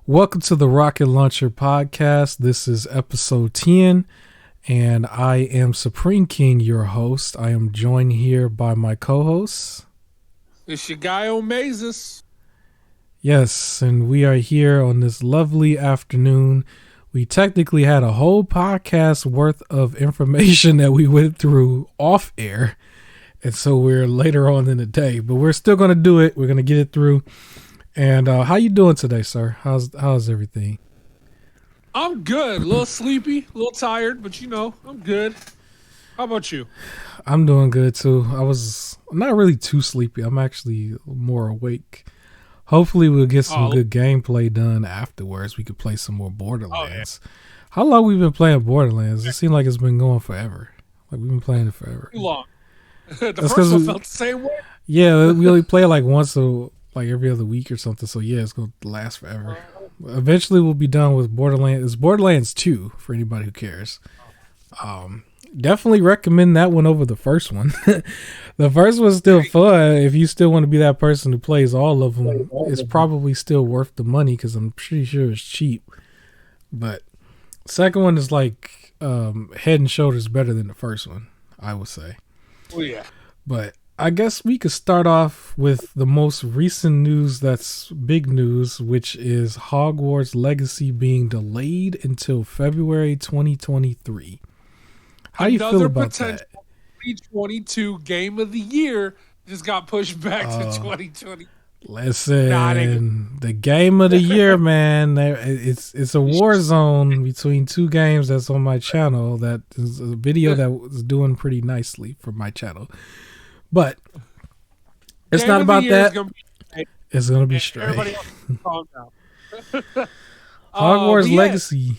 Welcome to the Rocket Launcher Podcast. This is episode 10, and I am Supreme King, your host. I am joined here by my co-hosts. It's your guy Omazis. Yes, and we are here on this lovely afternoon. We technically had a whole podcast worth of information that we went through off air, and so we're later on in the day, but we're still going to do it. We're going to get it through. And how you doing today, sir? How's everything? I'm good. A little sleepy, a little tired, but I'm good. How about you? I'm doing good too. I'm not really too sleepy. I'm actually more awake. Hopefully we'll get some good gameplay done afterwards. We could play some more Borderlands. Oh, yeah. How long we been playing Borderlands? It seems like it's been going forever. Like we've been playing it forever. Too long. The first one felt the same way. Yeah, we only play it like every other week or something. So yeah, it's gonna last forever. Eventually we'll be done with Borderlands. It's Borderlands 2 for anybody who cares. Definitely recommend that one over the first one. The first one's still fun. If you still want to be that person who plays all of them, it's probably still worth the money because I'm pretty sure it's cheap. But second one is like head and shoulders better than the first one, I would say. Oh yeah. But I guess we could start off with the most recent news that's big news, which is Hogwarts Legacy being delayed until February 2023. How do you feel about that? 2022 game of the year just got pushed back to 2020. Listen, the game of the year, man. It's a war zone between two games that's on my channel. That is a video that was doing pretty nicely for my channel. But it's not about that. It's going to be straight. Everybody else calm down. Hogwarts Legacy.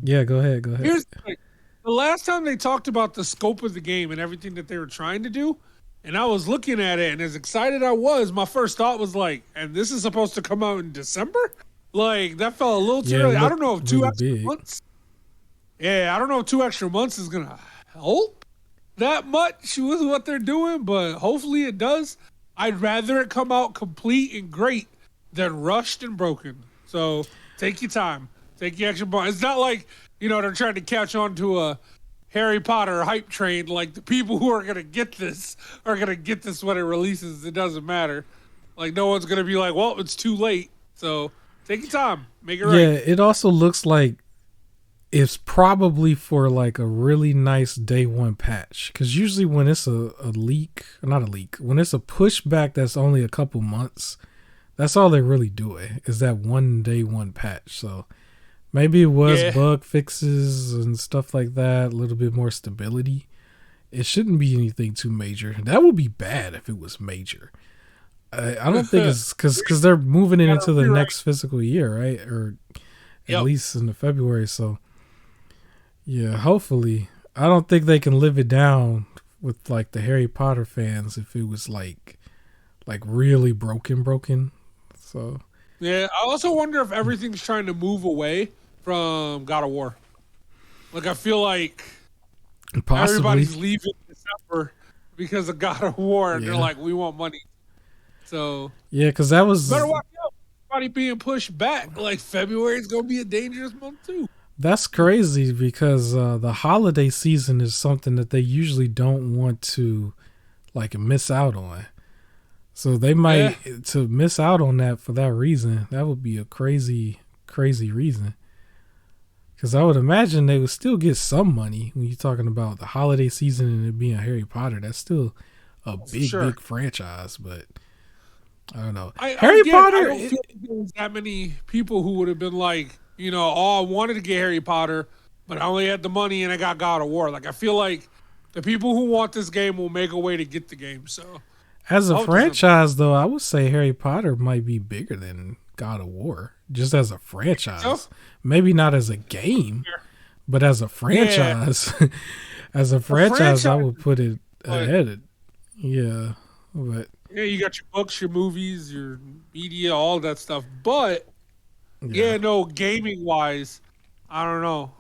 Yeah, go ahead. Here's the thing. The last time they talked about the scope of the game and everything that they were trying to do, and I was looking at it, and as excited I was, my first thought was like, and this is supposed to come out in December? Like, that felt a little too early. I don't know if 2 extra months. Yeah, I don't know if 2 extra months is going to help that much with what they're doing, but hopefully it does. I'd rather it come out complete and great than rushed and broken. So take your time. Take your extra month. It's not like, they're trying to catch on to a Harry Potter hype train. Like, the people who are going to get this are going to get this when it releases. It doesn't matter. Like, no one's going to be like, well, it's too late. So take your time. Make it right. Yeah, it also looks like it's probably for like a really nice day one patch. Because usually when it's when it's a pushback that's only a couple months, that's all they're really doing is that one day one patch. So maybe it was bug fixes and stuff like that, a little bit more stability. It shouldn't be anything too major. That would be bad if it was major. I don't think it's because they're moving it into the next fiscal year, right? Or at least in the February. So yeah, hopefully. I don't think they can live it down with like the Harry Potter fans if it was like really broken. So yeah, I also wonder if everything's trying to move away from God of War. Like, I feel like everybody's leaving December because of God of War, and they're like, we want money. So yeah, because that was better watch out. Everybody being pushed back. Like, February is going to be a dangerous month too. That's crazy because the holiday season is something that they usually don't want to like miss out on. So they might to miss out on that for that reason. That would be a crazy reason. Because I would imagine they would still get some money when you're talking about the holiday season and it being Harry Potter. That's still a big franchise, but I don't know. Harry Potter. I don't feel like there was that many people who would have been like, I wanted to get Harry Potter, but I only had the money and I got God of War. Like, I feel like the people who want this game will make a way to get the game. So, as a franchise, though, I would say Harry Potter might be bigger than God of War, just as a franchise. So? Maybe not as a game, but as a franchise. As a franchise, I would put it ahead. Yeah, but yeah, you got your books, your movies, your media, all that stuff. But gaming wise, I don't know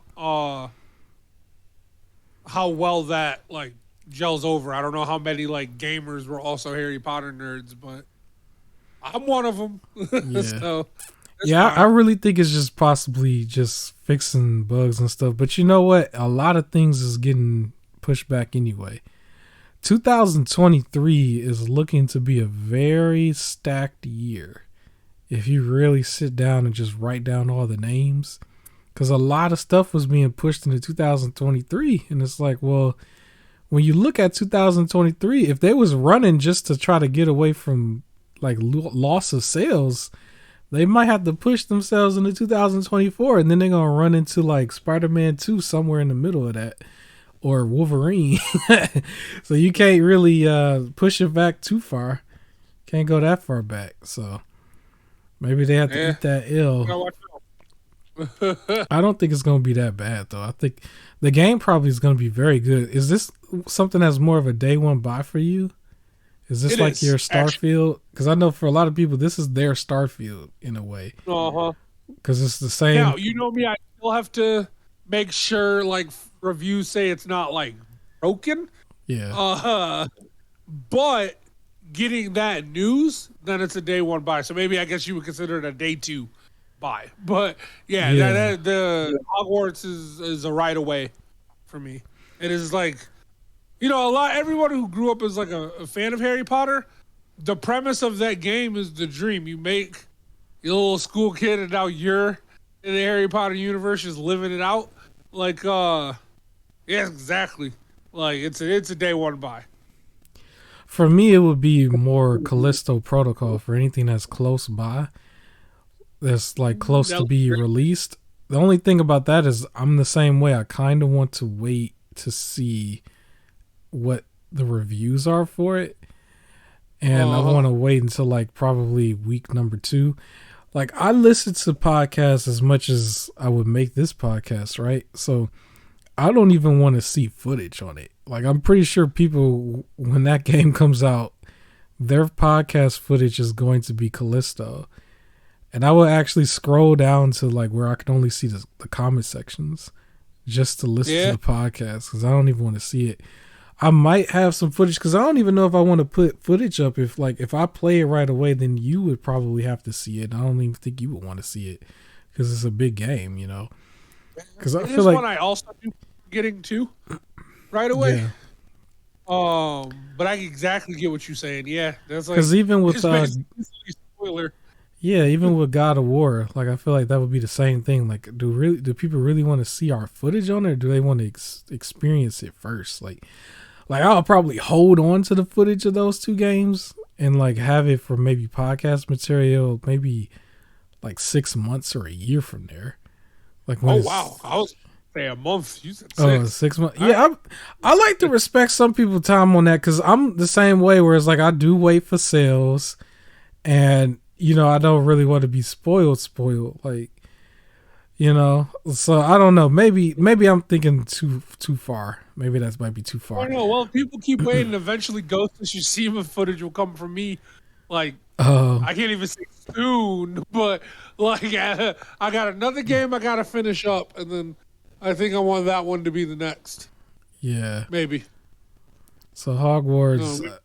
how well that like gels over. I don't know how many like gamers were also Harry Potter nerds, but I'm one of them. Yeah. So Yeah, I really think it's just possibly just fixing bugs and stuff. But you know what? A lot of things is getting pushed back anyway. 2023 is looking to be a very stacked year if you really sit down and just write down all the names. Because a lot of stuff was being pushed into 2023. And it's like, well, when you look at 2023, if they was running just to try to get away from like loss of sales, they might have to push themselves into 2024, and then they're gonna run into like Spider-Man 2 somewhere in the middle of that, or Wolverine. So you can't really push it back too far. Can't go that far back. So maybe they have to eat that ill. I don't think it's gonna be that bad though. I think the game probably is gonna be very good. Is this something that's more of a day one buy for you? Is this like your Starfield? Because I know for a lot of people, this is their Starfield in a way. Because it's the same. Now, you know me, I still have to make sure, like, reviews say it's not, like, broken. Yeah. But getting that news, then it's a day one buy. So maybe I guess you would consider it a day two buy. But, yeah. The Hogwarts is a right away for me. It is, like... You know, everyone who grew up as like a fan of Harry Potter, the premise of that game is the dream. You make your little school kid, and now you're in the Harry Potter universe, just living it out. Like, yeah, exactly. Like it's a day one buy. For me, it would be more Callisto Protocol for anything that's close by, that's like close to be released. The only thing about that is I'm the same way. I kind of want to wait to see what the reviews are for it, and I want to wait until like probably week number 2. Like I listen to podcasts as much as I would make this podcast, right? So I don't even want to see footage on it. Like I'm pretty sure people, when that game comes out, their podcast footage is going to be Callisto, and I will actually scroll down to like where I can only see the comment sections just to listen to the podcast, because I don't even want to see it. I might have some footage, because I don't even know if I want to put footage up. If I play it right away, then you would probably have to see it. I don't even think you would want to see it, because it's a big game, you know. Because I feel like one I also do getting to right away. Yeah. But I exactly get what you're saying. Yeah, that's like, because even with spoiler. Yeah, even with God of War, like I feel like that would be the same thing. Like, do people really want to see our footage on it, or do they want to experience it first? Like I'll probably hold on to the footage of those 2 games and like have it for maybe podcast material, maybe like 6 months or a year from there. Like when wow, I was say a month. You said 6. Oh, 6 months. Yeah, I like to respect some people's time on that, because I'm the same way. Where it's like I do wait for sales, and you know I don't really want to be spoiled. Like, you know, so I don't know. Maybe I'm thinking too far. Maybe that might be too far. I don't know. Well, if people keep waiting, eventually Ghost of Tsushima footage will come from me. Like, I can't even say soon, but like I got another game I got to finish up, and then I think I want that one to be the next. Yeah. Maybe. So Hogwarts,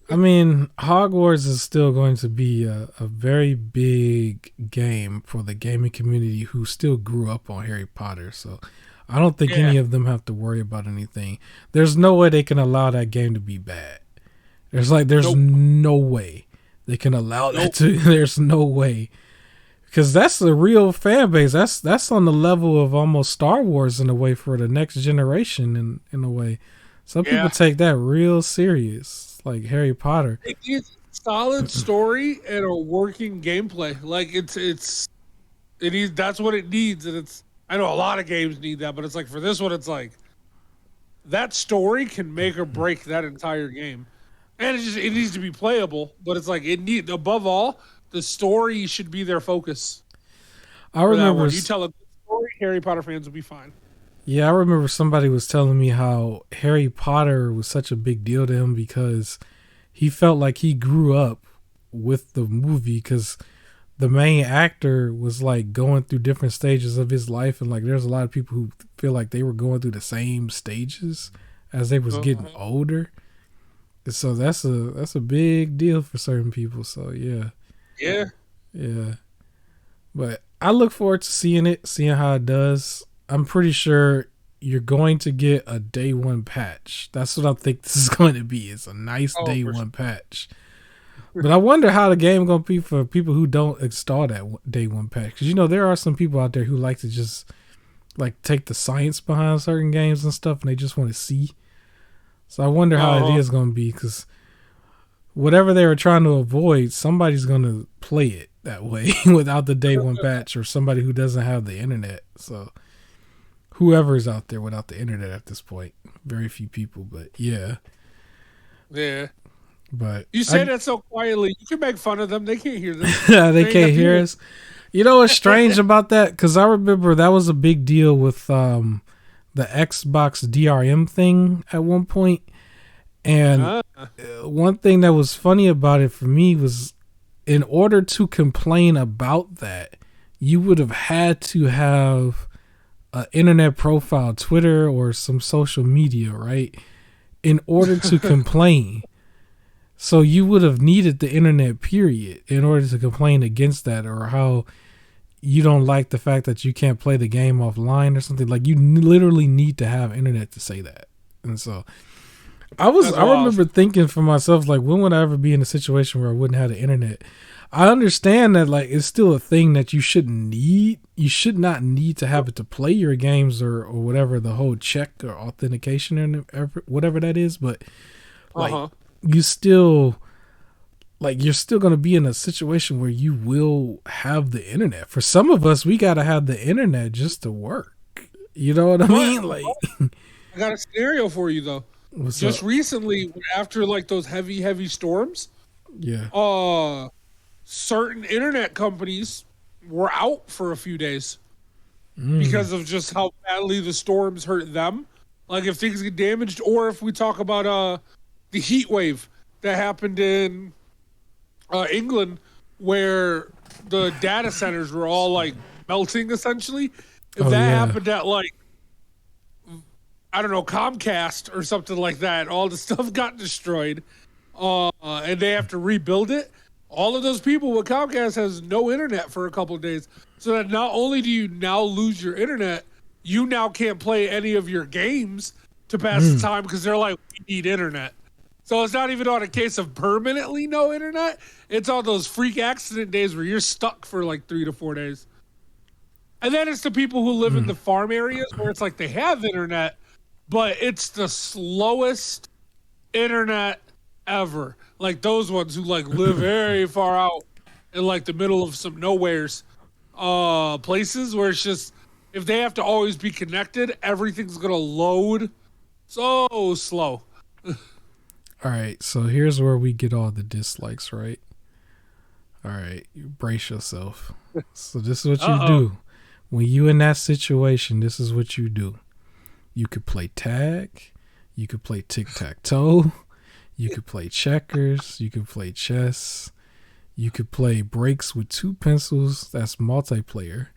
I mean, Hogwarts is still going to be a very big game for the gaming community who still grew up on Harry Potter. So I don't think any of them have to worry about anything. There's no way they can allow that game to be bad. There's no way they can allow that to. There's no way. Because that's the real fan base. That's on the level of almost Star Wars in a way for the next generation in a way. Some people take that real serious, like Harry Potter. It needs a solid story and a working gameplay. Like it needs, that's what it needs, and it's. I know a lot of games need that, but it's like for this one, it's like that story can make or break that entire game, and it needs to be playable. But it's like above all, the story should be their focus. I remember you tell a good story, Harry Potter fans will be fine. Yeah, I remember somebody was telling me how Harry Potter was such a big deal to him because he felt like he grew up with the movie, because the main actor was like going through different stages of his life, and like there's a lot of people who feel like they were going through the same stages as they was getting older. So that's a big deal for certain people. So yeah. But I look forward to seeing how it does. I'm pretty sure you're going to get a day one patch. That's what I think this is going to be. It's a nice day one patch. But I wonder how the game going to be for people who don't install that day one patch. Because, you know, there are some people out there who like to just, like, take the science behind certain games and stuff, and they just want to see. So I wonder how it is going to be, because whatever they were trying to avoid, somebody's going to play it that way without the day one patch, or somebody who doesn't have the internet. So whoever's out there without the internet at this point, very few people, but yeah. But you say that so quietly. You can make fun of them. They can't hear this. They can't hear us. You know what's strange about that? Because I remember that was a big deal with the Xbox DRM thing at one point. And one thing that was funny about it for me was, in order to complain about that, you would have had to have an internet profile, Twitter or some social media, right? In order to complain. So you would have needed the internet, period, in order to complain against that, or how you don't like the fact that you can't play the game offline or something. Like, you literally need to have internet to say that. And so I remember thinking for myself, like, when would I ever be in a situation where I wouldn't have the internet? I understand that, like, it's still a thing that you shouldn't need. You should not need to have it to play your games or whatever, the whole check or authentication or whatever that is. But like, you're still going to be in a situation where you will have the internet. For some of us, we got to have the internet just to work. You know what I mean? Like, I got a scenario for you though. Just recently, after like those heavy storms, certain internet companies were out for a few days because of just how badly the storms hurt them. Like, if things get damaged, or if we talk about the heat wave that happened in England, where the data centers were all like melting essentially. If that happened at, like, I don't know, Comcast or something like that, all the stuff got destroyed, and they have to rebuild it. All of those people with Comcast has no internet for a couple of days. So that not only do you now lose your internet, you now can't play any of your games to pass the time, because they're like, we need internet. So it's not even on a case of permanently no internet. It's on those freak accident days where you're stuck for like 3 to 4 days. And then it's the people who live in the farm areas where it's like they have internet, but it's the slowest internet ever. Like those ones who like live very far out in like the middle of some nowheres places where it's just, if they have to always be connected, everything's going to load so slow. All right, so here's where we get all the dislikes, right? All right, you brace yourself. So this is what you do. When you in that situation, this is what you do. You could play tag. You could play tic-tac-toe. You could play checkers. You could play chess. You could play breaks with 2 pencils. That's multiplayer.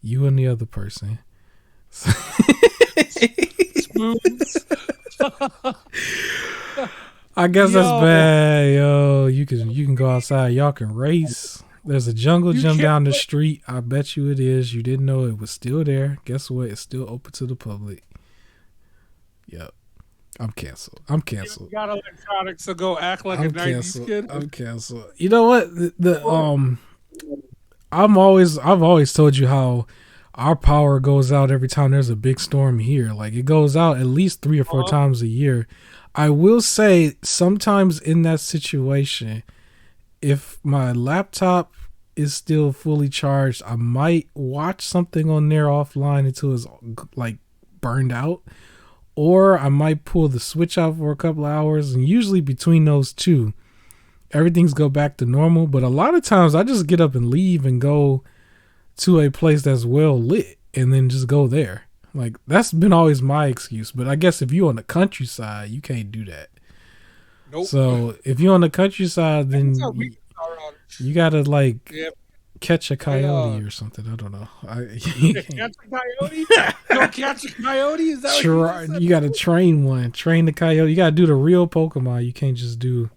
You and the other person. Spoons. I guess that's bad, yo. You can go outside. Y'all can race. There's a jungle gym down the street. I bet you it is. You didn't know it was still there. Guess what? It's still open to the public. Yep. I'm canceled. You got electronics, so go act like a 90s kid. I'm canceled. You know what? I've always told you how our power goes out every time there's a big storm here. Like, it goes out at least 3 or 4 times a year. I will say, sometimes in that situation, if my laptop is still fully charged, I might watch something on there offline until it's like burned out, or I might pull the switch out for a couple of hours, and usually between those two, everything's go back to normal. But a lot of times I just get up and leave and go to a place that's well lit and then just go there. Like, that's been always my excuse. But I guess if you're on the countryside, you can't do that. Nope. So if you're on the countryside, then you gotta like catch a coyote or something. I don't know. Catch a coyote? Don't catch a coyote? Is that what you gotta train one. Train the coyote. You gotta do the real Pokemon. You can't just do,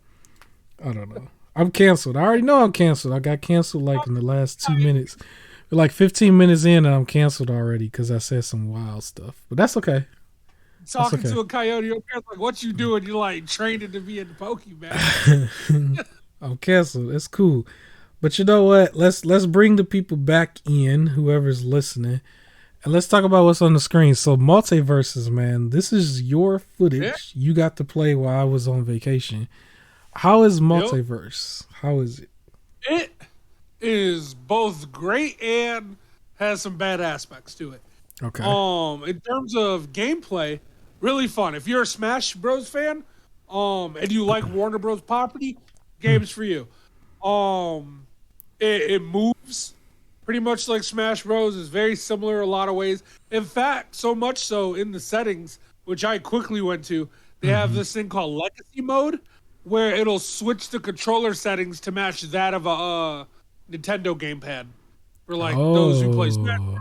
I don't know. I'm canceled. I already know I'm canceled. I got canceled like in the last 2 minutes We're like 15 minutes in and I'm canceled already because I said some wild stuff. But that's okay. That's Talking okay. to a coyote, your parents like, "What you doing?" You're like training to be in the Pokemon. I'm canceled. It's cool. But you know what? Let's bring the people back in, whoever's listening, and let's talk about what's on the screen. So multiverses, man. This is your Yeah. footage you got to play while I was on vacation. How is Yep. multiverse? How is it? It is both great and has some bad aspects to it. Okay. In terms of gameplay, really fun. If you're a Smash Bros fan, and you like Warner Bros property, games for you. Um, it moves pretty much like Smash Bros. Is very similar in a lot of ways. In fact, so much so in the settings, which I quickly went to, they have this thing called Legacy Mode, where it'll switch the controller settings to match that of a Nintendo gamepad for like those who play Smash. Oh.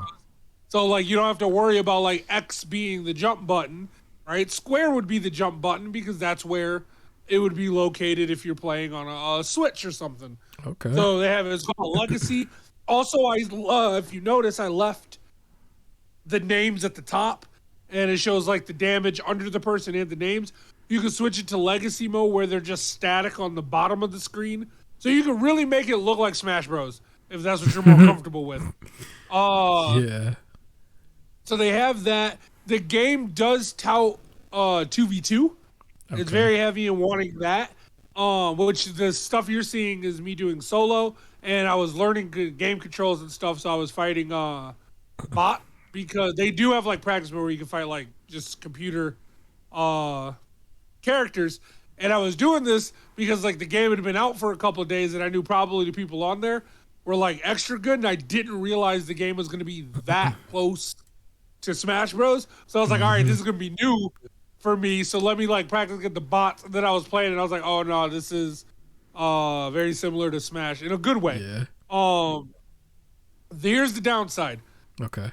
So like you don't have to worry about like X being the jump button, right? Square would be the jump button because that's where it would be located if you're playing on a Switch or something. Okay. So they have it's called Legacy. Also, if you notice, I left the names at the top, and it shows like the damage under the person and the names. You can switch it to Legacy mode where they're just static on the bottom of the screen, so you can really make it look like Smash Bros. If that's what you're more comfortable with. Yeah. So they have that. The game does tout 2v2. Okay. It's very heavy in wanting that. Which the stuff you're seeing is me doing solo, and I was learning game controls and stuff. So I was fighting bot because they do have like practice mode where you can fight like just computer characters. And I was doing this because like the game had been out for a couple of days, and I knew probably the people on there were like extra good, and I didn't realize the game was going to be that close to Smash Bros. So I was like, all right, this is gonna be new for me. So let me like practice get the bots. And then I was playing, and I was like, oh no, this is very similar to Smash in a good way. Yeah. Here's the downside. Okay.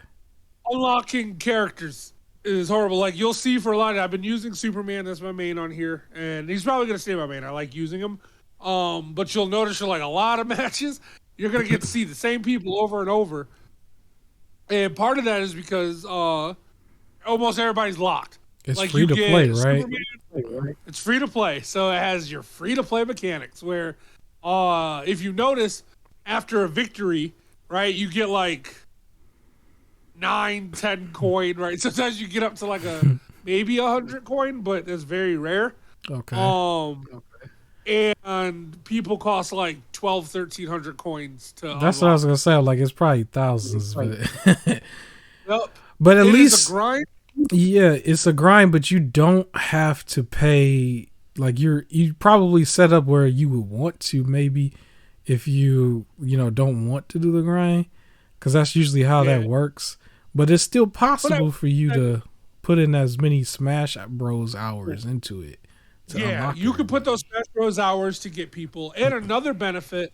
Unlocking characters is horrible. Like you'll see for a lot. I've been using Superman as my main on here, and he's probably gonna stay my main. I like using him. But you'll notice for like a lot of matches, you're gonna get to see the same people over and over. And part of that is because almost everybody's locked. It's like free to play, right? Superman, it's free to play, so it has your free to play mechanics. Where, if you notice, after a victory, right, you get like 9-10 coin, right? Sometimes you get up to like a maybe 100 coin, but it's very rare. Okay. And people cost like 1,200-1,300 coins to. That's what I was gonna say. Like it's probably thousands, but Yep. but at It least is a grind. yeah, it's a grind. But you don't have to pay. Like you probably set up where you would want to maybe if you don't want to do the grind, because that's usually how that works. But it's still possible for you to put in as many Smash Bros hours into it. Yeah, you could put those Smash Bros hours to get people. And another benefit,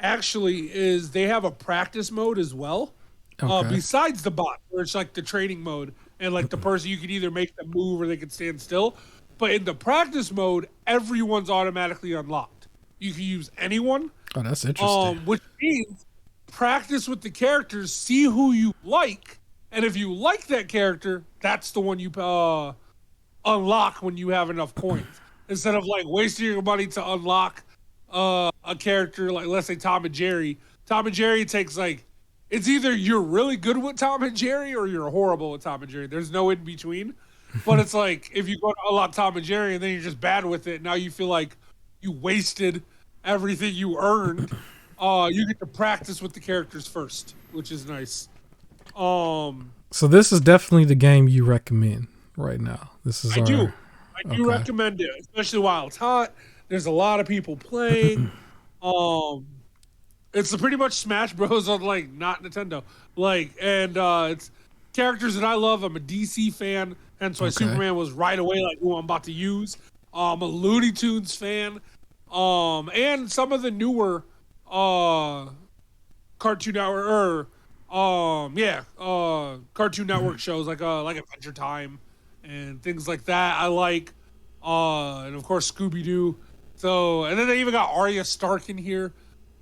actually, is they have a practice mode as well. Okay. Besides the bot, where it's like the training mode, and like the person, you can either make them move or they can stand still. But in the practice mode, everyone's automatically unlocked. You can use anyone. Oh, that's interesting. Which means practice with the characters, see who you like, and if you like that character, that's the one you unlock when you have enough coins. Instead of like wasting your money to unlock a character like, let's say, Tom and Jerry. Tom and Jerry takes like, it's either you're really good with Tom and Jerry or you're horrible with Tom and Jerry. There's no in between. But it's like if you go to unlock Tom and Jerry and then you're just bad with it, now you feel like you wasted everything you earned. You get to practice with the characters first, which is nice. So this is definitely the game you recommend right now. This is I do recommend it, especially while it's hot. There's a lot of people playing. It's pretty much Smash Bros on like not Nintendo. Like, and it's characters that I love. I'm a DC fan, hence why Superman was right away like who I'm about to use. I'm a Looney Tunes fan. And some of the newer Cartoon Network Cartoon Network shows like Adventure Time and things like that. I like, and of course Scooby Doo. So, and then they even got Arya Stark in here.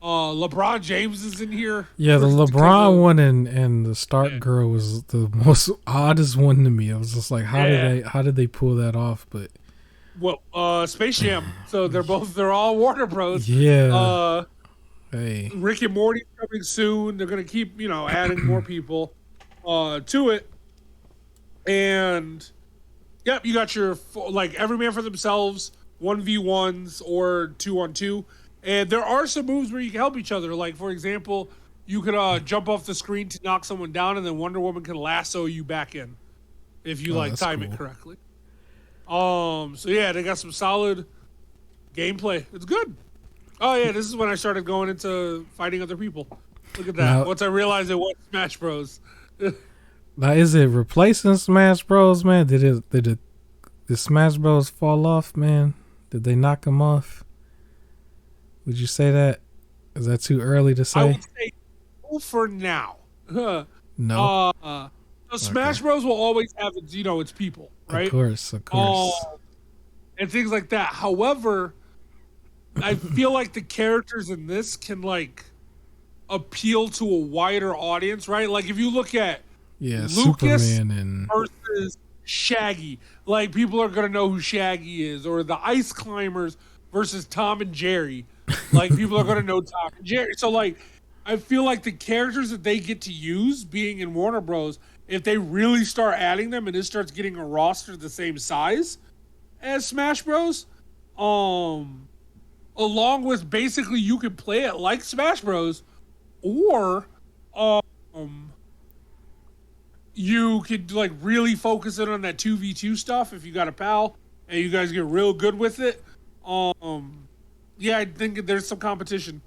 LeBron James is in here. Yeah, the Because LeBron of, one and the Stark girl was the most oddest one to me. I was just like, how did they pull that off? But Space Jam. So they're all Warner Bros. yeah, Uh, hey, Rick and Morty's coming soon. They're gonna keep adding more people to it, and yep, you got your like every man for themselves 1v1s or 2-on-2, and there are some moves where you can help each other. Like for example, you could jump off the screen to knock someone down, and then Wonder Woman can lasso you back in if you time it correctly. So yeah, they got some solid gameplay. It's good. Oh yeah, this is when I started going into fighting other people. Look at that. Now, Once I realized it was Smash Bros. now is it replacing Smash Bros, man? Did Smash Bros fall off, man? Did they knock them off? Would you say that? Is that too early to say? I would say no for now. No. So Smash Bros will always have its people, right? Of course. And things like that. However, I feel like the characters in this can appeal to a wider audience, right? Like if you look at Lucas Superman and versus Shaggy, like people are gonna know who Shaggy is, or the Ice Climbers versus Tom and Jerry, like people are gonna know Tom and Jerry. So I feel like the characters that they get to use being in Warner Bros, if they really start adding them and it starts getting a roster the same size as Smash Bros, along with basically you can play it like Smash Bros, or you could really focus in on that 2v2 stuff if you got a pal and you guys get real good with it. Yeah, I think there's some competition.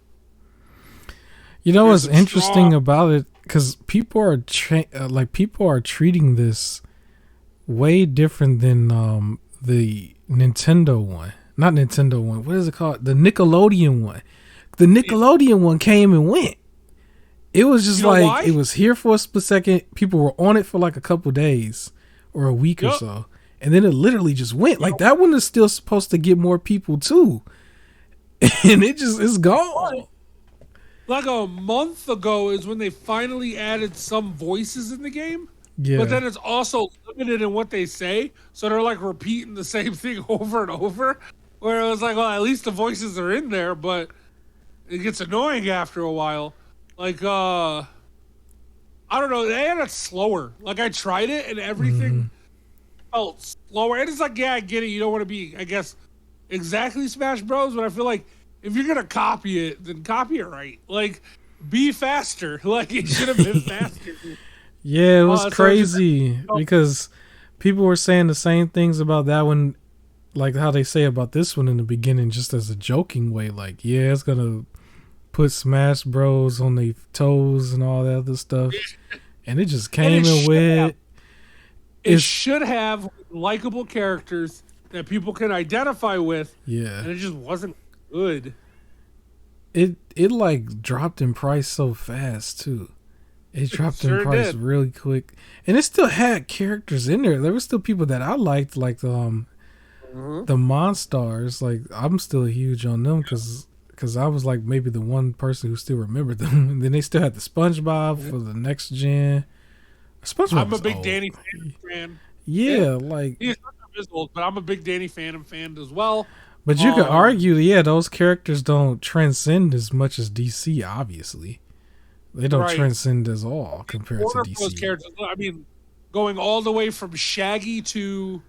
You know what's interesting about it? Because people are people are treating this way different than the Nintendo one. Not Nintendo one. What is it called? The Nickelodeon one. The Nickelodeon one came and went. It was just it was here for a split second. People were on it for a couple days or a week or so. And then it literally just went. That one is still supposed to get more people too. And it's gone. Like a month ago is when they finally added some voices in the game. Yeah. But then it's also limited in what they say. So they're repeating the same thing over and over. Where it was well, at least the voices are in there, but it gets annoying after a while. I don't know, they had it slower. I tried it and everything felt slower. And it's yeah, I get it. You don't want to be, I guess, exactly Smash Bros. But I feel if you're gonna copy it, then copy it right. Be faster. It should have been faster. Yeah, it was crazy because people were saying the same things about that one, like how they say about this one in the beginning, just as a joking way. Yeah, it's gonna put Smash Bros on their toes and all that other stuff, and it just came and went. It should have likable characters that people can identify with. Yeah, and it just wasn't good. It dropped in price so fast too. It dropped in price really quick, and it still had characters in there. There were still people that I liked, the Monstars. I'm still huge on them because I was maybe the one person who still remembered them. And then they still had the SpongeBob for the next gen. SpongeBob I'm a big Danny fan. Yeah, he's not as old, but I'm a big Danny fan as well. But you could argue, those characters don't transcend as much as DC. Obviously, they don't transcend as all compared to DC. Those characters, I mean, going all the way from Shaggy to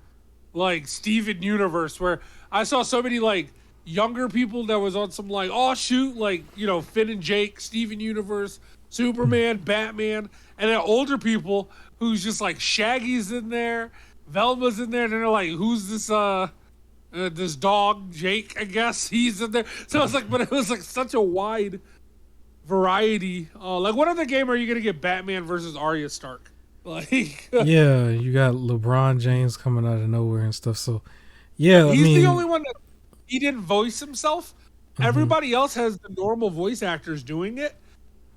Steven Universe, where I saw so many younger people that was on some oh shoot, Finn and Jake, Steven Universe, Superman, Batman, and then older people who's just Shaggy's in there, Velma's in there, and they're who's this dog, Jake, I guess he's in there. So it's but it was such a wide variety. What other game are you gonna get Batman versus Arya Stark? Yeah, you got LeBron James coming out of nowhere and stuff. So yeah, he's the only one that he didn't voice himself. Everybody else has the normal voice actors doing it.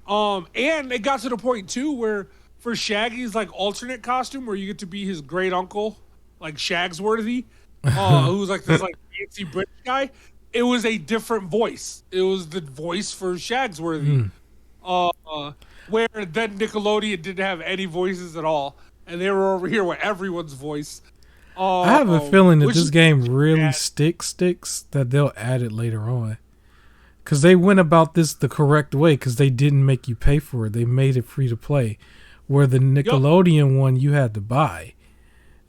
And it got to the point too where for Shaggy's alternate costume where you get to be his great uncle, Shagsworthy, who's this fancy British guy. it was a different voice. It was the voice for Shagsworthy. Where then Nickelodeon didn't have any voices at all, and they were over here with everyone's voice. I have a feeling that this game really bad. sticks that they'll add it later on. Because they went about this the correct way because they didn't make you pay for it. They made it free to play. Where the Nickelodeon one you had to buy.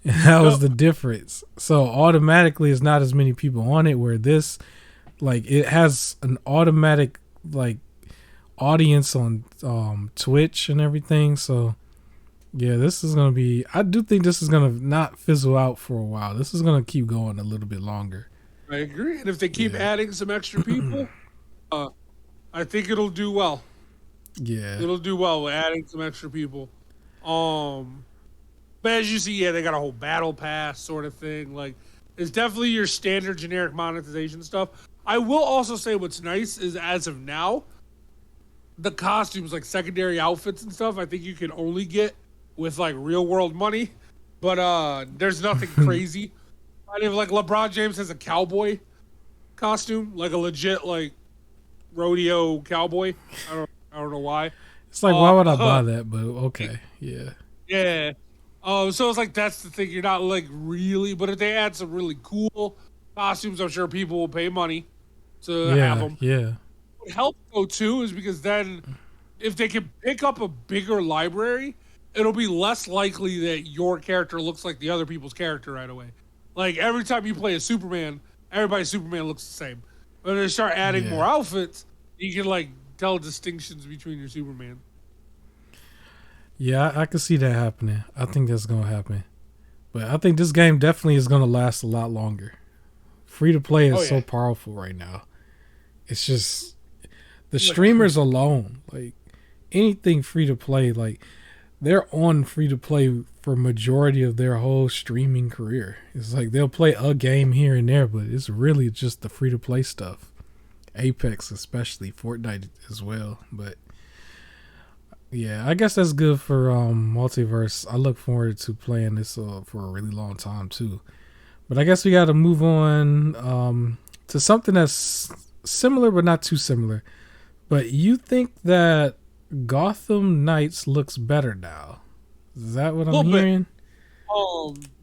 And that was the difference. So automatically it's not as many people on it, where this, like, it has an automatic, like, audience on Twitch and everything. So yeah, this is going to be, I do think this is going to not fizzle out for a while. This is going to keep going a little bit longer. I agree. And if they keep adding some extra people, I think it'll do well. Yeah. It'll do well with adding some extra people. But as you see, they got a whole battle pass sort of thing. Like, it's definitely your standard generic monetization stuff. I will also say what's nice is, as of now, the costumes, like secondary outfits and stuff, I think you can only get with like real world money. But there's nothing crazy. I mean, like LeBron James has a cowboy costume, like a legit like rodeo cowboy. I don't know why. It's like, why would I buy that? But okay, yeah. Yeah. So it's like, that's the thing. You're not like really, but if they add some really cool costumes, I'm sure people will pay money to have them. Yeah. What helps though too is because then if they can pick up a bigger library, it'll be less likely that your character looks like the other people's character right away. Like every time you play a Superman, everybody's Superman looks the same. But if they start adding more outfits, you can like tell distinctions between your Superman. Yeah, I can see that happening. I think that's going to happen. But I think this game definitely is going to last a lot longer. Free to play is so powerful right now. It's just the streamers alone, like anything free to play, like they're on free to play for majority of their whole streaming career. It's like they'll play a game here and there, but it's really just the free to play stuff. Apex especially, Fortnite as well. But yeah, I guess that's good for Multiverse. I look forward to playing this for a really long time too. But I guess we got to move on to something that's similar but not too similar. But you think that Gotham Knights looks better now? Is that what I'm hearing?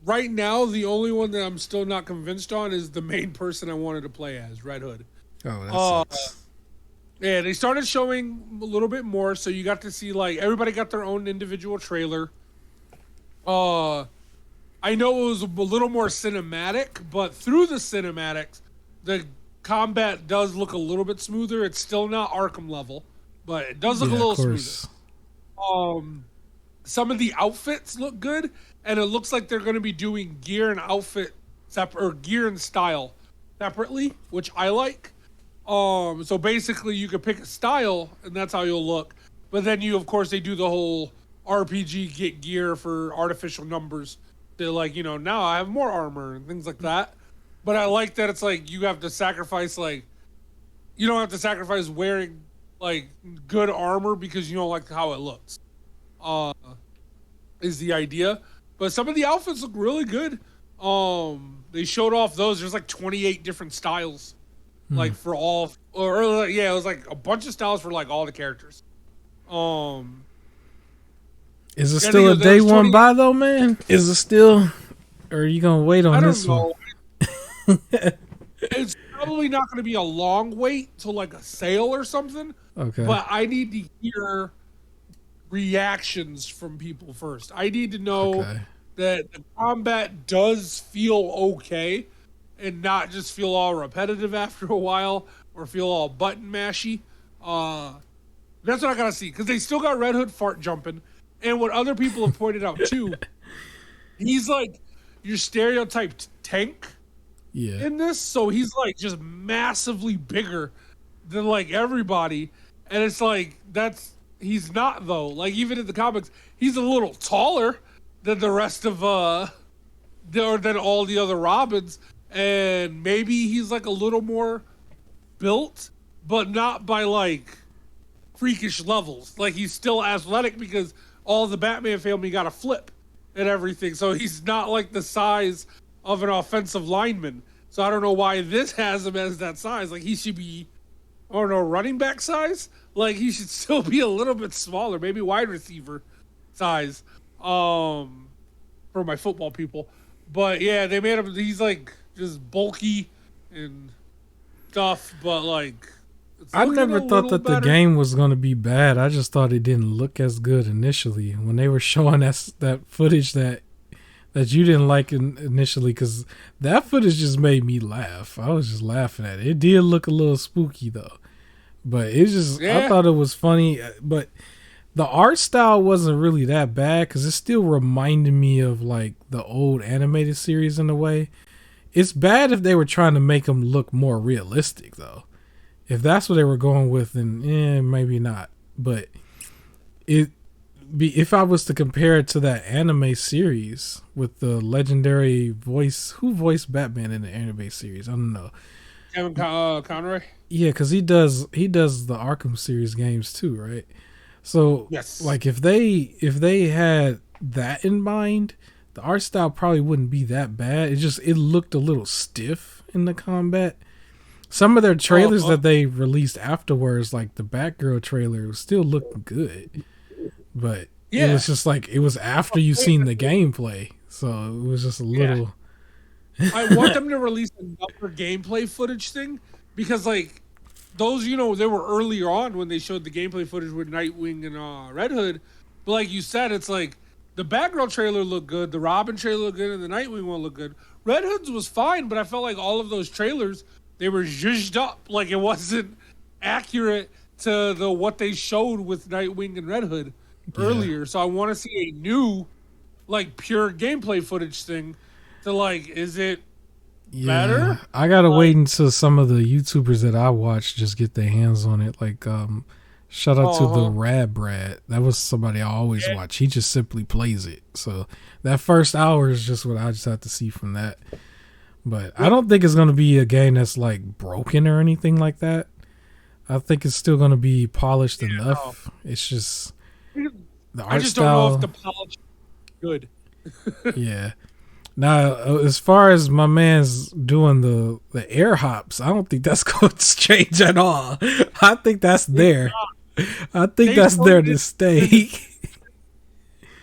Right now, the only one that I'm still not convinced on is the main person I wanted to play as, Red Hood. Oh, that sucks. Yeah, they started showing a little bit more, so you got to see, like, everybody got their own individual trailer. I know it was a little more cinematic, but through the cinematics, the combat does look a little bit smoother. It's still not Arkham level, but it does look a little smoother. Some of the outfits look good, and it looks like they're going to be doing gear and outfit or gear and style separately, which I like. So basically you could pick a style and that's how you'll look. But then of course, they do the whole RPG get gear for artificial numbers. They're like, now I have more armor and things like that. But I like that it's like you have to sacrifice, like, you don't have to sacrifice wearing like good armor because you don't like how it looks. Is the idea. But some of the outfits look really good. They showed off those. There's like 28 different styles. Like for all, it was like a bunch of styles for like all the characters. Is it still a day one buy though, man? Is it still, or are you gonna wait on this one? It's probably not gonna be a long wait till like a sale or something. Okay. But I need to hear reactions from people first. I need to know that the combat does feel okay. And not just feel all repetitive after a while or feel all button mashy. That's what I gotta see. Because they still got Red Hood fart jumping. And what other people have pointed out too, he's like your stereotyped tank in this. So he's like just massively bigger than like everybody. And it's like, he's not though. Like even in the comics, he's a little taller than the rest of, than all the other Robins. And maybe he's like a little more built, but not by like freakish levels. Like he's still athletic because all the Batman family got a flip and everything. So he's not like the size of an offensive lineman. So I don't know why this has him as that size. Like he should be, I don't know, running back size. Like he should still be a little bit smaller, maybe wide receiver size. For my football people, but yeah, they made him. He's like just bulky and stuff, but like I never thought that the game was going to be bad. I just thought it didn't look as good initially when they were showing us that footage that you didn't like initially, because that footage just made me laugh. I was just laughing at it. It did look a little spooky though, but it just I thought it was funny. But the art style wasn't really that bad because it still reminded me of like the old animated series in a way. It's bad if they were trying to make them look more realistic though. If that's what they were going with, then maybe not. But if I was to compare it to that anime series with the legendary voice, who voiced Batman in the anime series? I don't know. Kevin Conroy. Yeah, because he does the Arkham series games too, right? So yes, like if they had that in mind, the art style probably wouldn't be that bad. It looked a little stiff in the combat. Some of their trailers that they released afterwards, like the Batgirl trailer, was still looking good. But it was just like, it was after you seen the gameplay. So it was just a little... I want them to release another gameplay footage thing. Because like, those, they were earlier on when they showed the gameplay footage with Nightwing and Red Hood. But like you said, it's like, the Batgirl trailer looked good, the Robin trailer looked good, and the Nightwing one looked good. Red Hood's was fine, but I felt like all of those trailers... they were zhuzhed up, like it wasn't accurate to what they showed with Nightwing and Red Hood earlier. So I want to see a new, like, pure gameplay footage thing to, like, is it better? I gotta wait until some of the YouTubers that I watch just get their hands on it. Like, shout out to the Rad Brad. That was somebody I always watch. He just simply plays it. So that first hour is just what I just have to see from that. But I don't think it's going to be a game that's like broken or anything like that. I think it's still going to be polished enough. No. It's just the art style. Don't know if the polish is good. Yeah. Now, as far as my man's doing the air hops, I don't think that's going to change at all. I think that's there. I think that's there to stay.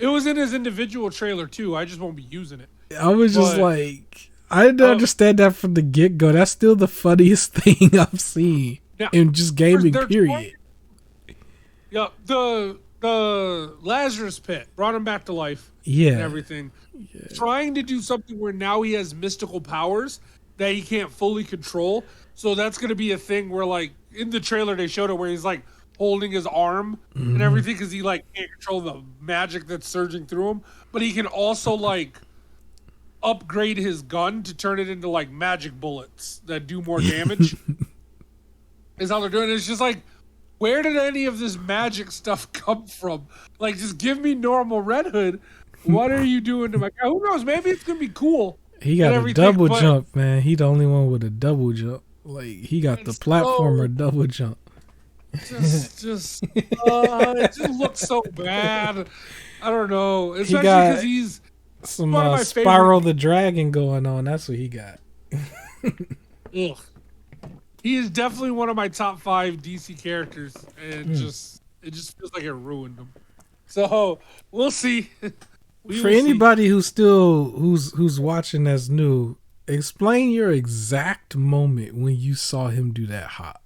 It was in his individual trailer too. I just won't be using it. I was just like... I didn't understand that from the get-go. That's still the funniest thing I've seen in just gaming, period. The Lazarus Pit brought him back to life and everything. Yeah. Trying to do something where now he has mystical powers that he can't fully control. So that's going to be a thing where, like, in the trailer they showed it where he's, like, holding his arm and everything because he, like, can't control the magic that's surging through him. But he can also, like... upgrade his gun to turn it into like magic bullets that do more damage. Is how they're doing it. It's just like, where did any of this magic stuff come from? Like, just give me normal Red Hood. What are you doing to my guy? Who knows? Maybe it's gonna be cool. He got a double jump, man. He the only one with a double jump. Like, he got the platformer double jump. It just looks so bad. I don't know. Especially because he's some Spyro the Dragon going on. That's what he got. Ugh. He is definitely one of my top 5 DC characters, and it just feels like it ruined him. So we'll see. For anybody who's watching that's new, explain your exact moment when you saw him do that hop.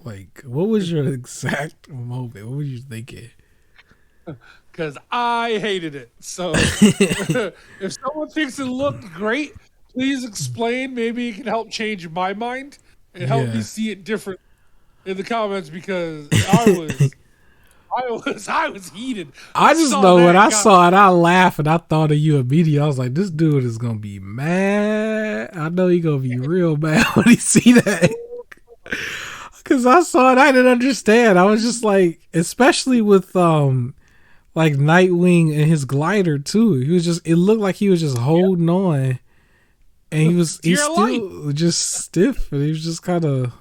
Like, what was your exact moment? What were you thinking? Because I hated it. So if someone thinks it looked great, please explain. Maybe it can help change my mind and help me see it different in the comments, because I was heated. I just know when I saw it, I laughed and I thought of you immediately. I was like, this dude is gonna be mad. I know he's gonna be real mad when he see that. Because I saw it, I didn't understand. I was just like, especially with like Nightwing and his glider too. It looked like he was just holding on, and he's still just stiff, and he was just kind of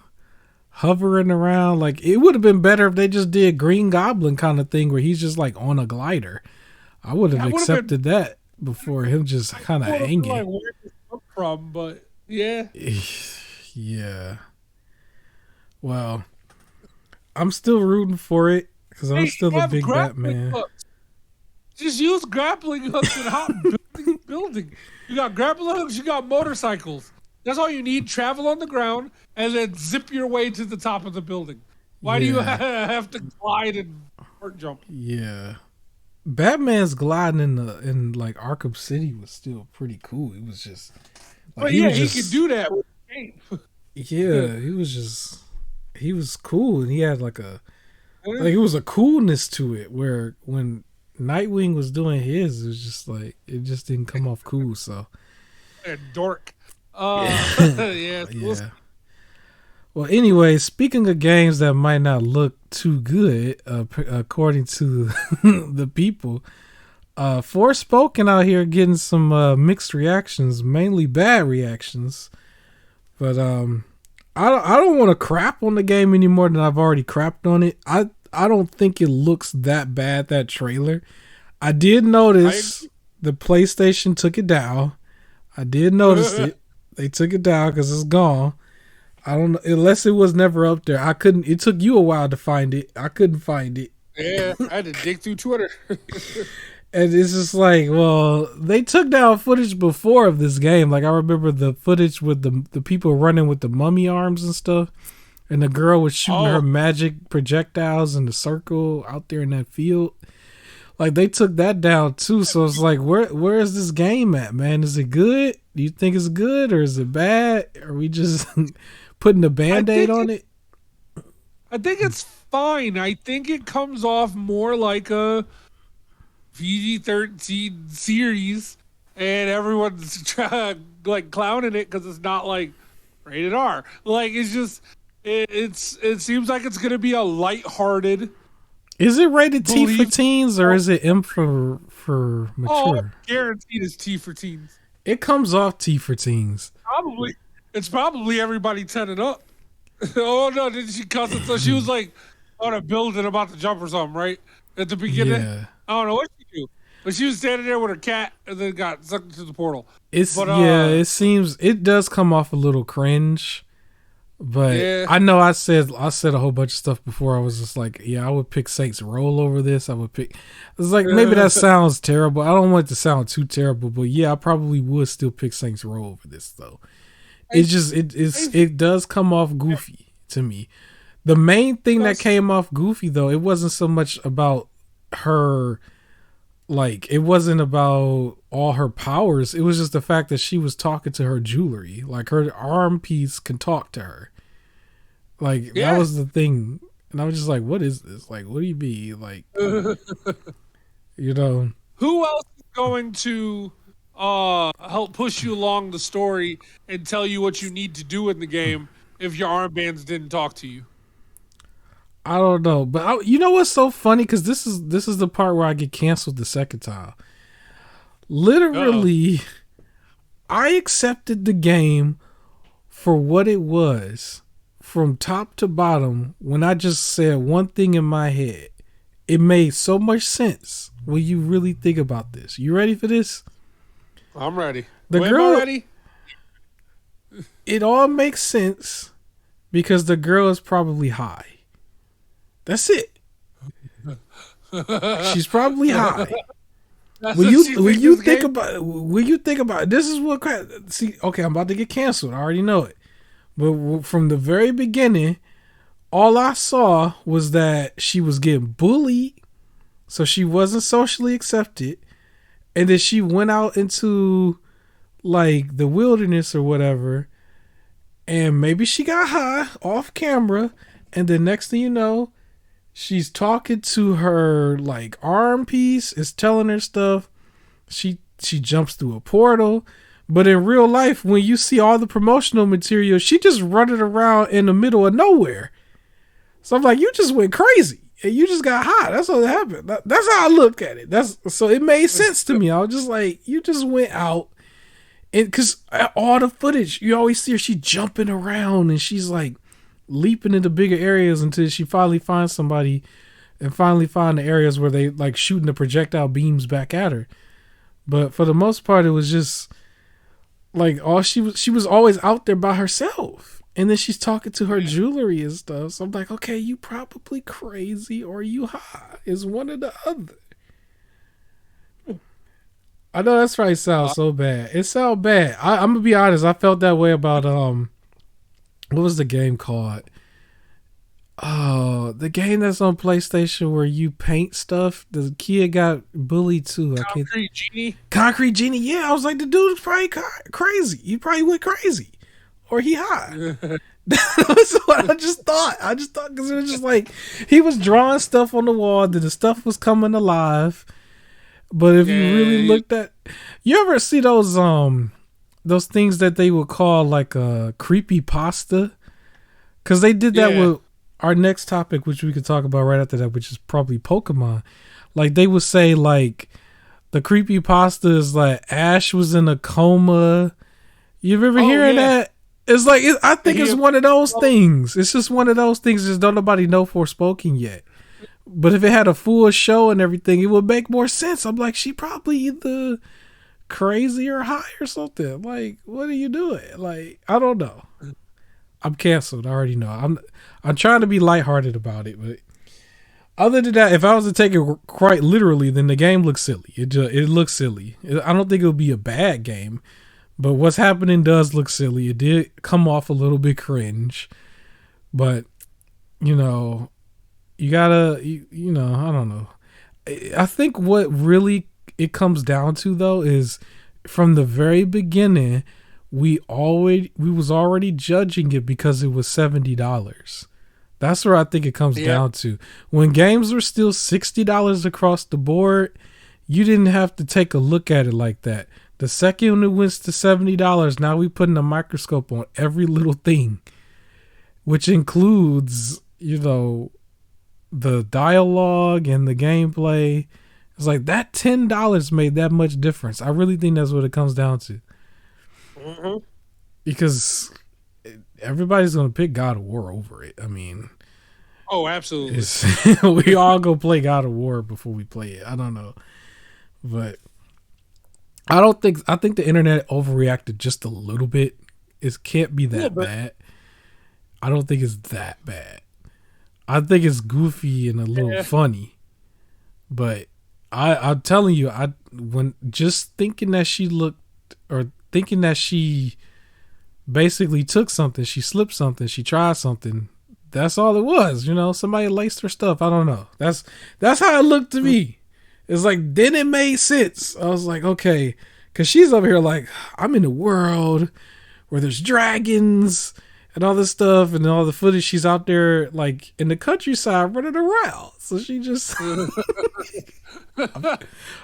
hovering around. Like, it would have been better if they just did Green Goblin kind of thing where he's just like on a glider. I would have accepted that before him just kind of hanging. Like, where did it come from? But Yeah. Yeah. Well, I'm still rooting for it because I'm Hey, still a have big grappling Batman. hooks. Just use grappling hooks and hop building. You got grappling hooks, you got motorcycles. That's all you need. Travel on the ground and then zip your way to the top of the building. Why do you Yeah. have to glide and jump? Yeah. Batman's gliding in like Arkham City was still pretty cool. It was just like But he yeah, was he could just do that with the game. yeah, he was cool and he had like it was a coolness to it where when Nightwing was doing his, it was just like it just didn't come off cool. So A dork. Yeah. yeah. Well, anyway, speaking of games that might not look too good, according to the people, Forspoken out here getting some mixed reactions, mainly bad reactions. But I don't want to crap on the game any more than I've already crapped on it. I don't think it looks that bad, that trailer. I did notice the PlayStation took it down. I did notice it. They took it down because it's gone. I don't know, unless it was never up there. I couldn't. It took you a while to find it. I couldn't find it. Yeah, I had to dig through Twitter. And it's just like, well, they took down footage before of this game. Like I remember the footage with the people running with the mummy arms and stuff, and the girl was shooting her magic projectiles in the circle out there in that field. Like they took that down too. So it's like, where is this game at, man? Is it good? Do you think it's good or is it bad? Are we just putting a Band-Aid on it? I think it's fine. I think it comes off more like a PG-13 series, and everyone's like clowning it because it's not like rated R. Like it's just it seems like it's gonna be a lighthearted. Is it rated T for teens or is it M for mature? Guaranteed it's T for teens. It comes off T for teens. Probably. It's probably everybody 10 and up. Oh no, didn't she cuss it? So she was like on a building about to jump or something, right? At the beginning. Yeah. I don't know what she do. But she was standing there with her cat and then got sucked into the portal. It seems it does come off a little cringe. But yeah. I know I said a whole bunch of stuff before. I was just like, yeah, I would pick Saints Row over this. I would pick. It's like maybe that sounds terrible. I don't want it to sound too terrible, but yeah, I probably would still pick Saints Row over this though. It does come off goofy to me. The main thing that came off goofy though, it wasn't so much about her. Like it wasn't about all her powers. It was just the fact that she was talking to her jewelry. Like her arm piece can talk to her. Like that was the thing. And I was just like, what is this? Like, what do you mean? Like, you know, who else is going to help push you along the story and tell you what you need to do in the game if your armbands didn't talk to you? I don't know, but you know what's so funny? Because this is the part where I get canceled the second time. Literally, I accepted the game for what it was from top to bottom when I just said one thing in my head. It made so much sense when you really think about this. You ready for this? I'm ready. The girl, ready? It all makes sense because the girl is probably high. That's it. She's probably high. When you think about this is what see, okay, I'm about to get canceled. I already know it. But from the very beginning, all I saw was that she was getting bullied, so she wasn't socially accepted, and then she went out into like the wilderness or whatever, and maybe she got high off camera, and the next thing you know, she's talking to her like arm piece, is telling her stuff. She jumps through a portal. But in real life, when you see all the promotional material, she just running around in the middle of nowhere. So I'm like, you just went crazy. And you just got high. That's what happened. That's how I look at it. So it made sense to me. I was just like, you just went out. And because all the footage, you always see her, she jumping around and she's like, leaping into bigger areas until she finally finds somebody and finally find the areas where they like shooting the projectile beams back at her. But for the most part, it was just Like all she was always out there by herself. And then she's talking to her jewelry and stuff. So I'm like, okay, you probably crazy or you high. It's one or the other. I know that's right. Sounds so bad. It sounds bad. I'm gonna be honest. I felt that way about what was the game called? Oh, the game that's on PlayStation where you paint stuff. The kid got bullied too. Concrete Genie. Concrete Genie. Yeah, I was like, the dude's probably crazy. He probably went crazy, or he high. That's what I just thought. Because it was just like he was drawing stuff on the wall. That the stuff was coming alive. But if you really looked at, you ever see those things that they would call like a creepy pasta? Because they did that with our next topic, which we could talk about right after that, which is probably Pokemon. Like they would say like the creepy pasta is like Ash was in a coma. You've ever hearing that? It's like I think it's one of those things. It's just one of those things. Just don't nobody know Forspoken yet. But if it had a full show and everything, it would make more sense. I'm like, she probably either crazy or high or something. Like, what are you doing? Like, I don't know. I'm canceled. I already know. I'm trying to be lighthearted about it, but other than that, if I was to take it quite literally, then the game looks silly. It looks silly. I don't think it'll be a bad game, but what's happening does look silly. It did come off a little bit cringe, but you know. You gotta, you know, I don't know. I think what really it comes down to though is from the very beginning, we was already judging it because it was $70. That's where I think it comes down to. When games were still $60 across the board, you didn't have to take a look at it like that. The second it went to $70, now we putting a microscope on every little thing, which includes, you know, the dialogue and the gameplay. It's like that $10 made that much difference. I really think that's what it comes down to. Mm-hmm. Because everybody's gonna pick God of War over it. I mean, oh, absolutely. We all go play God of War before we play it. I don't know, but I think the internet overreacted just a little bit. It can't be that bad. I don't think it's that bad. I think it's goofy and a little funny, but I'm telling you, when just thinking that she looked, or thinking that she basically took something, she slipped something, she tried something. That's all it was, you know. Somebody laced her stuff. I don't know. That's how it looked to me. It's like then it made sense. I was like, okay, because she's over here like, I'm in a world where there's dragons and all this stuff, and all the footage, she's out there like in the countryside running around. So she just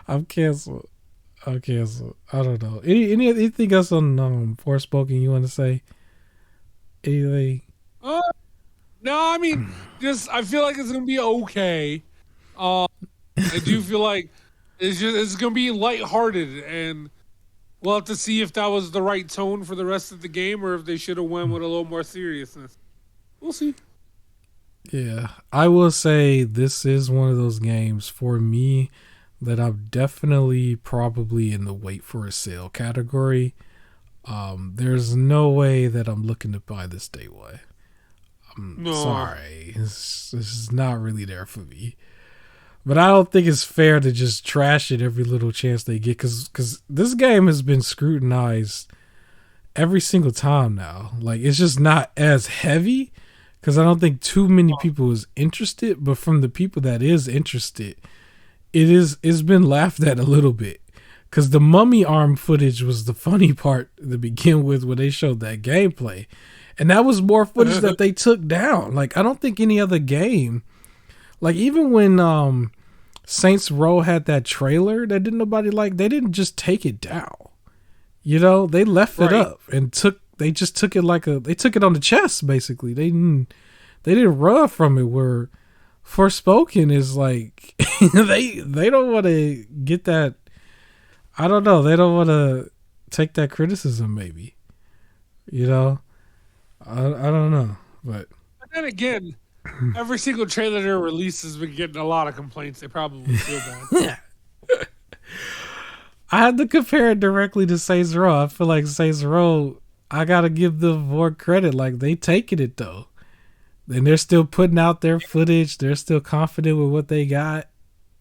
I'm canceled. I don't know. Anything else on Forspoken you want to say? Anything? No, I mean, just I feel like it's gonna be okay. I do feel like it's gonna be lighthearted, and we'll have to see if that was the right tone for the rest of the game, or if they should have went with a little more seriousness. We'll see. Yeah, I will say this is one of those games for me that I'm definitely probably in the wait for a sale category. There's no way that I'm looking to buy this day one. I'm sorry. This is not really there for me. But I don't think it's fair to just trash it every little chance they get, because this game has been scrutinized every single time now. Like, it's just not as heavy, because I don't think too many people is interested. But from the people that is interested, it's been laughed at a little bit. Because the mummy arm footage was the funny part to begin with when they showed that gameplay. And that was more footage that they took down. Like, I don't think any other game, like even when Saints Row had that trailer that didn't nobody like, they didn't just take it down. You know, they left it up and they took it on the chest basically. They didn't run from it, where Forspoken is like they don't want to get that. I don't know. They don't want to take that criticism maybe. You know? I don't know, but then again, every single trailer they released has been getting a lot of complaints. They probably feel bad. I had to compare it directly to Saints Row. I feel like Saints Row, I gotta give them more credit. Like they taking it though, and they're still putting out their footage. They're still confident with what they got.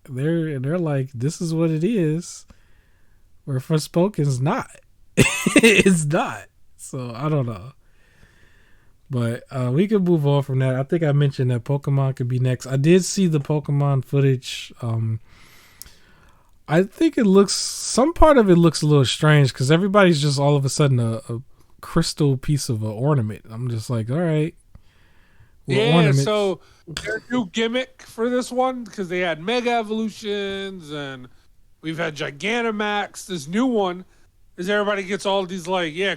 They're like, this is what it is. Where Forspoken's not. It's not. So I don't know. But we can move on from that. I think I mentioned that Pokemon could be next. I did see the Pokemon footage. I think it looks, some part of it looks a little strange because everybody's just all of a sudden a crystal piece of an ornament. I'm just like, all right. Yeah, ornaments. So their new gimmick for this one, because they had Mega Evolutions and we've had Gigantamax. This new one is everybody gets all these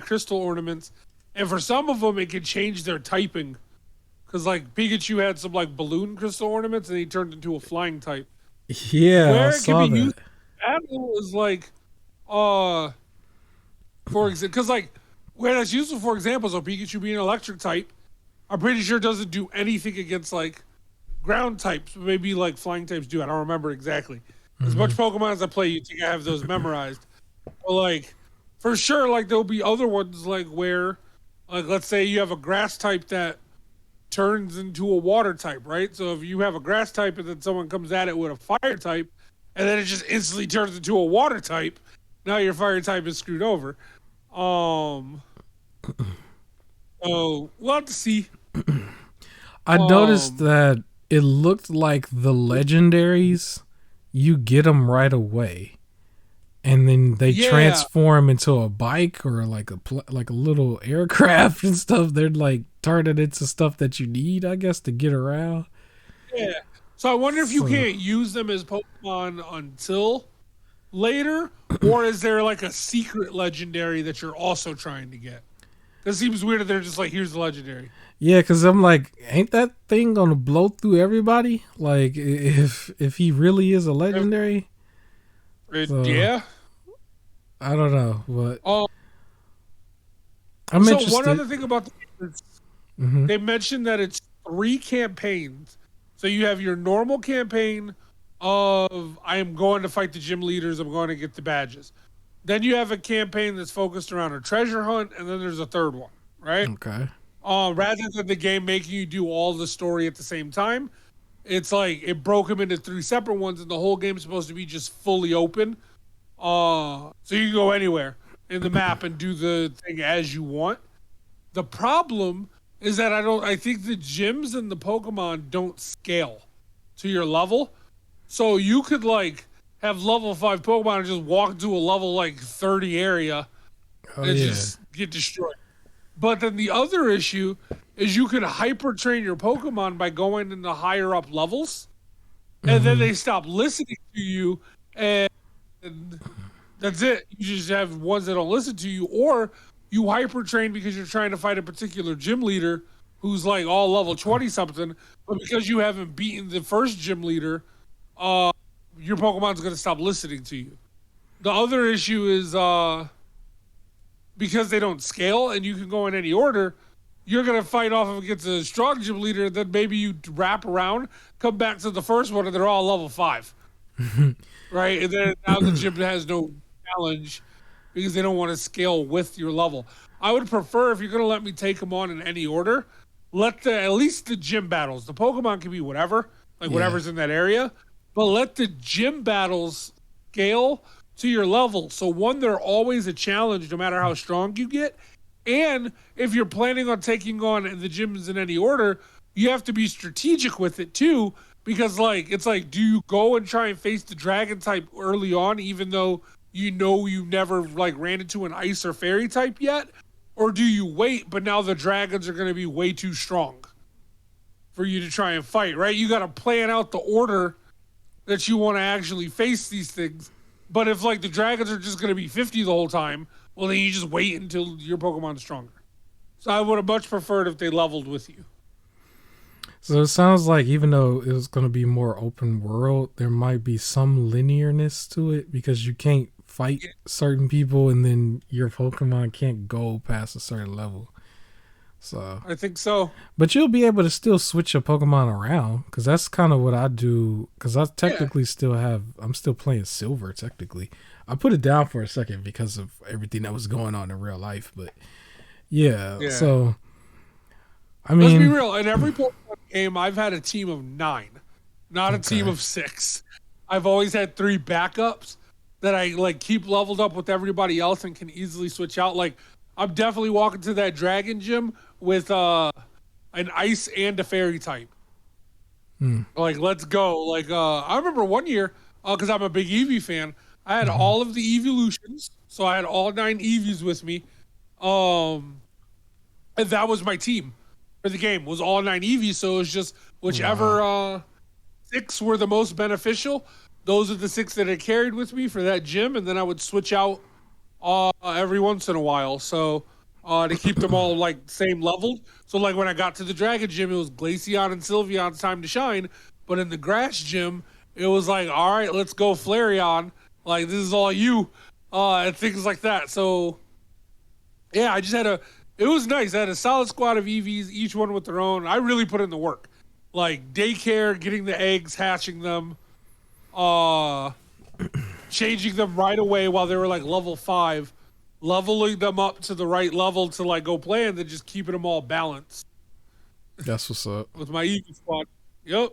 crystal ornaments. And for some of them, it can change their typing. Because like Pikachu had some like balloon crystal ornaments and he turned into a flying type. Yeah, where it can be used is like, for example, because like where that's useful for example, so Pikachu being an electric type, I'm pretty sure it doesn't do anything against like ground types. Maybe like flying types do. I don't remember exactly. As much Pokemon as I play, you think I have those memorized. But like for sure, like there'll be other ones like where, like let's say you have a grass type that turns into a water type, right? So if you have a grass type and then someone comes at it with a fire type, and then it just instantly turns into a water type, now your fire type is screwed over. So we'll have to see. I noticed that it looked like the legendaries, you get them right away, and then they transform into a bike or like a little aircraft and stuff. They're like turning into stuff that you need, I guess, to get around. Yeah. So I wonder if you can't use them as Pokemon until later, or is there like a secret legendary that you're also trying to get? That seems weird that they're just like, here's the legendary. Yeah, because I'm like, ain't that thing gonna blow through everybody? Like, if he really is a legendary? Yeah. I don't know, but I'm interested. One other thing about they mentioned that it's 3 campaigns. So you have your normal campaign of I am going to fight the gym leaders, I'm going to get the badges. Then you have a campaign that's focused around a treasure hunt, and then there's a third one, right? Okay. Rather than the game making you do all the story at the same time, it's like it broke them into 3 separate ones, and the whole game's supposed to be just fully open. So you can go anywhere in the map and do the thing as you want. The problem is that I think the gyms and the Pokemon don't scale to your level. So you could like have level 5 Pokemon and just walk into a level like 30 area and just get destroyed. But then the other issue is you can hyper train your Pokemon by going into higher up levels, and then they stop listening to you, and that's it. You just have ones that don't listen to you, or you hyper train because you're trying to fight a particular gym leader who's like all level 20 something, but because you haven't beaten the first gym leader, your Pokemon's going to stop listening to you. The other issue is because they don't scale and you can go in any order, you're going to fight off against a strong gym leader, then maybe you wrap around, come back to the first one, and they're all level 5. Right? And then now the gym has no challenge because they don't want to scale with your level. I would prefer, if you're going to let me take them on in any order, at least the gym battles. The Pokemon can be whatever, whatever's in that area, but let the gym battles scale to your level. So one, they're always a challenge no matter how strong you get. And if you're planning on taking on the gyms in any order, you have to be strategic with it too, because it's like, do you go and try and face the dragon type early on, even though you never ran into an ice or fairy type yet? Or do you wait, but now the dragons are going to be way too strong for you to try and fight, right? You got to plan out the order that you want to actually face these things. But if the dragons are just going to be 50 the whole time, well, then you just wait until your Pokemon's stronger. So I would have much preferred if they leveled with you. So it sounds like even though it was going to be more open world, there might be some linearness to it because you can't fight certain people and then your Pokemon can't go past a certain level. So I think so. but you'll be able to still switch your Pokemon around because that's kind of what I do. Because I Yeah. technically I'm still playing Silver. Technically, I put it down for a second because of everything that was going on in real life. But yeah, Yeah. so I Let's be mean, real. In every Pokemon game, I've had a team of 9, not a team okay, of 6. I've always had 3 backups that I like keep leveled up with everybody else and can easily switch out. Like I'm definitely walking to that Dragon Gym with an Ice and a Fairy type. hmm, Like let's go. Like I remember one year because I'm a big Eevee fan. I had hmm, all of the evolutions, so I had all 9 Eevees with me. Um, and that was my team for the game was all 9 Eevees. So it was just whichever wow, 6 were the most beneficial. Those are the 6 that I carried with me for that gym, and then I would switch out every once in a while. So to keep them all like same leveled. So like when I got to the Dragon Gym, it was Glaceon and Sylveon's time to shine. But in the Grass Gym, it was like, all right, let's go Flareon. Like this is all you, and things like that. So yeah, I just had a. It was nice. I had a solid squad of EVs, each one with their own. I really put in the work, like daycare, getting the eggs, hatching them, uh, changing them right away while they were like level 5, leveling them up to the right level to like go play, and then just keeping them all balanced that's what's up. with my EV squad. Yep.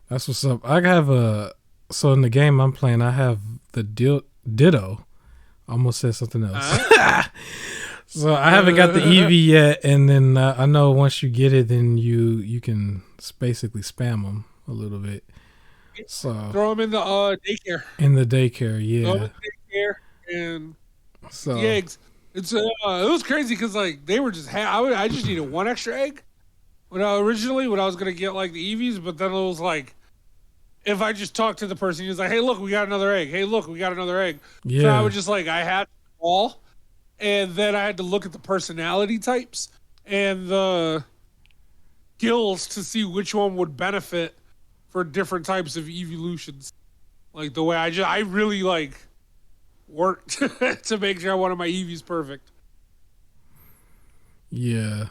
That's what's up. I have so in the game I'm playing, I have the Ditto. I almost said something else. So I haven't got the Eevee yet, and then I know once you get it, then you can basically spam them a little bit. So Throw them in the daycare. in the daycare, Throw them yeah. in the daycare and the So eggs. It's it was crazy because like they were just I just needed one extra egg when when I was gonna get like the EVs, but then it was like if I just talked to the person, he was like, "Hey, look, we got another egg. Hey, look, we got another egg." So I yeah, would just like I had all, and then I had to look at the personality types and the skills to see which one would benefit for different types of evolutions. Like the way I really like worked to make sure one of my EVs perfect. yeah.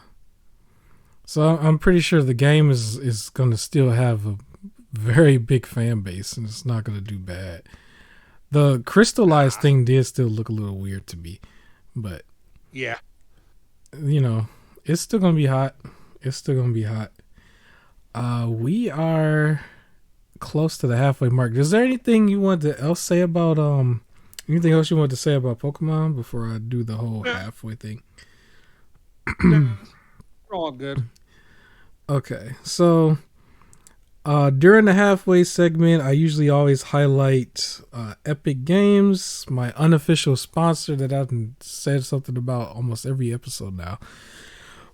So I'm pretty sure the game is going to still have a very big fan base, and it's not going to do bad. The crystallized thing did still look a little weird to me, but Yeah. you know, it's still gonna be hot. It's still gonna be hot. We are close to the halfway mark. Is there anything you want to else say about anything else you want to say about Pokemon before I do the whole Yeah. halfway thing? Nah, we're all good. Okay, so during the halfway segment, I usually always highlight Epic Games, my unofficial sponsor that I've said something about almost every episode now.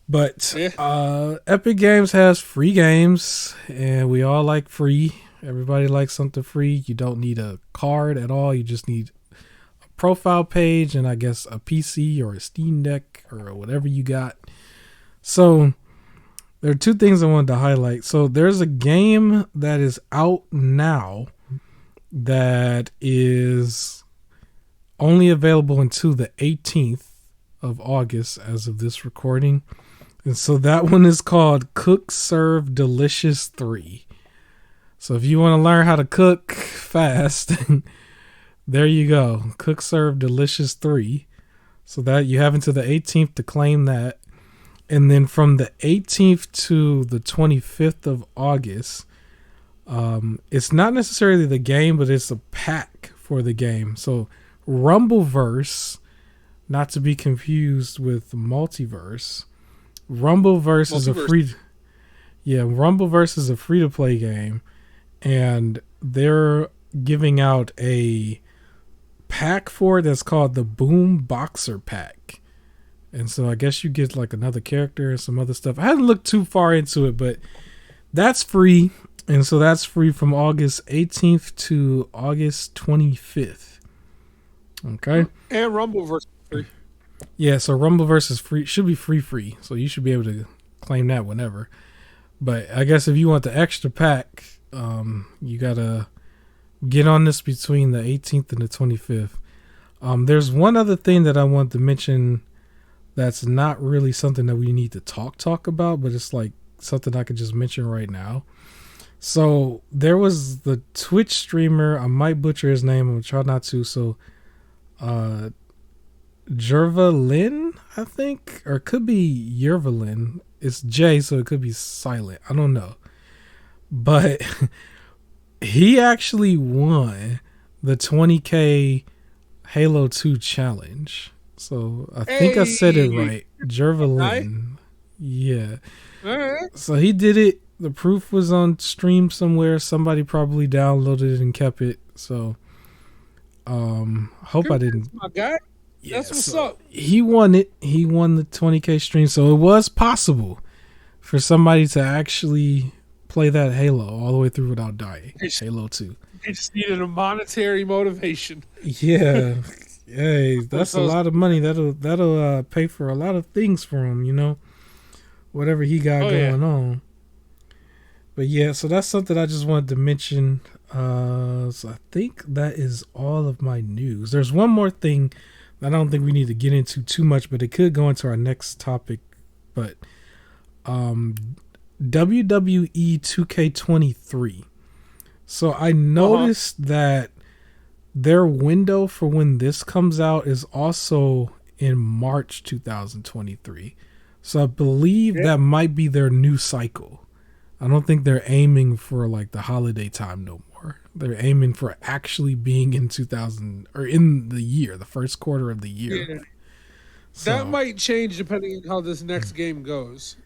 But Yeah. Epic Games has free games, and we all like free. Everybody likes something free. You don't need a card at all. You just need a profile page and I guess a PC or a Steam Deck or whatever you got. So there are two things I wanted to highlight. So there's a game that is out now that is only available until the 18th of August as of this recording. And so that one is called Cook Serve Delicious 3. So if you want to learn how to cook fast, there you go. Cook Serve Delicious 3. So that you have until the 18th to claim that. And then from the 18th to the 25th of August, it's not necessarily the game, but it's a pack for the game. So Rumbleverse, not to be confused with Multiverse. Rumbleverse is a Rumbleverse is a free to play game, and they're giving out a pack for it that's called the Boom Boxer Pack. And so I guess you get like another character and some other stuff. I haven't looked too far into it, but that's free. And so that's free from August 18th to August 25th. Okay. And Rumbleverse 3. Yeah, so Rumbleverse is free, should be free. So you should be able to claim that whenever. But I guess if you want the extra pack, you gotta get on this between the 18th and the 25th. There's one other thing that I want to mention that's not really something that we need to talk about, but it's like something I could just mention right now. So there was the Twitch streamer. I might butcher his name. I'm gonna try not to. So, uh, Jervalin, I think, or it could be Yervalin. It's J, so it could be silent. I don't know, but he actually won the 20K Halo 2 challenge. So I think I said it right. Jervalin. Yeah. All right. So he did it. The proof was on stream somewhere. Somebody probably downloaded it and kept it. So hope I didn't. My guy. Yeah, That's what's so up. he won it. He won the 20K stream. So it was possible for somebody to actually play that Halo all the way through without dying. Halo 2. They just needed a monetary motivation. Yeah. Hey, that's a lot of money. That'll pay for a lot of things for him, you know. Whatever he got going on. But yeah, so that's something I just wanted to mention. So I think that is all of my news. There's one more thing that I don't think we need to get into too much, but it could go into our next topic. But WWE 2K23. So I noticed that their window for when this comes out is also in March 2023. So I believe that might be their new cycle. I don't think they're aiming for like the holiday time no more. They're aiming for actually being in 2000 or in the year, the first quarter of the year. Yeah. So, That might change depending on how this next game goes.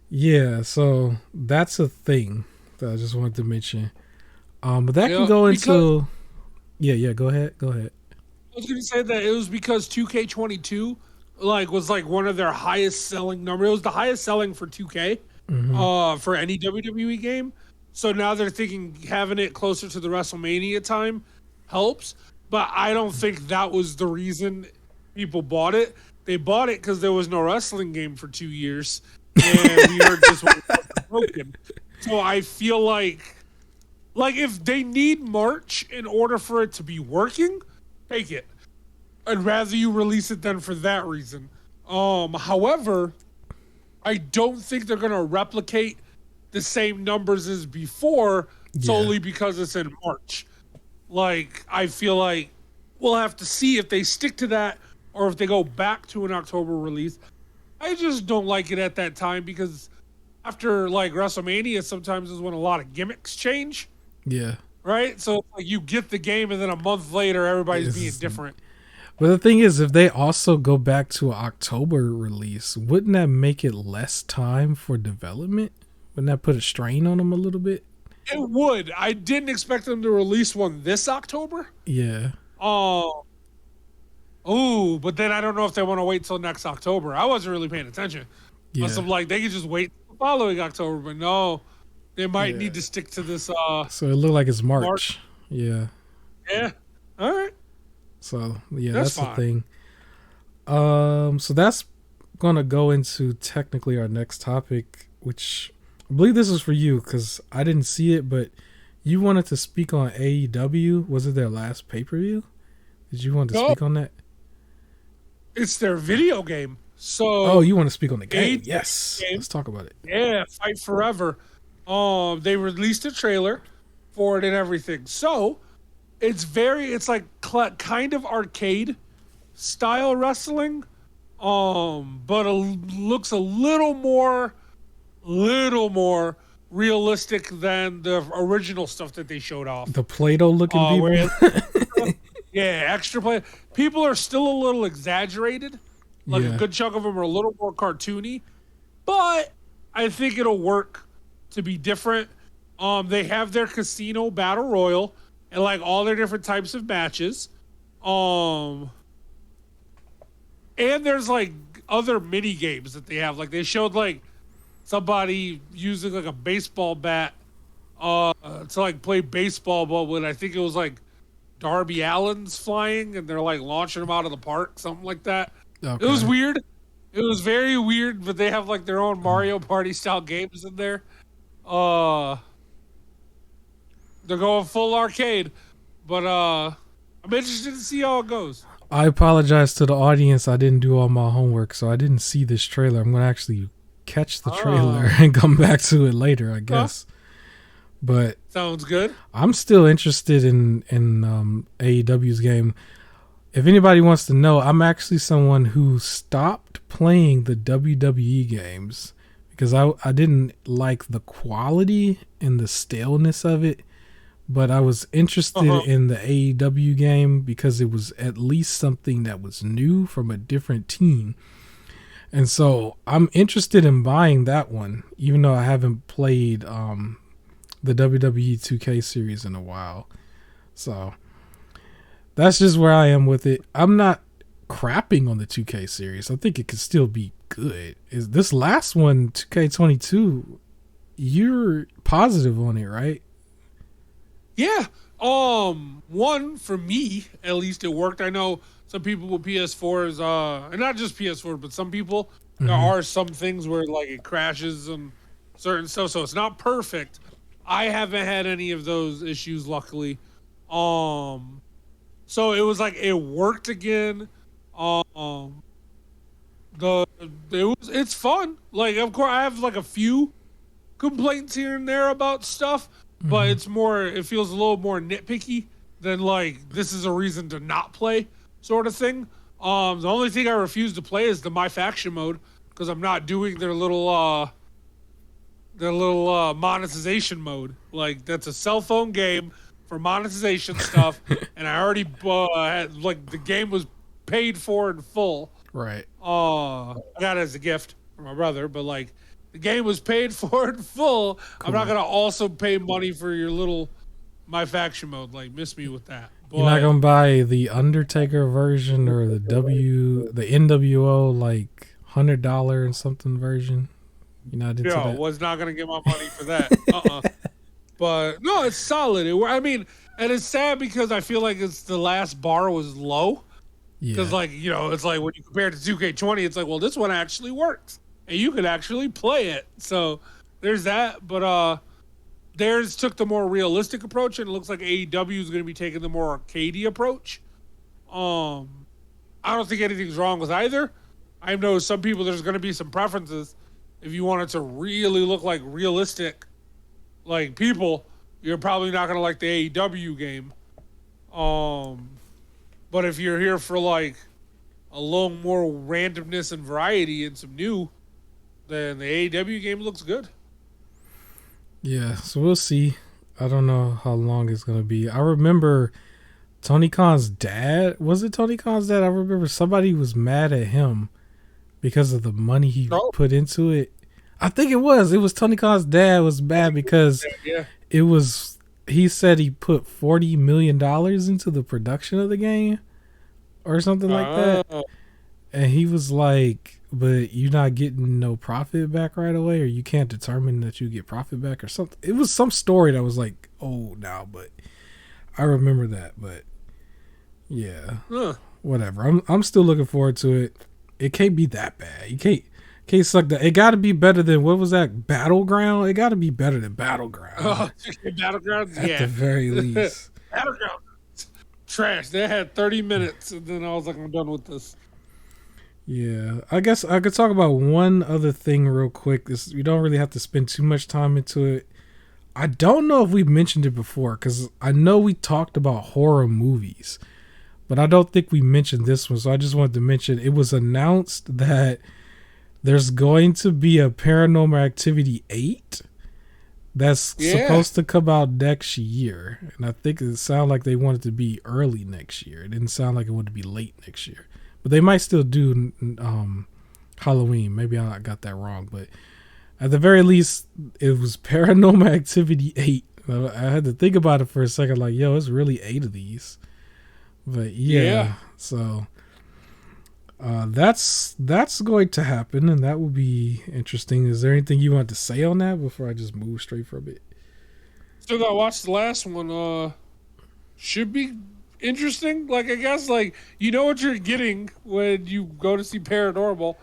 Yeah, so that's a thing that I just wanted to mention. But that can go into go ahead. I was going to say that it was because 2K22 was one of their highest selling numbers. It was the highest selling for 2K for any WWE game. So now they're thinking having it closer to the WrestleMania time helps. But I don't think that was the reason people bought it. They bought it because there was no wrestling game for 2 years. And we heard this one was broken. So I feel like if they need March in order for it to be working, take it. I'd rather you release it than for that reason. However, I don't think they're gonna replicate the same numbers as before solely because it's in March. I feel like we'll have to see if they stick to that or if they go back to an October release. I just don't like it at that time because after WrestleMania sometimes is when a lot of gimmicks change. Yeah. Right? So you get the game and then a month later everybody's being different. But the thing is, if they also go back to an October release, wouldn't that make it less time for development? Wouldn't that put a strain on them a little bit? It would. I didn't expect them to release one this October. Yeah. But then I don't know if they want to wait till next October. I wasn't really paying attention. Yeah. I'm they could just wait the following October, but no, they might need to stick to this. So it looked like it's March. Yeah. Yeah. All right. So yeah, that's the fine. thing. So that's gonna go into technically our next topic, which I believe this is for you because I didn't see it, but you wanted to speak on AEW. Was it their last pay-per-view? Did you want to speak on that? It's their video game. So you want to speak on the game? Yes. Let's talk about it. Yeah, Fight Forever. They released a trailer for it and everything. So it's kind of arcade style wrestling. But it looks a little more realistic than the original stuff that they showed off. The Play-Doh looking people. Yeah, extra play. People are still a little exaggerated. A good chunk of them are a little more cartoony. But I think it'll work to be different. They have their casino battle royal and all their different types of matches. And there's other mini games that they have. They showed somebody using a baseball bat to play baseball, but when I think it was Darby Allin's flying and they're launching them out of the park, something like that. Okay. It was weird. It was very weird, but they have their own Mario Party style games in there. They're going full arcade, but I'm interested to see how it goes. I apologize to the audience. I didn't do all my homework, so I didn't see this trailer. I'm gonna actually catch the trailer and come back to it later, I guess. But sounds good. I'm still interested in AEW's game. If anybody wants to know, I'm actually someone who stopped playing the WWE games because I didn't like the quality and the staleness of it. But I was interested in the AEW game because it was at least something that was new from a different team. And so I'm interested in buying that one, even though I haven't played the WWE 2K series in a while. So that's just where I am with it. I'm not crapping on the 2K series. I think it could still be good. Is this last one, 2K22, you're positive on it, right? Yeah. One for me, at least it worked. I know some people with PS4s, and not just PS4, but some people, there are some things where like it crashes and certain stuff, so it's not perfect. I haven't had any of those issues, luckily. So it was like it worked again. It's fun. Like, of course, I have like a few complaints here and there about stuff, but it's more, it feels a little more nitpicky than like this is a reason to not play sort of thing. The only thing I refuse to play is the My Faction mode because I'm not doing their little monetization mode. Like, that's a cell phone game for monetization stuff, and I already had, like, the game was paid for in full. Right. I got it as a gift from my brother, but like the game was paid for in full. Cool. I'm not gonna also pay money for your little My Faction mode. Like, miss me with that. But, you're not gonna buy the Undertaker version or the NWO like $100 and something version. You're not into that? Was not gonna get my money for that. But no, it's solid. I mean, and it's sad because I feel like it's the last bar was low. Because, like, you know, it's like when you compare it to 2K20, it's like, well, this one actually works. And you could actually play it. So there's that. But theirs took the more realistic approach, and it looks like AEW is going to be taking the more arcadey approach. I don't think anything's wrong with either. I know some people, there's going to be some preferences. If you want it to really look like realistic, like, people, you're probably not going to like the AEW game. But if you're here for like a little more randomness and variety and some new, then the AEW game looks good. Yeah, so we'll see. I don't know how long it's going to be. I remember Tony Khan's dad. Was it Tony Khan's dad? I remember somebody was mad at him because of the money he put into it. I think it was. It was Tony Khan's dad was mad because it was... He said he put $40 million into the production of the game or something like that. And he was like, but you're not getting no profit back right away, or you can't determine that you get profit back or something. It was some story that was like, oh, now, but I remember that. But yeah, whatever. I'm still looking forward to it. It can't be that bad. You can't suck that. It got to be better than, what was that, Battleground? It got to be better than Battleground. Battleground, at the very least. Battleground, trash. They had 30 minutes, and then I was like, I'm done with this. Yeah, I guess I could talk about one other thing real quick. You don't really have to spend too much time into it. I don't know if we mentioned it before, because I know we talked about horror movies, but I don't think we mentioned this one. So I just wanted to mention it was announced that there's going to be a Paranormal Activity 8 that's supposed to come out next year. And I think it sounded like they wanted to be early next year. It didn't sound like it wanted to be late next year. But they might still do Halloween. Maybe I got that wrong. But at the very least, it was Paranormal Activity 8. I had to think about it for a second. Like, yo, it's really 8 of these. But yeah. So... that's going to happen, and that will be interesting. Is there anything you want to say on that before I just move straight from it? Still gotta watch the last one. Should be interesting. Like, I guess, like, you know what you're getting when you go to see Paranormal.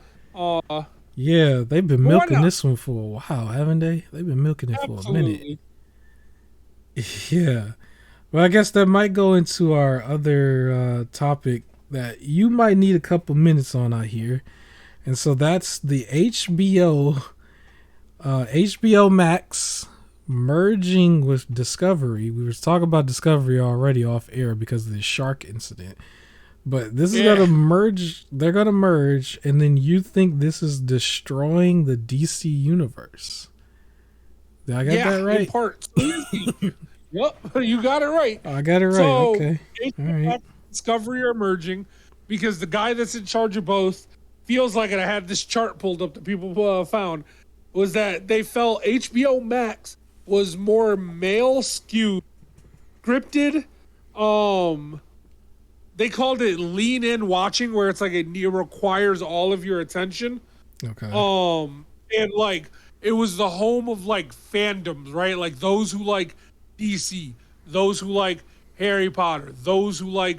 Yeah, they've been milking this one for a while, haven't they? They've been milking it for a minute. Yeah. Well, I guess that might go into our other topic that you might need a couple minutes on out here. And so that's the HBO Max merging with Discovery. We were talking about Discovery already off air because of the shark incident. But this is gonna merge. They're gonna merge, and then you think this is destroying the DC universe? Did I get that right? In part. Yep, you got it right. I got it right. So, okay. All right. Discovery are merging because the guy that's in charge of both feels like, and I had this chart pulled up that people found, was that they felt HBO Max was more male skewed, scripted. They called it lean in watching, where it's like it requires all of your attention. Okay. And like it was the home of like fandoms, right? Like those who like DC, those who like Harry Potter, those who like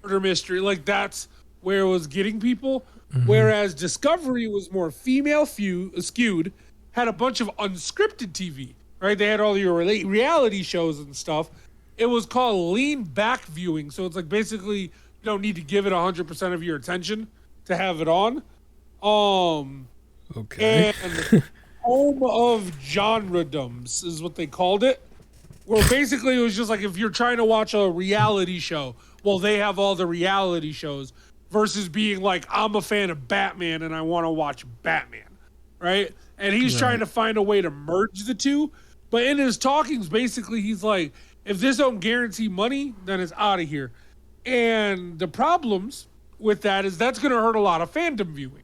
murder mystery. Like that's where it was getting people. Mm-hmm. Whereas Discovery was more female skewed, had a bunch of unscripted TV, right? They had all your reality shows and stuff. It was called lean back viewing. So it's like basically you don't need to give it 100% of your attention to have it on. Okay. And home of genredoms is what they called it. Where basically it was just like if you're trying to watch a reality show, well, they have all the reality shows versus being like, I'm a fan of Batman and I want to watch Batman, right? And he's trying to find a way to merge the two. But in his talkings, basically, he's like, if this don't guarantee money, then it's out of here. And the problems with that is that's going to hurt a lot of fandom viewing.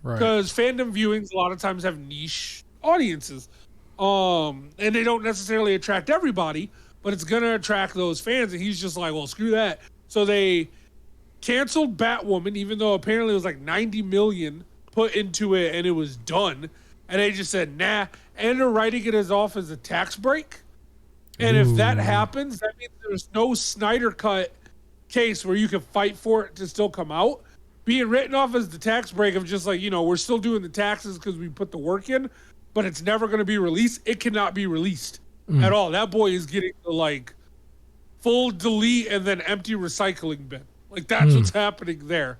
Right. Because fandom viewings a lot of times have niche audiences. And they don't necessarily attract everybody, but it's going to attract those fans. And he's just like, well, screw that. So they canceled Batwoman, even though apparently it was like 90 million put into it and it was done. And they just said, nah. And they're writing it off as a tax break. And if that happens, that means there's no Snyder Cut case where you can fight for it to still come out. Being written off as the tax break of just like, we're still doing the taxes because we put the work in, but it's never going to be released. It cannot be released at all. That boy is getting the like full delete and then empty recycling bin. Like that's what's happening there.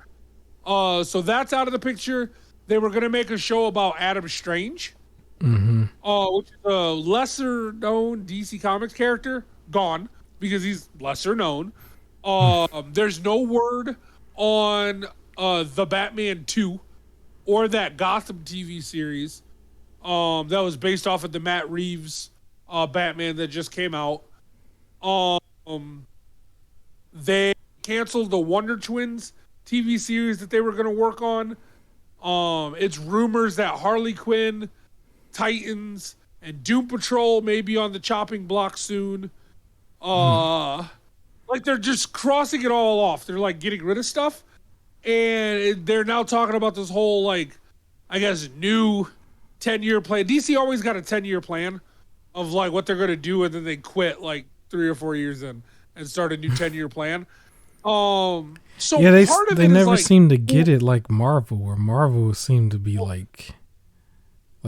So that's out of the picture. They were going to make a show about Adam Strange. Which is a lesser known DC Comics character, gone because he's lesser known. There's no word on the Batman 2 or that Gotham TV series that was based off of the Matt Reeves Batman that just came out. They canceled the Wonder Twins TV series that they were going to work on. It's rumors that Harley Quinn, Titans, and Doom Patrol may be on the chopping block soon. Like they're just crossing it all off. They're like getting rid of stuff, and they're now talking about this whole like, I guess, new 10-year plan. DC always got a 10-year plan of like what they're gonna do, and then they quit like 3 or 4 years in and start a new 10-year plan. So yeah, part of they it never is like, seem to get it like Marvel, where Marvel seemed to be like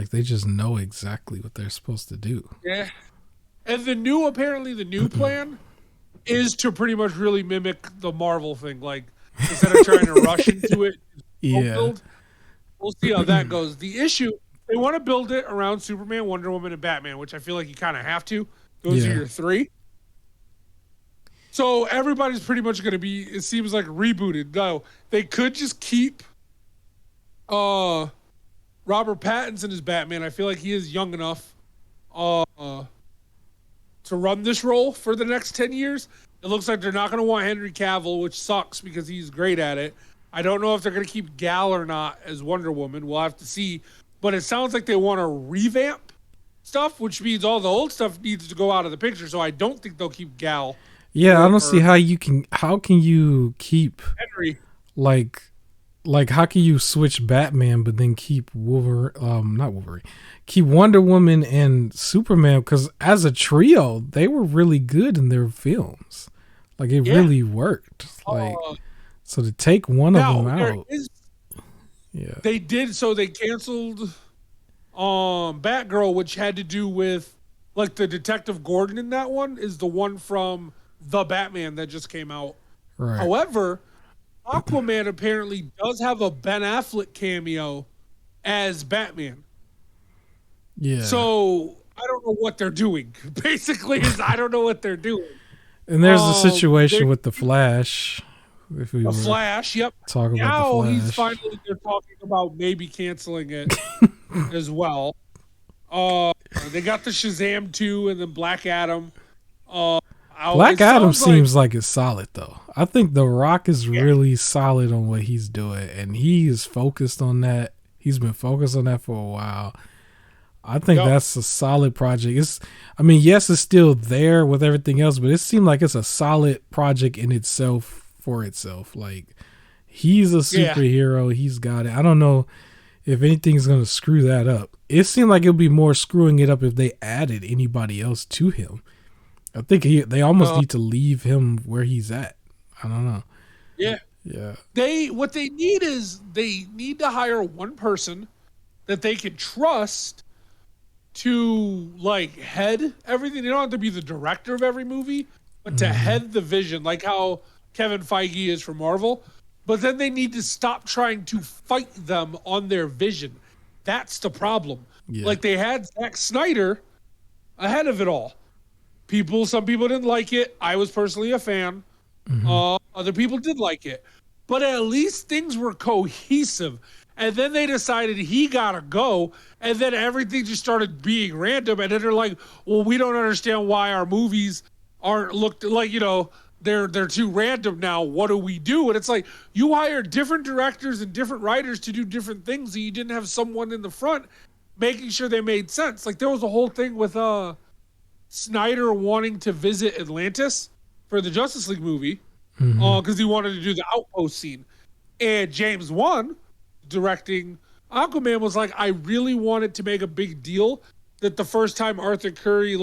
they just know exactly what they're supposed to do. Yeah. And the new plan is to pretty much really mimic the Marvel thing. Like, instead of trying to rush into it, we'll see how that goes. The issue, they want to build it around Superman, Wonder Woman, and Batman, which I feel like you kind of have to. Those are your three. So everybody's pretty much going to be, it seems like, rebooted. No, they could just keep Robert Pattinson as Batman. I feel like he is young enough to run this role for the next 10 years. It looks like they're not going to want Henry Cavill, which sucks because he's great at it. I don't know if they're going to keep Gal or not as Wonder Woman. We'll have to see. But it sounds like they want to revamp stuff, which means all the old stuff needs to go out of the picture. So I don't think they'll keep Gal. Yeah, I don't see how can you keep Henry, like how can you switch Batman but then keep keep Wonder Woman and Superman, because as a trio they were really good in their films. Like it really worked. Like so to take one of them out. They did, so they canceled Batgirl, which had to do with like the Detective Gordon in that one is the one from The Batman that just came out. Right. However, Aquaman apparently does have a Ben Affleck cameo as Batman. Yeah. So I don't know what they're doing. Basically, is I don't know what they're doing. And there's a situation They're with the Flash. If we the were Flash. Yep. talking about the Now he's Flash. finally they're talking about maybe canceling it as well. They got the Shazam 2 and then Black Adam. Black It Adam sounds seems like it's solid though. I think The Rock is Yeah. really solid on what he's doing, and he is focused on that. He's been focused on that for a while. I think Yep. that's a solid project. I mean, yes, it's still there with everything else, but it seemed like it's a solid project in itself for itself. Like, he's a superhero. He's got it. I don't know if anything's going to screw that up. It seemed like it would be more screwing it up if they added anybody else to him. I think they almost need to leave him where he's at. I don't know. Yeah. Yeah. What they need is they need to hire one person that they can trust to like head everything. They don't have to be the director of every movie, but to head the vision, like how Kevin Feige is for Marvel. But then they need to stop trying to fight them on their vision. That's the problem. Yeah. Like they had Zack Snyder ahead of it all. Some people didn't like it. I was personally a fan. Other people did like it. But at least things were cohesive. And then they decided he gotta go, and then everything just started being random. And then they're like, "Well, we don't understand why our movies aren't looked like they're too random now. What do we do?" And it's like you hired different directors and different writers to do different things, and you didn't have someone in the front making sure they made sense. Like there was a whole thing with Snyder wanting to visit Atlantis for the Justice League movie because he wanted to do the outpost scene, and James Wan directing Aquaman was like, I really wanted to make a big deal that the first time Arthur Curry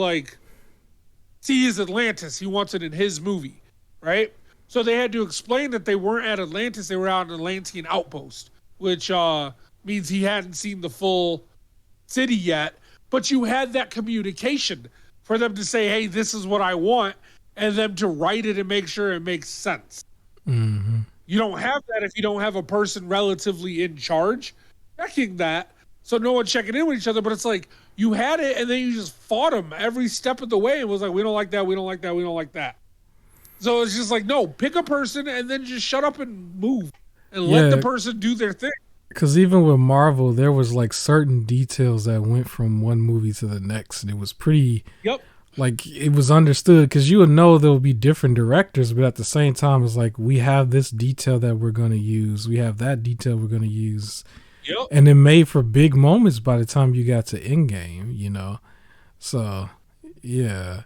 sees Atlantis, he wants it in his movie, right? So they had to explain that they weren't at Atlantis, they were out in Atlantean outpost, which means he hadn't seen the full city yet. But you had that communication for them to say, hey, this is what I want, and them to write it and make sure it makes sense. You don't have that if you don't have a person relatively in charge checking that. So no one checking in with each other, but it's like you had it and then you just fought them every step of the way. It was like, we don't like that, we don't like that, we don't like that. So it's just like, no, pick a person and then just shut up and move and let the person do their thing. Because even with Marvel, there was like certain details that went from one movie to the next, and it was pretty. Yep. Like it was understood because you would know there would be different directors, but at the same time, it's like we have this detail that we're going to use, we have that detail we're going to use, and it made for big moments by the time you got to Endgame, you know. So, yeah.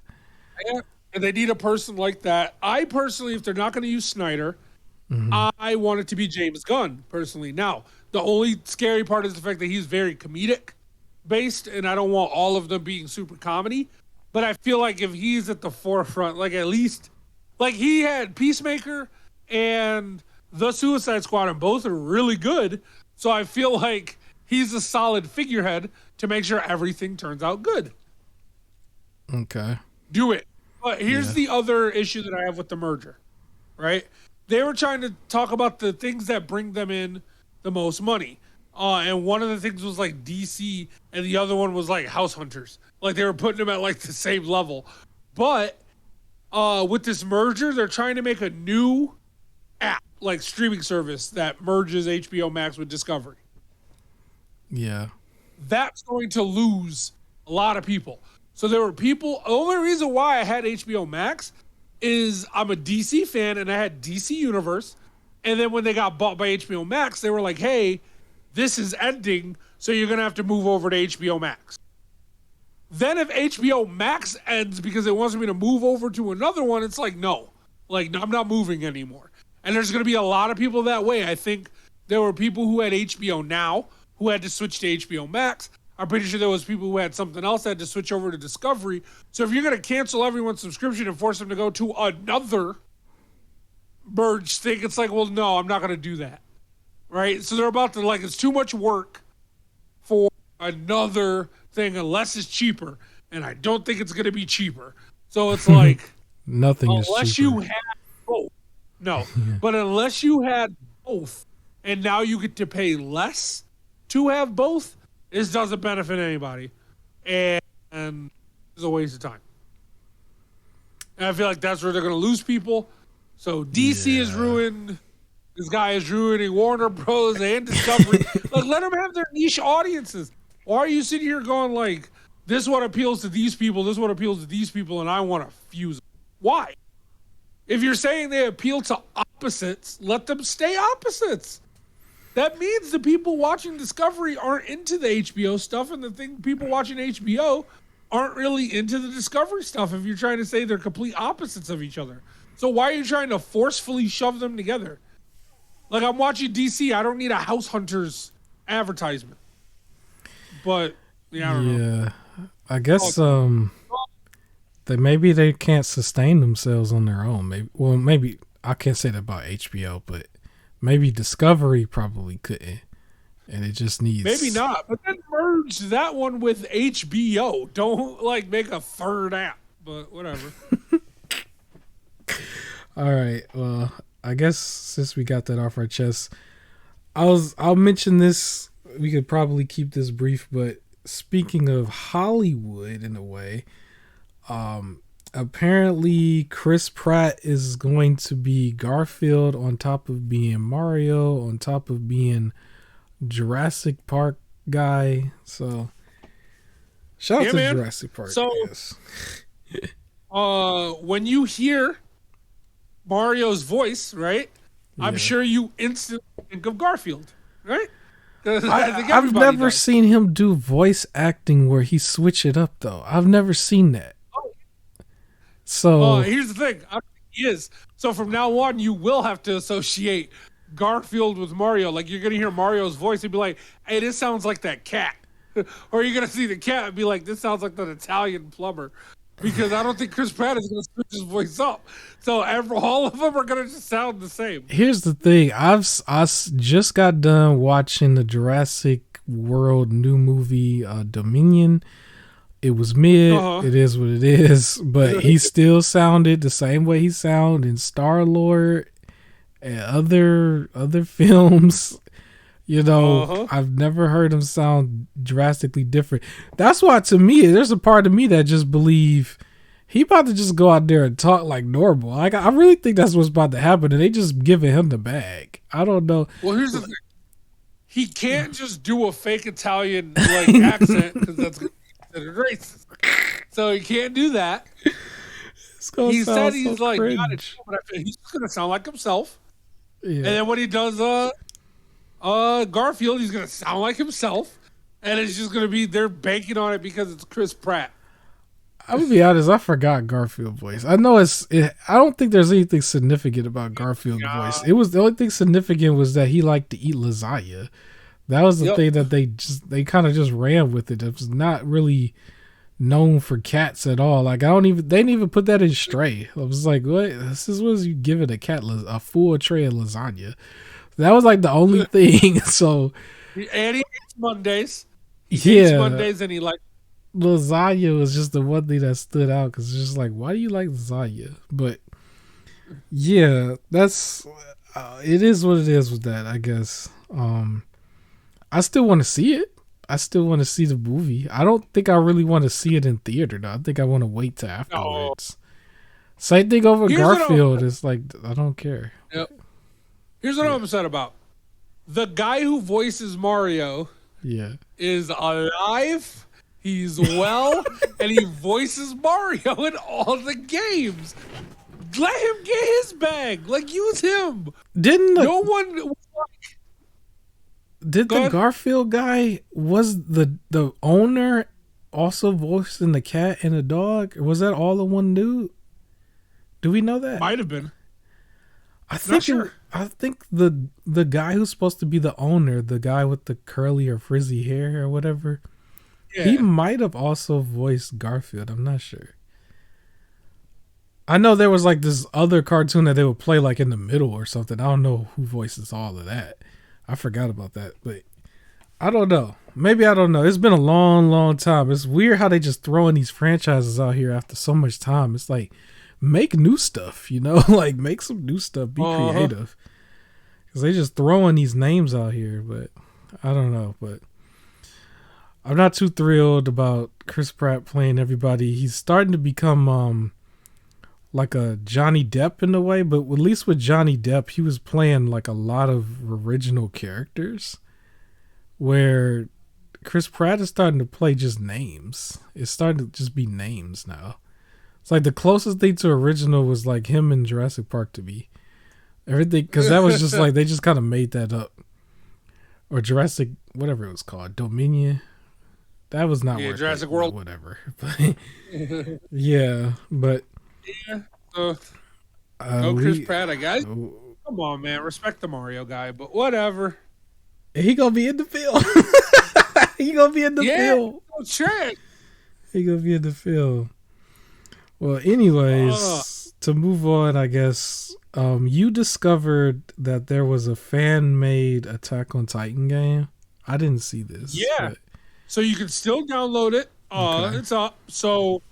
And they need a person like that. I personally, if they're not going to use Snyder, I want it to be James Gunn personally. Now, the only scary part is the fact that he's very comedic based, and I don't want all of them being super comedy. But I feel like if he's at the forefront, like at least, like he had Peacemaker and the Suicide Squad, and both are really good. So I feel like he's a solid figurehead to make sure everything turns out good. Okay. Do it. But here's the other issue that I have with the merger, right? They were trying to talk about the things that bring them in the most money. And one of the things was like DC, and the other one was like House Hunters. Like they were putting them at like the same level. But with this merger, they're trying to make a new app, like streaming service that merges HBO Max with Discovery. Yeah. That's going to lose a lot of people. So there were people, the only reason why I had HBO Max is I'm a DC fan and I had DC Universe. And then when they got bought by HBO Max, they were like, hey, this is ending, so you're going to have to move over to HBO Max. Then if HBO Max ends because it wants me to move over to another one, it's like, no. Like, I'm not moving anymore. And there's going to be a lot of people that way. I think there were people who had HBO Now who had to switch to HBO Max. I'm pretty sure there was people who had something else that had to switch over to Discovery. So if you're going to cancel everyone's subscription and force them to go to another merge thing, it's like, well, no, I'm not going to do that. Right? So they're about to, like, it's too much work for another thing unless it's cheaper. And I don't think it's going to be cheaper. So it's like, nothing is cheaper. Unless you have both. No. But unless you had both and now you get to pay less to have both, this doesn't benefit anybody. And it's a waste of time. And I feel like that's where they're going to lose people. So DC is ruined. This guy is ruining Warner Bros. And Discovery. Like, let them have their niche audiences. Why are you sitting here going like, this is what appeals to these people, this is what appeals to these people, and I want to fuse them? Why? If you're saying they appeal to opposites, let them stay opposites. That means the people watching Discovery aren't into the HBO stuff, and the people watching HBO aren't really into the Discovery stuff if you're trying to say they're complete opposites of each other. So why are you trying to forcefully shove them together? Like, I'm watching DC, I don't need a House Hunters advertisement. But, yeah, I don't know. I guess that maybe they can't sustain themselves on their own. Maybe I can't say that about HBO, but maybe Discovery probably couldn't, and it just needs. Maybe not, but then merge that one with HBO. Don't like make a third app, but whatever. All right. Well, I guess since we got that off our chest, I'll mention this. We could probably keep this brief, but speaking of Hollywood in a way, apparently Chris Pratt is going to be Garfield on top of being Mario, on top of being Jurassic Park guy. So shout out to Jurassic Park. So when you hear Mario's voice, right? Yeah. I'm sure you instantly think of Garfield, right? I've never seen him do voice acting where he switch it up though. I've never seen that. So here's the thing. I don't think he is. So from now on, you will have to associate Garfield with Mario. Like, you're gonna hear Mario's voice and be like, "Hey, this sounds like that cat," or you're gonna see the cat and be like, "This sounds like that Italian plumber." Because I don't think Chris Pratt is gonna switch his voice up. So all of them are gonna just sound the same. Here's the thing. I just got done watching the Jurassic World new movie, Dominion. It was mid. It is what it is. But he still sounded the same way he sounded in Star-Lord and other films. You know, I've never heard him sound drastically different. That's why, to me, there's a part of me that just believe he about to just go out there and talk like normal. Like, I really think that's what's about to happen, and they just giving him the bag. I don't know. Well, here's the thing. He can't just do a fake Italian accent because that's considered racist. So he can't do that. He said he's so like, not it, but he's just gonna sound like himself. Yeah. And then when he does Garfield, he's gonna sound like himself, and it's just gonna be they're banking on it because it's Chris Pratt. I'm gonna be honest, I forgot Garfield voice. I know I don't think there's anything significant about Garfield voice. It was the only thing significant was that he liked to eat lasagna. That was the thing that they kind of just ran with it. It was not really known for cats at all. Like, they didn't even put that in Stray. I was like, what? This is what you giving a cat a full tray of lasagna. That was like the only thing. So, and he eats Mondays. He eats Mondays, and he likes lasagna was just the one thing that stood out because it's just like, why do you like lasagna? But yeah, that's it is what it is with that, I guess. I still want to see it. I still want to see the movie. I don't think I really want to see it in theater though. I think I want to wait till afterwards. Same thing over Garfield. It's like, I don't care. Yep. Here's what I'm upset about. The guy who voices Mario is alive. He's well, and he voices Mario in all the games. Let him get his bag. Like, use him. Didn't the Garfield guy was the owner also voicing the cat and the dog? Or was that all in one dude? Do we know that? Might have been. I think the guy who's supposed to be the owner, the guy with the curly or frizzy hair or whatever, he might have also voiced Garfield. I'm not sure. I know there was like this other cartoon that they would play like in the middle or something. I don't know who voices all of that. I forgot about that, but I don't know. Maybe I don't know. It's been a long, long time. It's weird how they just throwing these franchises out here after so much time. It's like make new stuff, like make some new stuff, be creative. Because they just throwing these names out here, but I don't know. But I'm not too thrilled about Chris Pratt playing everybody. He's starting to become like a Johnny Depp in a way, but at least with Johnny Depp, he was playing like a lot of original characters, where Chris Pratt is starting to play just names. It's starting to just be names now. It's like the closest thing to original was like him in Jurassic Park to me. Everything, because that was just like, they just kind of made that up. Or Jurassic, whatever it was called, Dominion. That was not worth Jurassic it, World. Whatever. Yeah, but. Yeah. No Chris Pratt, I guess. Come on, man. Respect the Mario guy, but whatever. He gonna be in the film. He gonna be in the film. No shit. He gonna be in the film. Well, anyways, to move on, I guess, you discovered that there was a fan-made Attack on Titan game. I didn't see this. Yeah. But... So you can still download it. Okay. It's up. So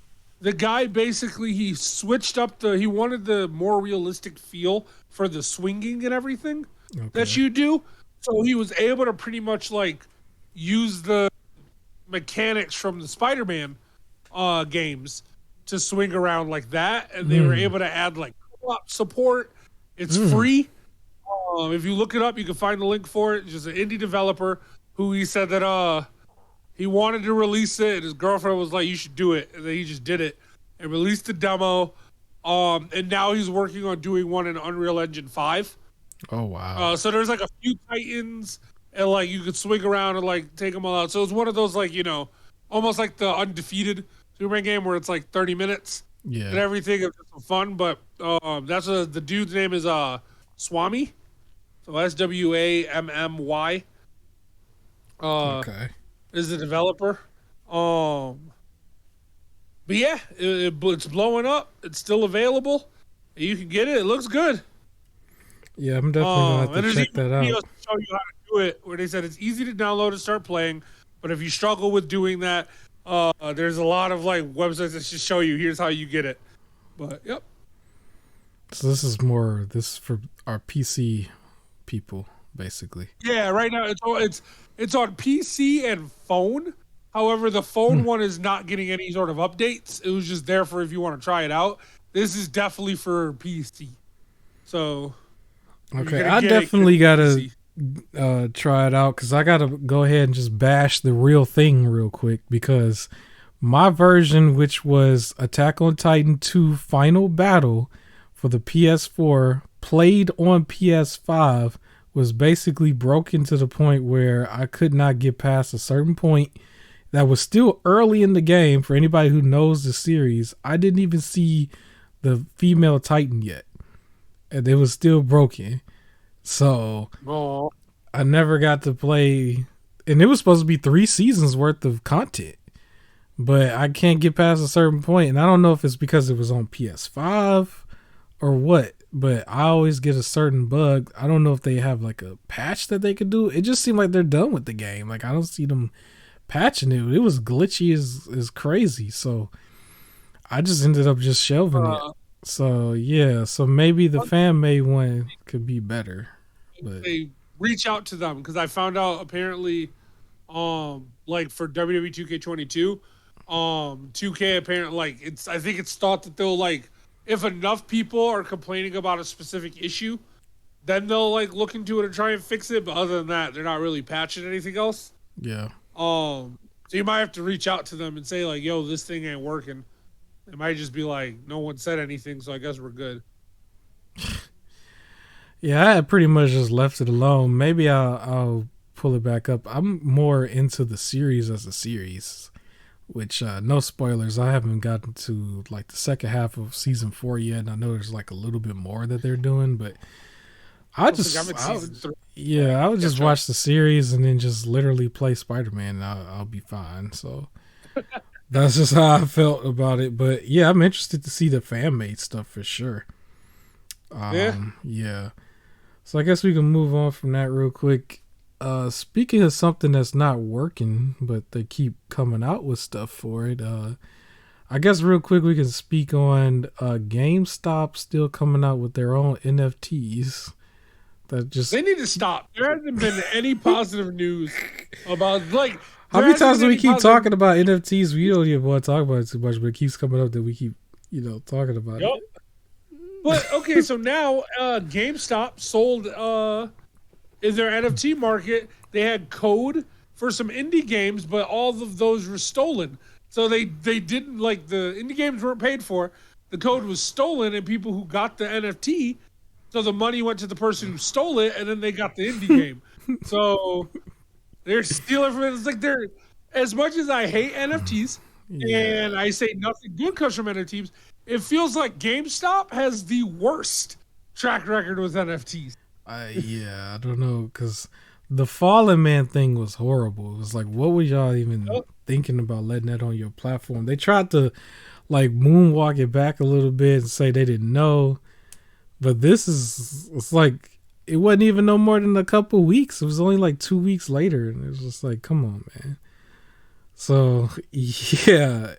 the guy basically, he switched up he wanted the more realistic feel for the swinging and everything that you do. So he was able to pretty much like use the mechanics from the Spider-Man games to swing around like that, and they were able to add like co-op support. It's free. If you look it up, you can find the link for it. It's just an indie developer who he said that he wanted to release it, and his girlfriend was like, "You should do it," and then he just did it and released the demo. And now he's working on doing one in Unreal Engine 5. Oh wow! So there's like a few Titans, and like you could swing around and like take them all out. So it's one of those like almost like the Undefeated Superman game where it's like 30 minutes and everything. It's just fun, but that's the dude's name is Swami, so SWAMMY. Okay, is the developer. But yeah, it's blowing up. It's still available. You can get it. It looks good. Yeah, I'm definitely gonna have to check that out. Videos to show you how to do it, where they said it's easy to download and start playing, but if you struggle with doing that, there's a lot of like websites that just show you here's how you get it. But yep. So this is for our PC people, basically. Yeah, right now it's on PC and phone. However, the phone one is not getting any sort of updates. It was just there for if you want to try it out. This is definitely for PC. So. Okay, I definitely gotta try it out, because I gotta go ahead and just bash the real thing real quick, because my version, which was Attack on Titan 2 Final Battle for the PS4, played on PS5, was basically broken to the point where I could not get past a certain point that was still early in the game. For anybody who knows the series, I didn't even see the female Titan yet. And it was still broken. So I never got to play, and it was supposed to be 3 seasons worth of content, but I can't get past a certain point. And I don't know if it's because it was on PS5 or what, but I always get a certain bug. I don't know if they have like a patch that they could do. It just seemed like they're done with the game. Like I don't see them patching it. It was glitchy as crazy. So I just ended up just shelving it. So yeah, so maybe the fan made one could be better. But they reach out to them, because I found out apparently, like for WWE 2K22, 2K apparently I think it's thought that they'll like, if enough people are complaining about a specific issue, then they'll like look into it and try and fix it. But other than that, they're not really patching anything else. Yeah. So you might have to reach out to them and say like, "Yo, this thing ain't working." It might just be like, no one said anything, so I guess we're good. Yeah, I had pretty much just left it alone. Maybe I'll pull it back up. I'm more into the series as a series, which no spoilers. I haven't gotten to like the second half of season 4 yet, and I know there's like a little bit more that they're doing, but I would just watch the series and then just literally play Spider-Man, and I'll be fine. So that's just how I felt about it. But yeah, I'm interested to see the fan-made stuff for sure. Yeah. So I guess we can move on from that real quick. Speaking of something that's not working, but they keep coming out with stuff for it. I I guess real quick we can speak on GameStop still coming out with their own NFTs. That just They need to stop. There hasn't been any positive news about like. How many times do we keep talking about NFTs? We don't even want to talk about it too much, but it keeps coming up that we keep, talking about it. But okay, so now GameStop sold in their NFT market. They had code for some indie games, but all of those were stolen. So they didn't like the indie games weren't paid for. The code was stolen, and people who got the NFT, so the money went to the person who stole it, and then they got the indie game. So they're stealing from it. It's like they're, as much as I hate NFTs and I say nothing good comes from NFTs, it feels like GameStop has the worst track record with NFTs. I don't know, because the Fallen Man thing was horrible. It was like, what were y'all even thinking about letting that on your platform? They tried to like moonwalk it back a little bit and say they didn't know, but it's like it wasn't even no more than a couple weeks. It was only like 2 weeks later, and it was just like, come on, man. So yeah,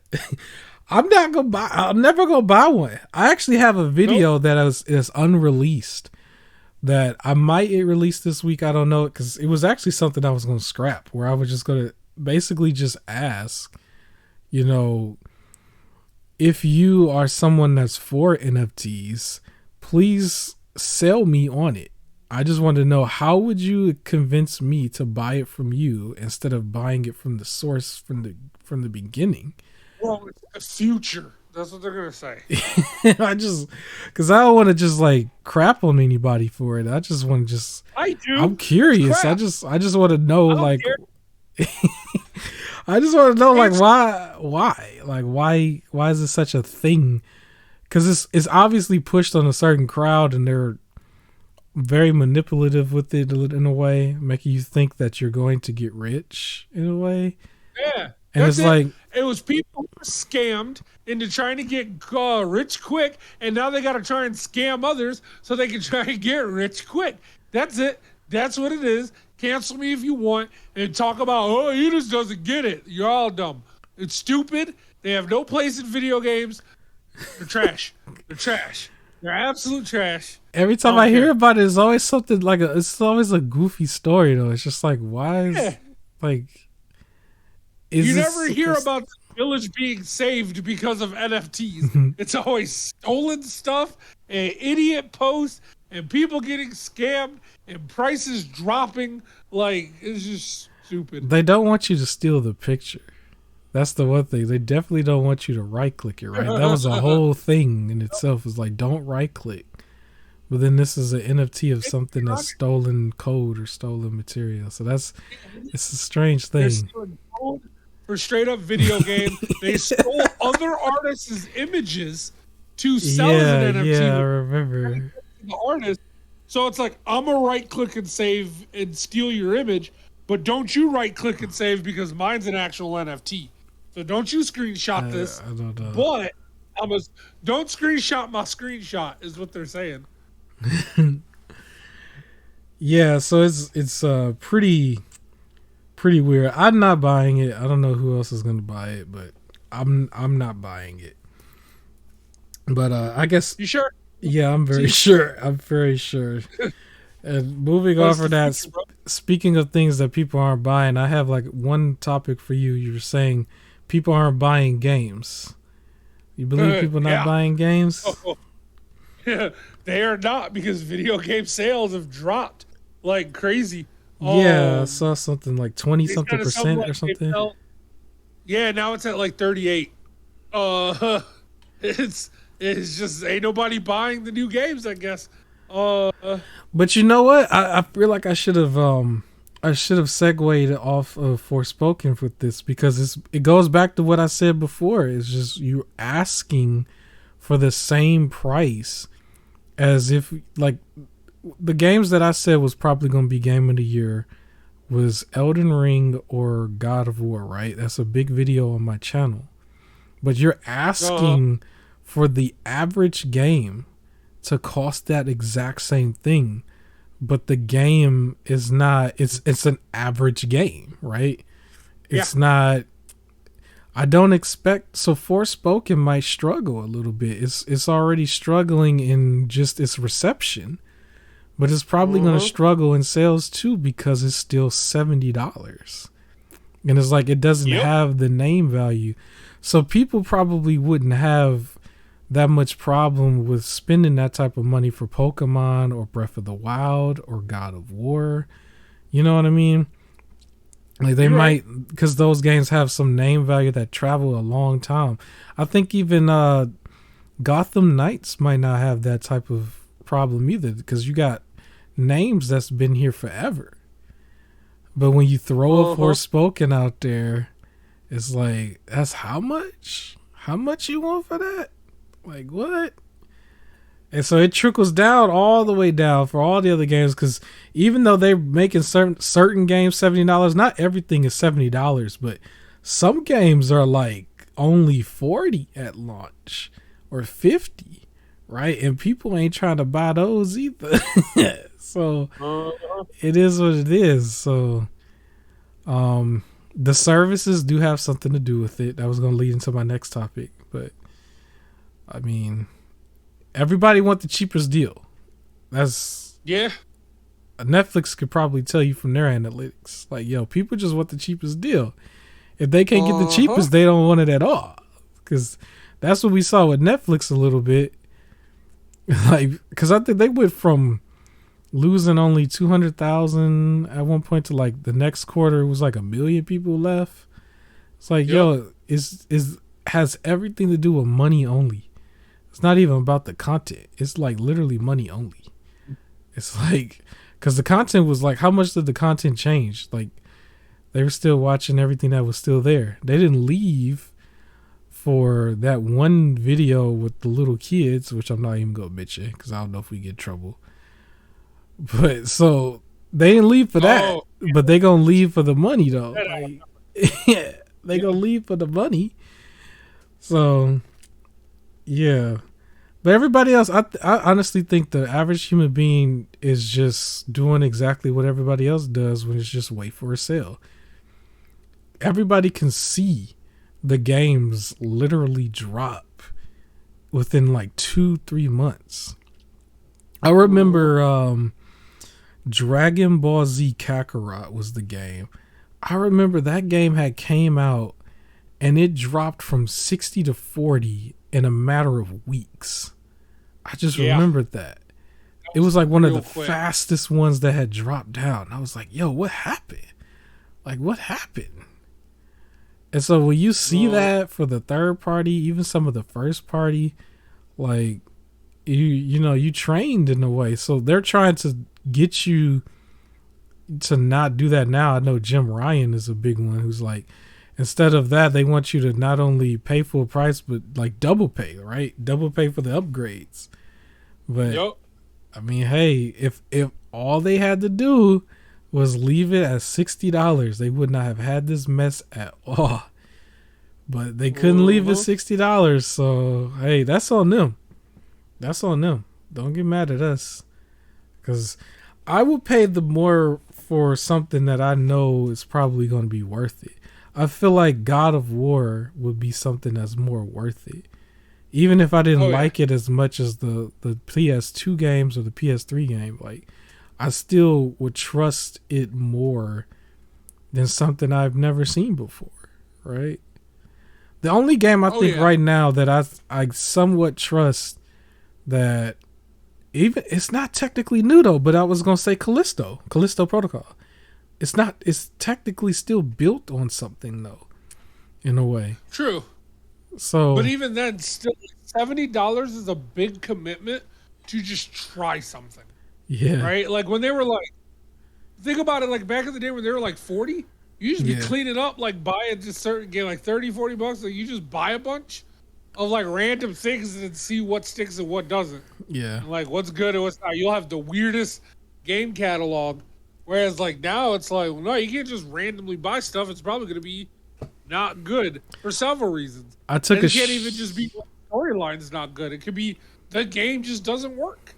I'm never gonna buy one. I actually have a video that is unreleased that I might release this week. I don't know, because it was actually something I was gonna scrap, where I was just gonna basically just ask, if you are someone that's for NFTs, please sell me on it. I just want to know, how would you convince me to buy it from you instead of buying it from the source from the beginning? Well, it's the future. That's what they're gonna say. Because I don't want to just like crap on anybody for it. I just want to I do. I'm curious. Crap. I just want to know, like, I just want to know, like, why is it such a thing? Because it's obviously pushed on a certain crowd, and they're very manipulative with it in a way, making you think that you're going to get rich in a way. Yeah. And it's like, it was people who were scammed into trying to get rich quick, and now they got to try and scam others so they can try and get rich quick. That's it. That's what it is. Cancel me if you want, and talk about, he just doesn't get it. You're all dumb. It's stupid. They have no place in video games. They're trash. They're trash. They're absolute trash. Every time I hear about it, it's always something like it's always a goofy story though. It's just like, why is like, you never hear about the village being saved because of NFTs. It's always stolen stuff and idiot posts and people getting scammed and prices dropping. Like, it's just stupid. They don't want you to steal the picture. That's the one thing. They definitely don't want you to right click it, right? That was a whole thing in itself. It's like, don't right click. But then this is an NFT of something that's stolen code or stolen material. So it's a strange thing. They're stealing code for straight up video game. They stole other artists' images to sell as an NFT. Yeah, I remember. The artist. So it's like, I'm going to right click and save and steal your image, but don't you right click and save because mine's an actual NFT. So don't you screenshot this. I don't know. But don't screenshot my screenshot is what they're saying. Yeah, so it's pretty weird. I'm not buying it. I don't know who else is going to buy it, but I'm not buying it. But I guess you sure? Yeah, I'm very sure. I'm very sure. And moving on from that, speaking of things that people aren't buying, I have like one topic for you. You were saying people aren't buying games. You believe people not buying games? Yeah, they are not, because video game sales have dropped like crazy. Yeah, I saw something like 20-something% or something. Yeah, now it's at like 38. It's just ain't nobody buying the new games, I guess. But you know what? I feel like I should have segued off of Forspoken with this, because it goes back to what I said before. It's just you asking for the same price as if, like, the games that I said was probably going to be game of the year was Elden Ring or God of War, right? That's a big video on my channel. But you're asking for the average game to cost that exact same thing, but the game is not, it's an average game, right? It's not, I don't expect so Forspoken might struggle a little bit. It's already struggling in just its reception, but it's probably going to Uh-huh. struggle in sales too because it's still $70, and it's like it doesn't Yep. have the name value, so people probably wouldn't have that much problem with spending that type of money for Pokemon or Breath of the Wild or God of War. You know what I mean? Like they You're right. might, because those games have some name value that travel a long time. I think even Gotham Knights might not have that type of problem either, because you got names that's been here forever. But when you throw a Uh-huh. Forspoken out there, it's like, that's how much? How much you want for that? Like what? And so it trickles down all the way down for all the other games, because even though they're making certain games $70, not everything is $70, but some games are like only 40 at launch or 50, right? And people ain't trying to buy those either. So Uh-huh. it is what it is. So the services do have something to do with it. That was going to lead into my next topic, but I mean, everybody want the cheapest deal. That's Yeah. Netflix could probably tell you from their analytics. Like, yo, people just want the cheapest deal. If they can't get the Uh-huh. cheapest, they don't want it at all. Because that's what we saw with Netflix a little bit. Like, because I think they went from losing only 200,000 at one point to like the next quarter it was like 1 million people left. It's like, Yep. yo, is has everything to do with money only. It's not even about the content. It's like literally money only. It's like, because the content was like, how much did the content change? Like, they were still watching everything that was still there. They didn't leave for that one video with the little kids, which I'm not even going to mention because I don't know if we get in trouble. But so they didn't leave for that, Oh, but they going to leave for the money though. that- Like, yeah, they going to leave for the money. So, yeah. But everybody else, I honestly think the average human being is just doing exactly what everybody else does when it's just wait for a sale. Everybody can see the games literally drop within like 2-3 months. I remember Dragon Ball Z Kakarot was the game. I remember that game had came out and it dropped from 60 to 40 in a matter of weeks. I just Yeah. remembered that. It was like one of real the quick. fastest ones that had dropped down. I was like, yo, what happened? Like, what happened? And so when you see that for the third party, even some of the first party, like, you know, you trained in a way. So they're trying to get you to not do that now. I know Jim Ryan is a big one who's like, instead of that, they want you to not only pay full price, but like double pay, right? Double pay for the upgrades. But Yep. I mean, hey, if all they had to do was leave it at $60, they would not have had this mess at all. But they couldn't leave it $60, so hey, that's on them. That's on them. Don't get mad at us, because I would pay the more for something that I know is probably going to be worth it. I feel like God of War would be something that's more worth it. Even if I didn't like it as much as the PS2 games or the PS3 game, like, I still would trust it more than something I've never seen before, right? The only game I think right now that I somewhat trust, that even it's not technically new though, but I was gonna say Callisto Protocol. It's technically still built on something though, in a way. True. So, But even then, still, $70 is a big commitment to just try something, yeah, right? Like when they were like, think about it, like back in the day when they were like 40, you just be cleaning up, like buying just certain game, like 30, 40 bucks. Like you just buy a bunch of like random things and see what sticks and what doesn't. yeah. And like what's good and what's not. You'll have the weirdest game catalog. Whereas like now it's like, well, no, you can't just randomly buy stuff. It's probably going to be not good for several reasons. I took and a it can't even just be storyline's not good. It could be the game just doesn't work.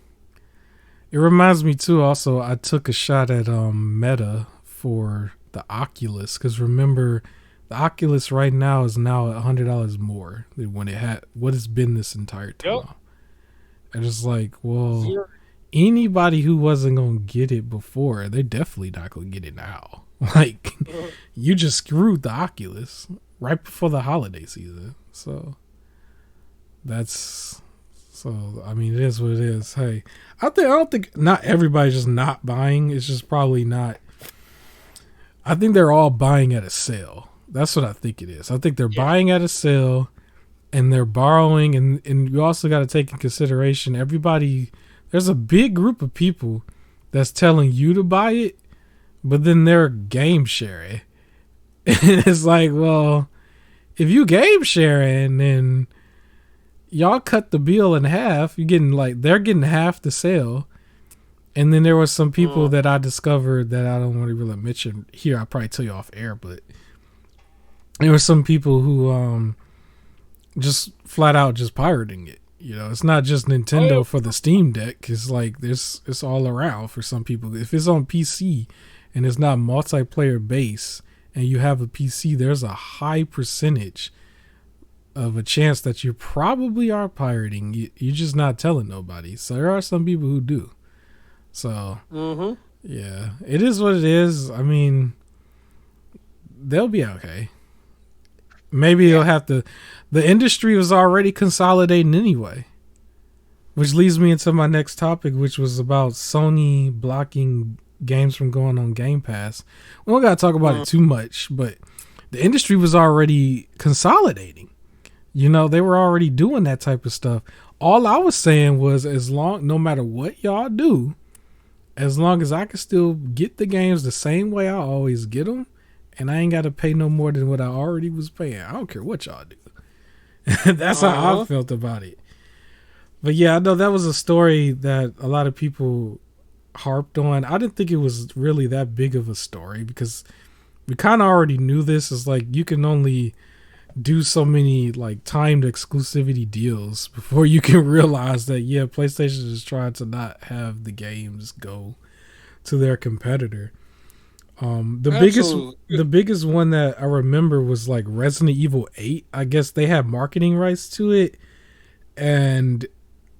It reminds me too. Also, I took a shot at Meta for the Oculus, because remember The Oculus right now is now $100 more than when it had what it's been this entire Yep. time. And it's like, well, Zero. anybody who wasn't gonna get it before, they're definitely not gonna get it now. Like, you just screwed the Oculus right before the holiday season. So that's so. I mean, it is what it is. Hey, I don't think not everybody's just not buying. It's just probably not. I think they're all buying at a sale. That's what I think it is. I think they're buying at a sale, and they're borrowing, and you also got to take in consideration everybody. There's a big group of people that's telling you to buy it, but then they're game sharing. And it's like, well, if you game sharing, then y'all cut the bill in half. You're getting like they're getting half the sale. And then there were some people that I discovered that I don't want to really mention here. I'll probably tell you off air, but there were some people who just flat out just pirating it. You know, it's not just Nintendo for the Steam Deck. It's like it's all around for some people. If it's on PC and it's not multiplayer base and you have a PC, there's a high percentage of a chance that you probably are pirating. You're just not telling nobody. So there are some people who do. So yeah, it is what it is. I mean, they'll be okay. Maybe they'll have to. The industry was already consolidating anyway, which leads me into my next topic, which was about Sony blocking games from going on Game Pass. We don't gotta talk about it too much, but the industry was already consolidating. You know, they were already doing that type of stuff. All I was saying was, no matter what y'all do, as long as I can still get the games the same way I always get them, and I ain't got to pay no more than what I already was paying, I don't care what y'all do. That's how I felt about it. But yeah, I know that was a story that a lot of people harped on. I didn't think it was really that big of a story because we kind of already knew this. It's like you can only do so many like timed exclusivity deals before you can realize that PlayStation is trying to not have the games go to their competitor. The biggest one that I remember was like Resident Evil 8. I guess they had marketing rights to it, and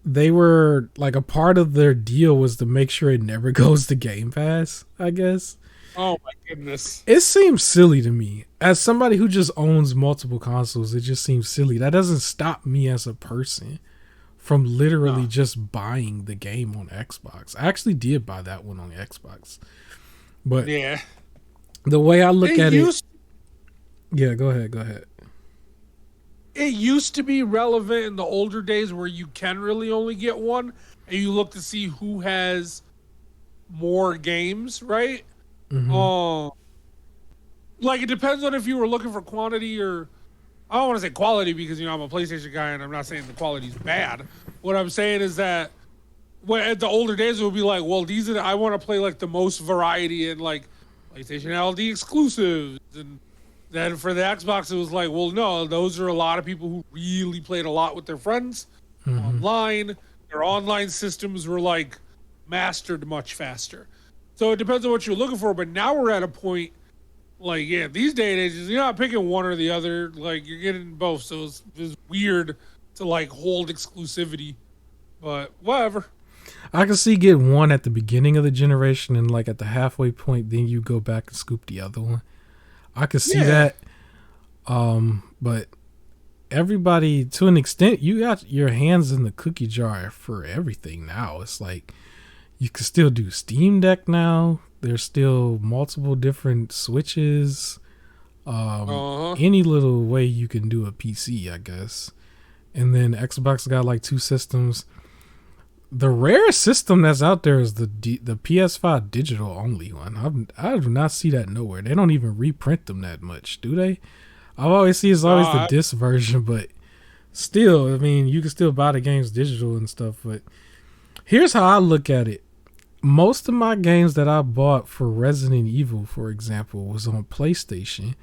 they were like a part of their deal was to make sure it never goes to Game Pass, I guess. Oh my goodness. It seems silly to me. As somebody who just owns multiple consoles, it just seems silly. That doesn't stop me as a person from literally just buying the game on Xbox. I actually did buy that one on Xbox. But yeah, the way I look at it... Yeah, go ahead. It used to be relevant in the older days where you can really only get one, and you look to see who has more games, right? Mm-hmm. Like it depends on if you were looking for quantity or I don't want to say quality because I'm a PlayStation guy and I'm not saying the quality's bad. What I'm saying is that at the older days it would be like, well, I want to play like the most variety and like PlayStation LD exclusives, and then for the Xbox it was like, well, no, those are a lot of people who really played a lot with their friends online. Their online systems were like mastered much faster. So it depends on what you're looking for, but now we're at a point, like, these day and ages, you're not picking one or the other. Like, you're getting both, so it's weird to, like, hold exclusivity. But, whatever. I can see getting one at the beginning of the generation and, like, at the halfway point, then you go back and scoop the other one. I can see that. But everybody, to an extent, you got your hands in the cookie jar for everything now. It's like... You can still do Steam Deck now. There's still multiple different switches. Any little way you can do a PC, I guess. And then Xbox got like 2 systems. The rarest system that's out there is the PS5 digital only one. I do not see that nowhere. They don't even reprint them that much, do they? I always see it's always the disc version, but still, I mean, you can still buy the games digital and stuff. But here's how I look at it. Most of my games that I bought for Resident Evil, for example, was on PlayStation,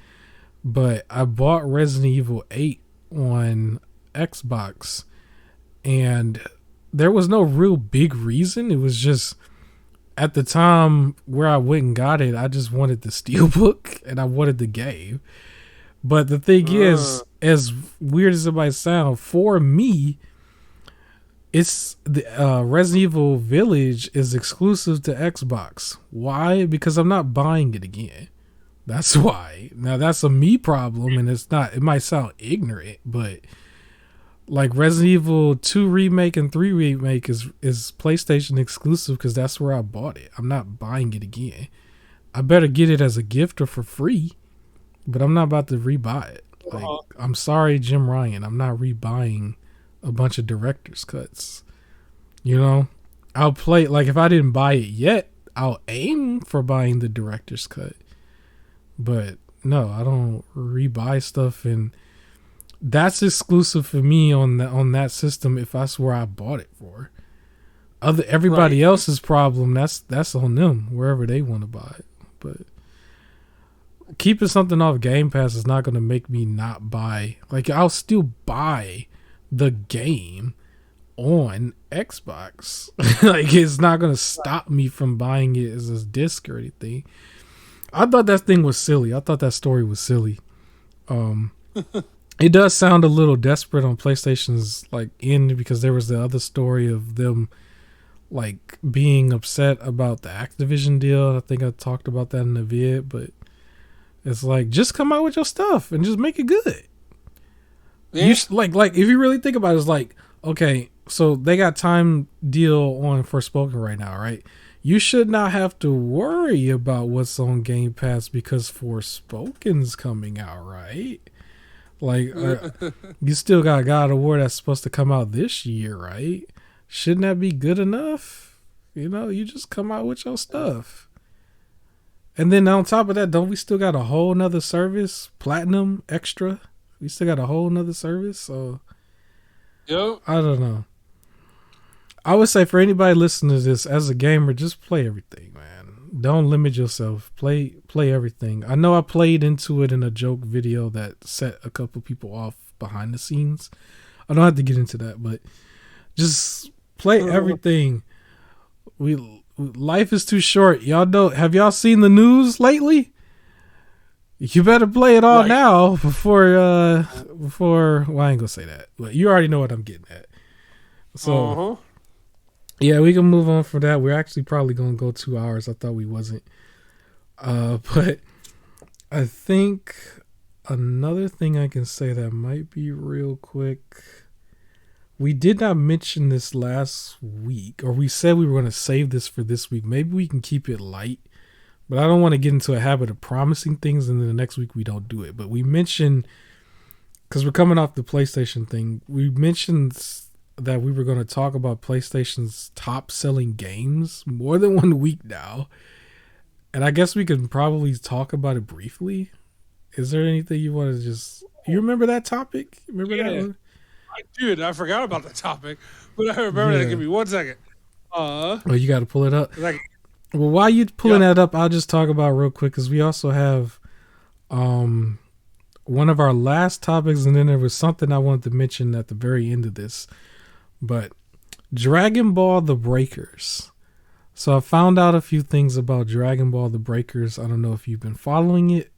but I bought Resident Evil 8 on Xbox, and there was no real big reason. It was just at the time where I went and got it, I just wanted the Steelbook and I wanted the game. But the thing is, as weird as it might sound, for me, it's the Resident Evil Village is exclusive to Xbox. Why? Because I'm not buying it again. That's why. Now that's a me problem, and it's not. It might sound ignorant, but like Resident Evil 2 remake and 3 remake is PlayStation exclusive because that's where I bought it. I'm not buying it again. I better get it as a gift or for free, but I'm not about to rebuy it. Like, I'm sorry, Jim Ryan. I'm not rebuying a bunch of director's cuts. You know, I'll play, like, if I didn't buy it yet, I'll aim for buying the director's cut. But no, I don't rebuy stuff, and that's exclusive for me on that system if that's where I bought it for. Everybody else's problem, that's on them, wherever they want to buy it. But keeping something off Game Pass is not going to make me not buy. Like, I'll still buy the game on Xbox. Like, it's not going to stop me from buying it as a disc or anything. I thought that thing was silly. I thought that story was silly. It does sound a little desperate on PlayStation's like end, because there was the other story of them like being upset about the Activision deal. I think I talked about that in the vid, but it's like, just come out with your stuff and just make it good. Yeah. You like if you really think about it, it's like, okay, so they got time deal on Forspoken right now, right? You should not have to worry about what's on Game Pass because Forspoken's coming out, right? Like, you still got God of War that's supposed to come out this year, right? Shouldn't that be good enough? You know, you just come out with your stuff. And then on top of that, don't we still got a whole nother service? Platinum Extra? We still got a whole nother service? So, yep. I don't know. I would say for anybody listening to this, as a gamer, just play everything, man. Don't limit yourself. Play everything. I know I played into it in a joke video that set a couple people off behind the scenes. I don't have to get into that, but just play everything. Life is too short. Y'all know. Have y'all seen the news lately? You better play it all now before. Well, I ain't gonna say that, but you already know what I'm getting at. So. Yeah, we can move on for that. We're actually probably going to go 2 hours. I thought we wasn't. But I think another thing I can say that might be real quick. We did not mention this last week, or we said we were going to save this for this week. Maybe we can keep it light, but I don't want to get into a habit of promising things and then the next week we don't do it. But we mentioned, because we're coming off the PlayStation thing, we mentioned that we were going to talk about PlayStation's top selling games more than 1 week now. And I guess we could probably talk about it briefly. Is there anything you want to just... You remember that topic? Remember that one? Dude, I forgot about the topic, but I remember that. Give me 1 second. Oh, you got to pull it up. Well, while you pulling that up, I'll just talk about it real quick, because we also have one of our last topics, and then there was something I wanted to mention at the very end of this. But Dragon Ball The Breakers. So I found out a few things about Dragon Ball The Breakers. I don't know if you've been following it,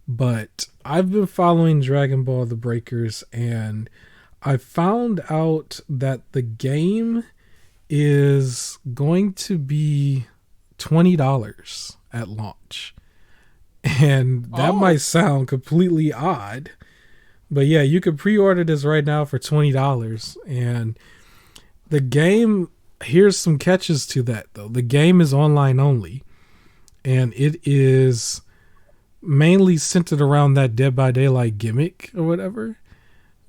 but I've been following Dragon Ball The Breakers, and I found out that the game is going to be $20 at launch. And that might sound completely odd. But yeah, you can pre-order this right now for $20. And the game, here's some catches to that though. The game is online only. And it is mainly centered around that Dead by Daylight gimmick or whatever.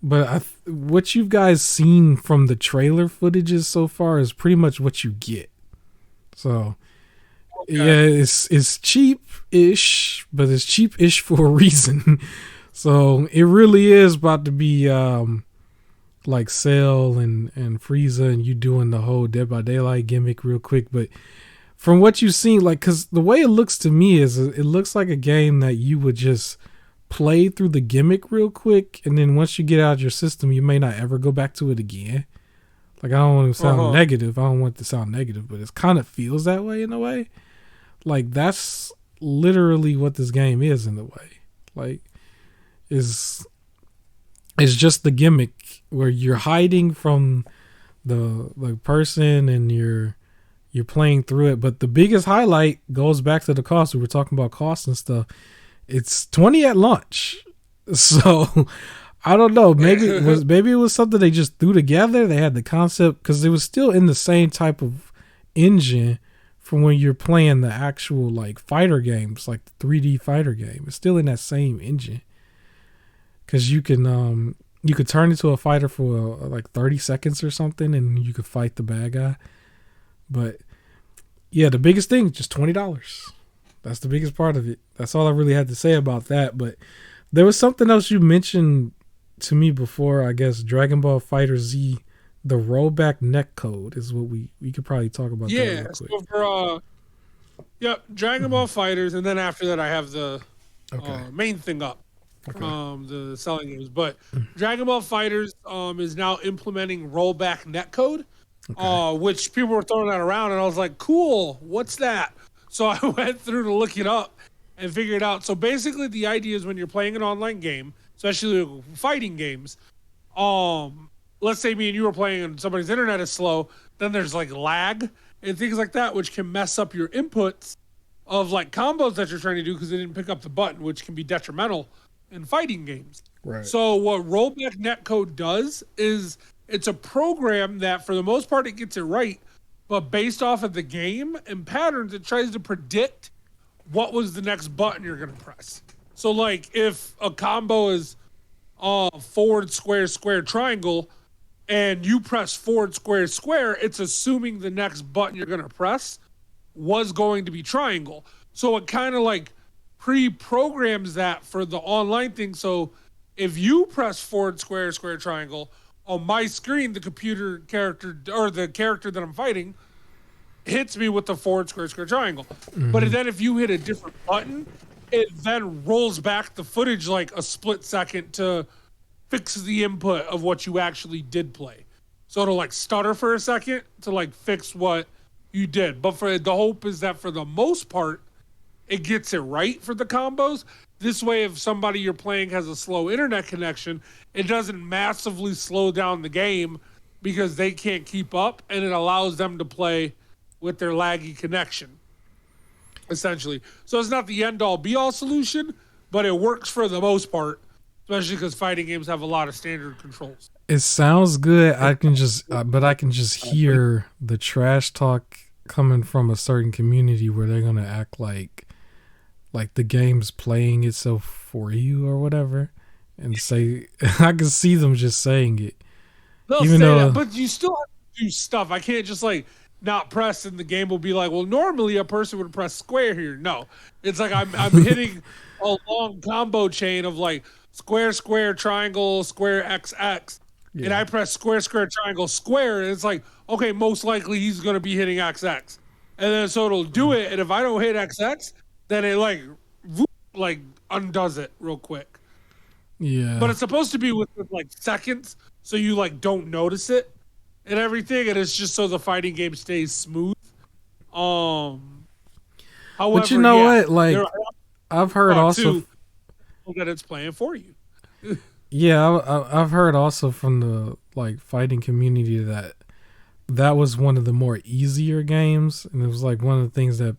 But what you guys seen from the trailer footages so far is pretty much what you get. So yeah, it's cheap-ish, but it's cheap-ish for a reason. So it really is about to be like Cell and Frieza and you doing the whole Dead by Daylight gimmick real quick. But from what you've seen, like, because the way it looks to me is it looks like a game that you would just play through the gimmick real quick, and then once you get out of your system, you may not ever go back to it again. Like, I don't want to sound negative. I don't want it to sound negative, but it kind of feels that way in a way. Like, that's literally what this game is in a way. Like, is just the gimmick where you're hiding from the person and you're playing through it. But the biggest highlight goes back to the cost. We were talking about cost and stuff. It's $20 at launch. So I don't know. Maybe it was something they just threw together. They had the concept because it was still in the same type of engine from when you're playing the actual like fighter games, like the 3D fighter game. It's still in that same engine because you could turn into a fighter for like 30 seconds or something, and you could fight the bad guy. But yeah, the biggest thing, just $20. That's the biggest part of it. That's all I really had to say about that. But there was something else you mentioned to me before, I guess, Dragon Ball Fighter Z, the rollback netcode is what we could probably talk about that real quick. So for Dragon Ball Fighters, and then after that I have the main thing up. The selling games. But Dragon Ball Fighters is now implementing rollback netcode, which people were throwing that around, and I was like, cool, what's that? So I went through to look it up and figure it out. So basically the idea is when you're playing an online game, especially fighting games, let's say me and you were playing and somebody's internet is slow, then there's like lag and things like that, which can mess up your inputs of like combos that you're trying to do because they didn't pick up the button, which can be detrimental in fighting games. Right. So what rollback netcode does is it's a program that for the most part it gets it right, but based off of the game and patterns, it tries to predict what was the next button you're going to press. So like if a combo is forward square square triangle and you press forward square square, it's assuming the next button you're going to press was going to be triangle. So it kind of like pre-programs that for the online thing. So if you press forward square square triangle on my screen, the computer character or the character that I'm fighting hits me with the forward square square triangle. Mm-hmm. But then if you hit a different button, it then rolls back the footage like a split second to fix the input of what you actually did play. So it'll like stutter for a second to like fix what you did. But for the hope is that for the most part, it gets it right for the combos. This way, if somebody you're playing has a slow internet connection, it doesn't massively slow down the game because they can't keep up, and it allows them to play with their laggy connection, essentially. So it's not the end-all, be-all solution, but it works for the most part, especially because fighting games have a lot of standard controls. It sounds good. I can just hear the trash talk coming from a certain community where they're gonna act like the game's playing itself for you or whatever, and say I can see them just saying it. They'll say that, but you still have to do stuff. I can't just like not press and the game will be like, well, normally a person would press square here. No, it's like I'm hitting a long combo chain of like square, square, triangle, square, X, X. Yeah. And I press square, square, triangle, square. And it's like, okay, most likely he's going to be hitting X, X. And then so it'll do it. And if I don't hit X, X, then it like undoes it real quick. Yeah. But it's supposed to be with like seconds. So you like don't notice it and everything. And it's just so the fighting game stays smooth. However, but you know what? Like I've heard also that it's playing for you. Yeah, I've heard also from the like fighting community that was one of the more easier games, and it was like one of the things that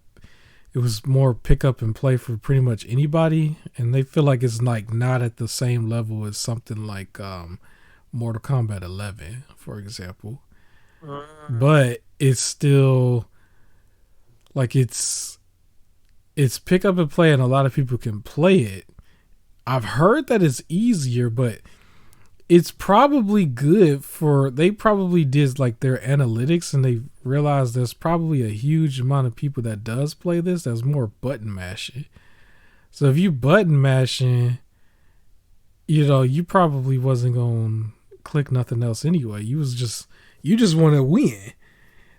it was more pick up and play for pretty much anybody, and they feel like it's like not at the same level as something like Mortal Kombat 11, for example. But it's still like it's pick up and play, and a lot of people can play it. I've heard that it's easier, but it's probably good for, they probably did like their analytics and they realized there's probably a huge amount of people that does play this that's more button mashing. So if you button mashing, you probably wasn't going to click nothing else anyway. You just want to win.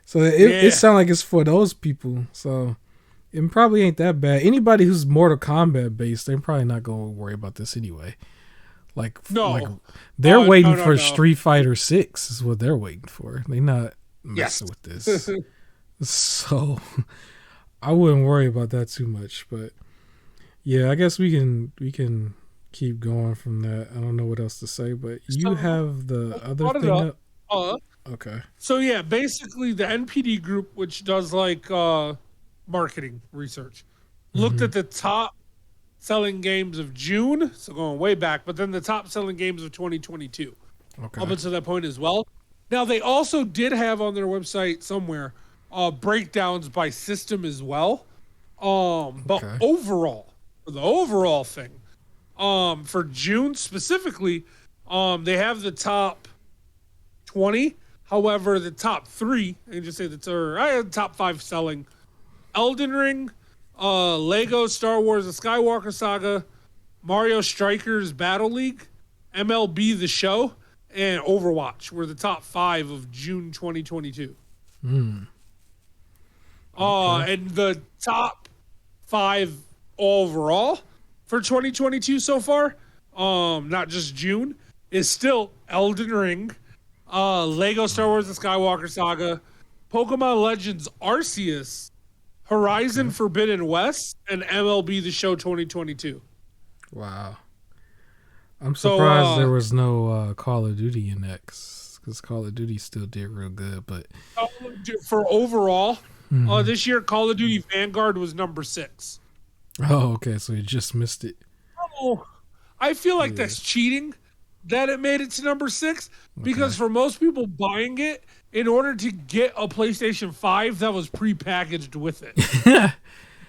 So it sounds like it's for those people. So it probably ain't that bad. Anybody who's Mortal Kombat based, they're probably not going to worry about this anyway. They're waiting for Street Fighter 6 is what they're waiting for. They're not messing with this. So I wouldn't worry about that too much. But yeah, I guess we can keep going from that. I don't know what else to say, but you So have the I other brought it thing up. up. Okay. So yeah, basically the NPD group, which does like marketing research, looked Mm-hmm. at the top selling games of June, so going way back, but then the top selling games of 2022 up Okay. until that point as well. Now they also did have on their website somewhere breakdowns by system as well. But Okay. overall, for the overall thing, for June specifically, they have the top 20. However, the top three, I can just say the top five selling: Elden Ring, Lego Star Wars: The Skywalker Saga, Mario Strikers Battle League, MLB The Show, and Overwatch were the top five of June 2022. Hmm. Okay. And the top five overall for 2022 so far, not just June, is still Elden Ring, Lego Star Wars: The Skywalker Saga, Pokemon Legends Arceus, Horizon Okay. Forbidden West, and MLB The Show 2022. Wow. I'm So, surprised there was no Call of Duty in X because Call of Duty still did real good, but for overall, Mhm. this year Call of Duty Vanguard was number 6. Oh, okay, so you just missed it. Oh, I feel like Yeah. that's cheating that it made it to number 6 Okay. because for most people buying it, in order to get a PlayStation 5, that was prepackaged with it.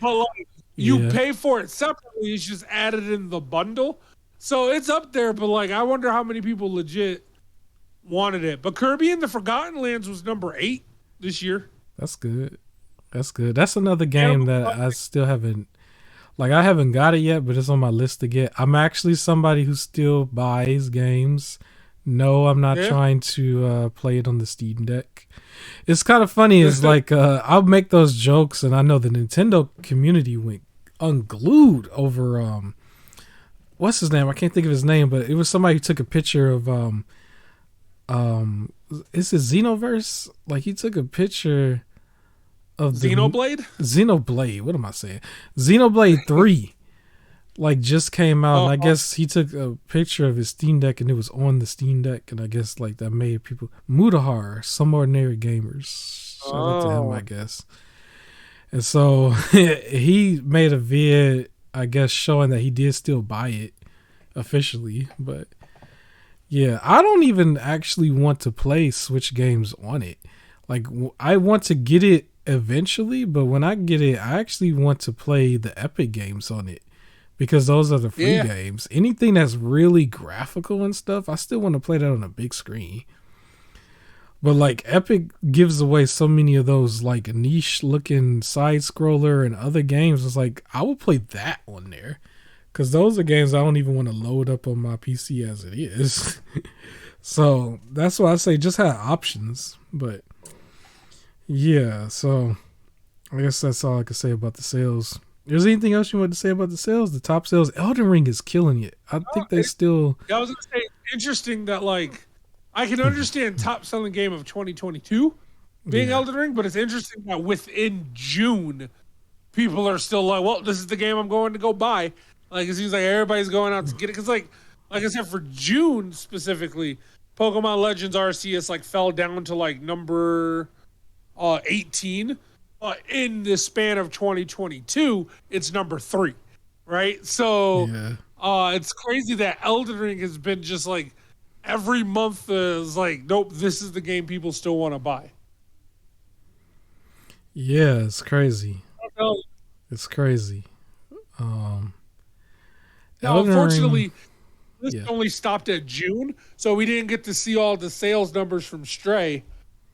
But like you Yeah. pay for it separately, it's just added in the bundle. So it's up there, but like I wonder how many people legit wanted it. But Kirby and the Forgotten Lands was number 8 this year. That's good. That's good. That's another game Animal that I still haven't like I haven't got it yet, but it's on my list to get. I'm actually somebody who still buys games. No, I'm not Yeah. trying to play it on the Steam Deck. It's kind of funny. It's like I'll make those jokes, and I know the Nintendo community went unglued over what's his name? I can't think of his name, but it was somebody who took a picture of is it Xenoverse? Like he took a picture of the Xenoblade? Xenoblade. What am I saying? Xenoblade 3 like just came out, and I Oh, guess he took a picture of his Steam Deck and it was on the Steam Deck, and I guess like that made people Mutahar, some ordinary gamers. Shout out to him, I oh. guess. And so he made a vid, I guess, showing that he did still buy it officially, but yeah, I don't even actually want to play Switch games on it. Like I want to get it eventually, but when I get it, I actually want to play the Epic games on it because those are the free Yeah. games. Anything that's really graphical and stuff, I still want to play that on a big screen. But like Epic gives away so many of those like niche looking side scroller and other games. It's like I will play that on there because those are games I don't even want to load up on my PC as it is. So that's why I say just have options. But yeah, so I guess that's all I can say about the sales. Is there anything else you want to say about the sales? The top sales, Elden Ring is killing it. I think they still. Yeah, I was gonna say it's interesting that like I can understand top selling game of 2022 being Yeah. Elden Ring, but it's interesting that within June people are still like, well, this is the game I'm going to go buy. Like it seems like everybody's going out to get it because like I said, for June specifically, Pokemon Legends Arceus like fell down to like number 18. In the span of 2022, it's number 3, right? So Yeah. it's crazy that Elden Ring has been just like every month is like, nope, this is the game people still want to buy. Yeah, it's crazy. Now, It's crazy. Um Elden Ring. unfortunately, this Yeah. only stopped at June, so we didn't get to see all the sales numbers from Stray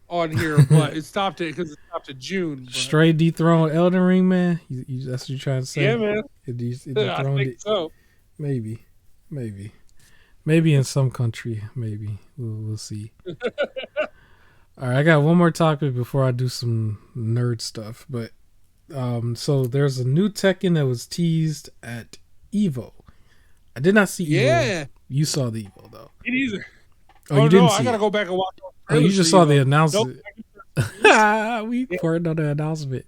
on here, but it stopped it because it stopped at June. But Straight dethroned Elden Ring, man. That's what you're trying to say? yeah, man, It I dethroned think it. so. Maybe. Maybe in some country. Maybe we'll see. All right, I got one more topic before I do some nerd stuff. But so there's a new Tekken that was teased at Evo. I did not see Evo. Yeah, You saw the Evo though. it either. Oh, you Oh didn't no, see I gotta it. go back and watch. Oh, you just saw the announcement. Nope. We poured on the announcement.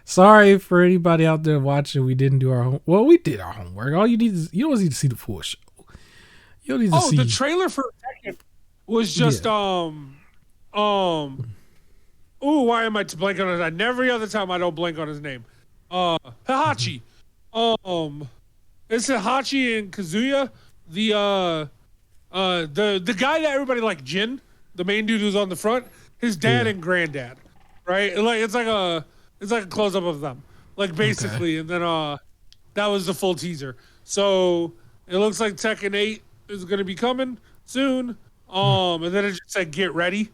Sorry for anybody out there watching. We didn't do our home. Well, we did our homework. All you need is you don't need to see the full show. You don't need to Oh, see. the trailer for Tekken was just Yeah. um. Ooh, why am I blanking on his name? Every other time I don't blank on his name. Hihachi. Um, it's Hihachi and Kazuya. The the guy that everybody like, Jin, the main dude who's on the front, his dad Yeah. and granddad, right? Like it's like a close up of them, like Okay. basically, and then that was the full teaser. So it looks like Tekken 8 is gonna be coming soon. And then it just said get ready.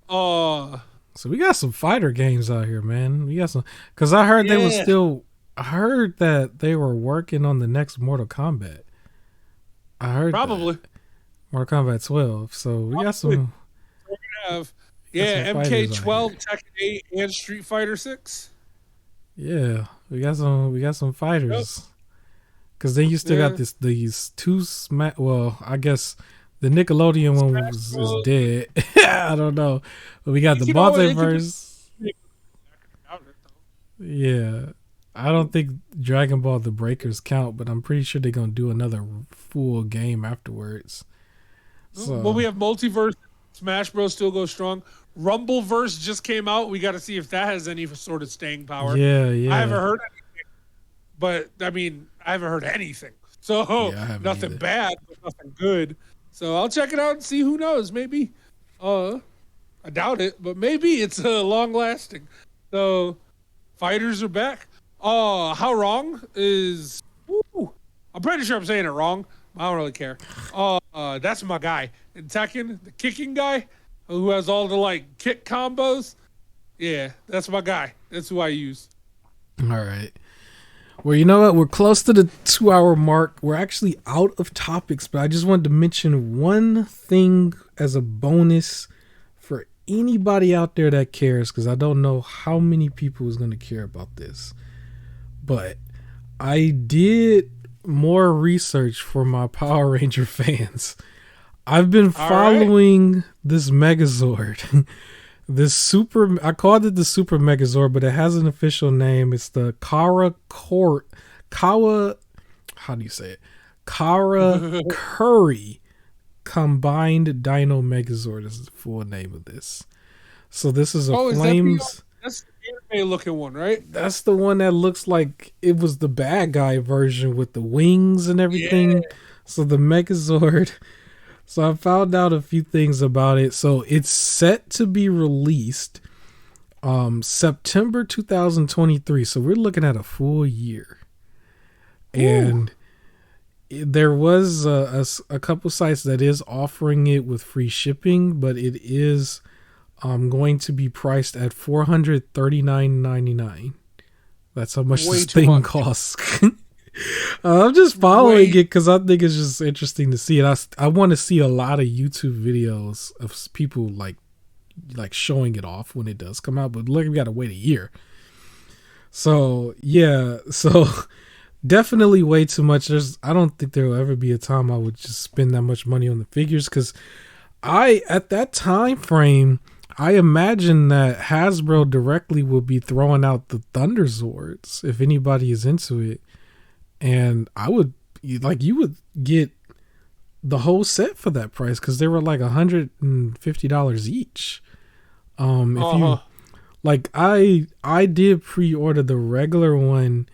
Uh, So we got some fighter games out here, man. We got some because I heard they was yeah, still. I heard that they were working on the next Mortal Kombat. I heard that probably. Mortal Kombat 12. So Probably. Have we got some yeah, fighters out MK12, here. Tekken 8, and Street Fighter 6. Yeah, we got some Yep. fighters. Because then you still got Yeah. these two smack. Well, I guess the Nickelodeon one Smash is Bros. dead. I don't know, but we got the You know, it could just multiverse. Yeah, I don't think Dragon Ball The Breakers count, but I'm pretty sure they're gonna do another full game afterwards. Well, So we have multiverse. Smash Bros. Still goes strong. Rumbleverse just came out. We got to see if that has any sort of staying power. yeah, I haven't yeah, heard anything, but I mean, I haven't heard anything. So yeah. I haven't nothing either. bad, but nothing good. So I'll check it out and see. Who knows? Maybe. I doubt it, but maybe it's long lasting. So fighters are back. How wrong is? Woo, I'm pretty sure I'm saying it wrong. I don't really care. That's my guy in Tekken, the kicking guy who has all the like kick combos. Yeah, that's my guy. That's who I use. All right. Well, you know what? We're close to the 2 hour mark. We're actually out of topics, but I just wanted to mention one thing as a bonus for anybody out there that cares, because I don't know how many people is going to care about this. But I did more research for my Power Ranger fans. I've been All right. following this Megazord. This super, I called it the Super Megazord, but it has an official name. It's the Kawa, how do you say it? Kara Curry Combined Dino Megazord is the full name of this. So this is a Oh, is that the Flames. that's the anime looking one, right? That's the one that looks like it was the bad guy version with the wings and Yeah. everything. So the Megazord. So I found out a few things about it. So it's set to be released September 2023. So we're looking at a full year. Ooh. And there was a couple sites that is offering it with free shipping, but it is going to be priced at $439.99. That's how much Way this too thing much. costs. I'm just following Way. it because I think it's just interesting to see it. I want to see a lot of YouTube videos of people like showing it off when it does come out. But look, we got to wait a year. So yeah, so definitely way too much. I don't think there will ever be a time I would just spend that much money on the figures, because at that time frame, I imagine that Hasbro directly will be throwing out the Thunder Zords if anybody is into it. And I would you would get the whole set for that price, because they were like $150 each. If Uh huh. you like, I did pre-order the regular one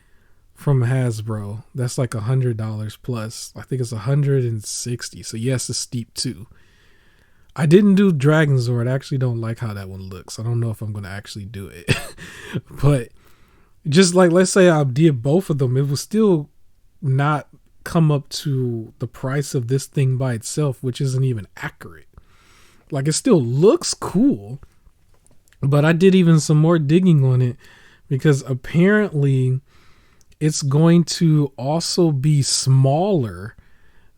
from Hasbro. That's like $100 plus. I think it's 160. So yes, it's steep too. I didn't do Dragon Zord. I actually don't like how that one looks. I don't know if I'm gonna actually do it, but just like, let's say I did both of them, it would still not come up to the price of this thing by itself, which isn't even accurate. Like, it still looks cool, but I did even some more digging on it, because apparently it's going to also be smaller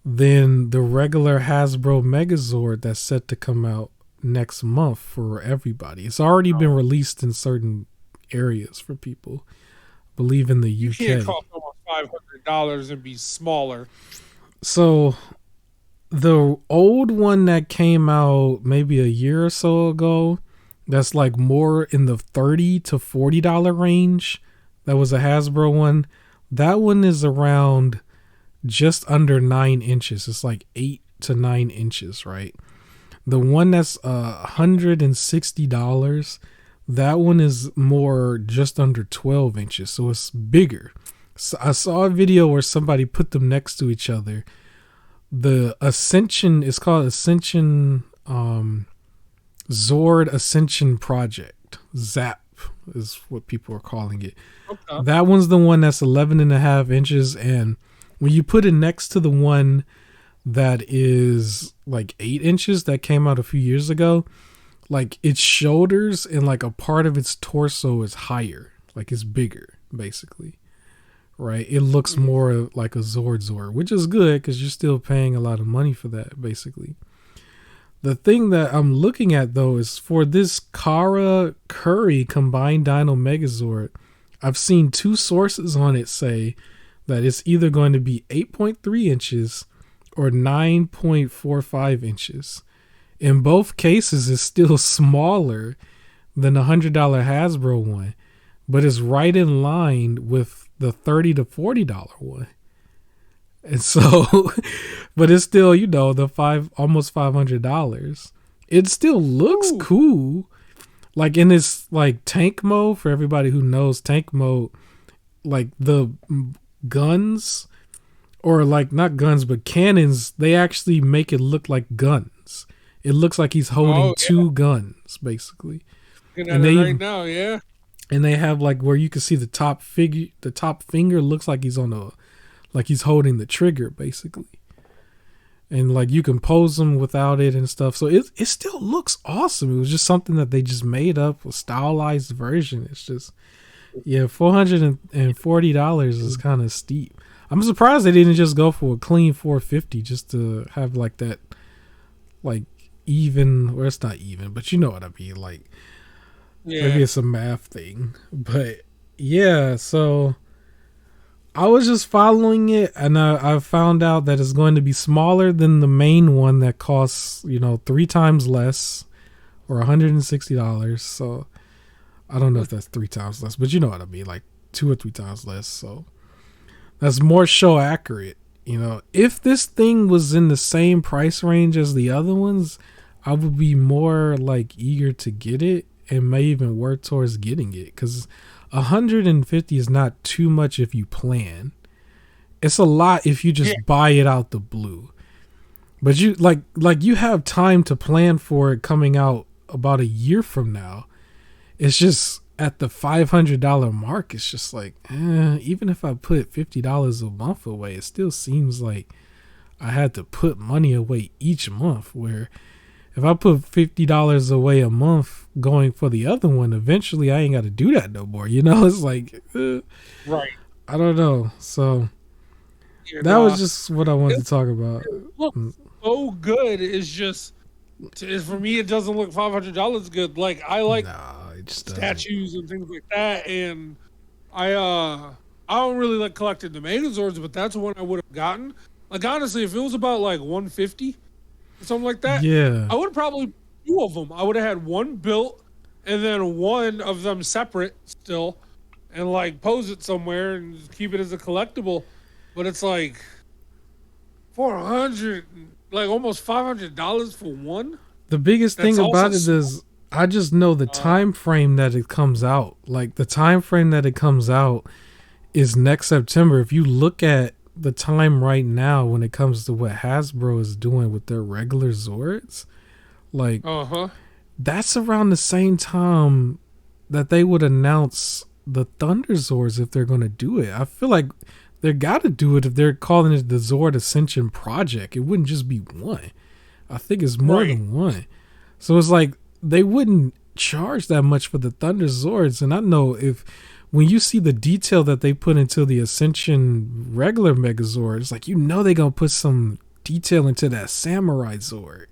than the regular Hasbro Megazord that's set to come out next month for everybody. It's already been released in certain areas for people, I believe in the You can't UK. cost almost $500 and be smaller. So the old one that came out maybe a year or so ago, that's like more in the $30 to $40 range, that was a Hasbro one. That one is around just under 9 inches. It's like 8 to 9 inches, right? The one that's $160, that one is more just under 12 inches, so it's bigger. So I saw a video where somebody put them next to each other. The Ascension is called Ascension Zord Ascension Project. ZAP is what people are calling it. Okay. That one's the one that's 11.5 inches, and when you put it next to the one that is like 8 inches that came out a few years ago, like its shoulders and like a part of its torso is higher, like it's bigger, basically. Right? It looks more like a Zord, which is good because you're still paying a lot of money for that, basically. The thing that I'm looking at, though, is for this Kara Curry combined Dino Megazord, I've seen 2 sources on it say that it's either going to be 8.3 inches or 9.45 inches. In both cases, it's still smaller than the $100 Hasbro one, but it's right in line with the $30 to $40 one. And so, but it's still, you know, the almost $500. It still looks cool. Like in this like tank mode, for everybody who knows tank mode, like the guns, or like not guns, but cannons, they actually make it look like guns. It looks like he's holding 2 guns, basically. And they right now, yeah. And they have like where you can see the top finger looks like he's like he's holding the trigger, basically. And like you can pose them without it and stuff. So it still looks awesome. It was just something that they just made up, a stylized version. It's just, yeah, $440 is kind of steep. I'm surprised they didn't just go for a clean $450 just to have like that, like even, or it's not even, but you know what I mean. Like, yeah. Maybe it's a math thing, but yeah, so I was just following it, and I found out that it's going to be smaller than the main one that costs, 3 times less, or $160. So I don't know if that's 3 times less, but you know what I mean, like 2 or 3 times less. So that's more show accurate. If this thing was in the same price range as the other ones, I would be more like eager to get it and may even work towards getting it, because $150 is not too much if you plan. It's a lot if you just buy it out the blue. But you like you have time to plan for it coming out about a year from now. It's just at the $500 mark, it's just like, even if I put $50 a month away, it still seems like I had to put money away each month, where if I put $50 away a month going for the other one, eventually I ain't got to do that no more. It's like, right. I don't know. So that was just what I wanted to talk about. It looks so good. It's just, for me, it doesn't look $500 good. Like, I like statues and things like that. And I don't really like collecting the Megazords, but that's one I would have gotten. Like, honestly, if it was about like $150, something like that, yeah, I would have probably 2 of them. I would have had one built and then one of them separate still, and like pose it somewhere and just keep it as a collectible. But it's like $400, like almost $500 for one. The biggest thing about it is I just know the time frame that it comes out. Like the time frame that it comes out is next September. If you look at the time right now when it comes to what Hasbro is doing with their regular Zords, like that's around the same time that they would announce the Thunder Zords if they're going to do it. I feel like they got to do it if they're calling it the Zord Ascension Project. It wouldn't just be one. I think it's more than one. So it's like they wouldn't charge that much for the Thunder Zords. And I know when you see the detail that they put into the Ascension regular Megazord, it's like, they're going to put some detail into that Samurai Zord.